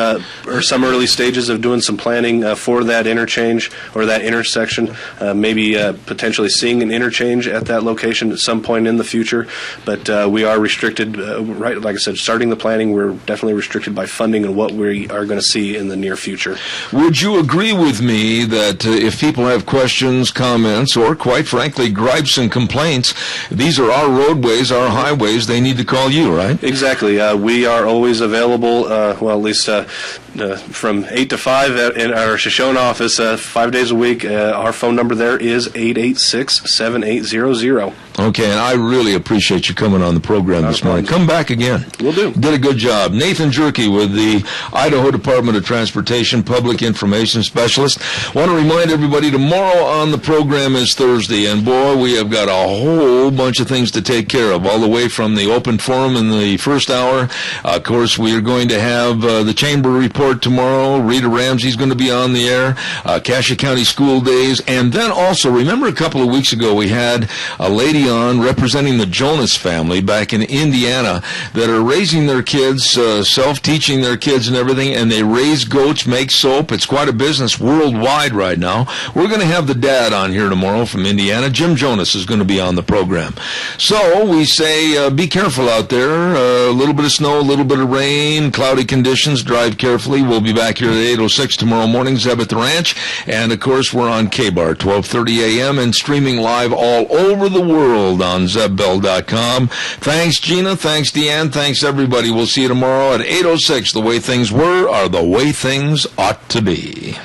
some early stages of doing some planning for that interchange or that intersection, maybe potentially seeing an interchange at that location at some point in the future, but we are restricted, right, like I said, starting the planning, we're definitely restricted by funding and what we are going to see in the near future. Would you agree with me that if people have questions, comments, or quite frankly, gripes and complaints, these are our roadways, our highways, they need to call you, right? Exactly. We are always available, well, at least from 8 to 5 in our Shoshone office 5 days a week. Our phone number there is 886-7800. Okay, and I really appreciate you coming on the program this morning. Come back again. Will do. Did a good job. Nathan Jerky with the Idaho Department of Transportation Public Information Specialist. Want to remind everybody, tomorrow on the program is Thursday, and boy, we have got a whole bunch of things to take care of, all the way from the open forum in the first hour. Of course, we are going to have the Chamber Report tomorrow. Rita Ramsey's going to be on the air. Cassia County School Days. And then also, remember a couple of weeks ago we had a lady on representing the Jonas family back in Indiana that are raising their kids, self-teaching their kids and everything, and they raise goats, make soap. It's quite a business worldwide right now. We're going to have the dad on here tomorrow from Indiana. Jim Jonas is going to be on the program. So we say be careful out there. A little bit of snow, a little bit of rain, cloudy conditions. Drive carefully. We'll be back here at 8:06 tomorrow morning, Zeb at the Ranch. And, of course, we're on KBAR, 12:30 a.m. and streaming live all over the world on ZebBell.com. Thanks, Gina. Thanks, Deanne. Thanks, everybody. We'll see you tomorrow at 8:06. The way things were are the way things ought to be.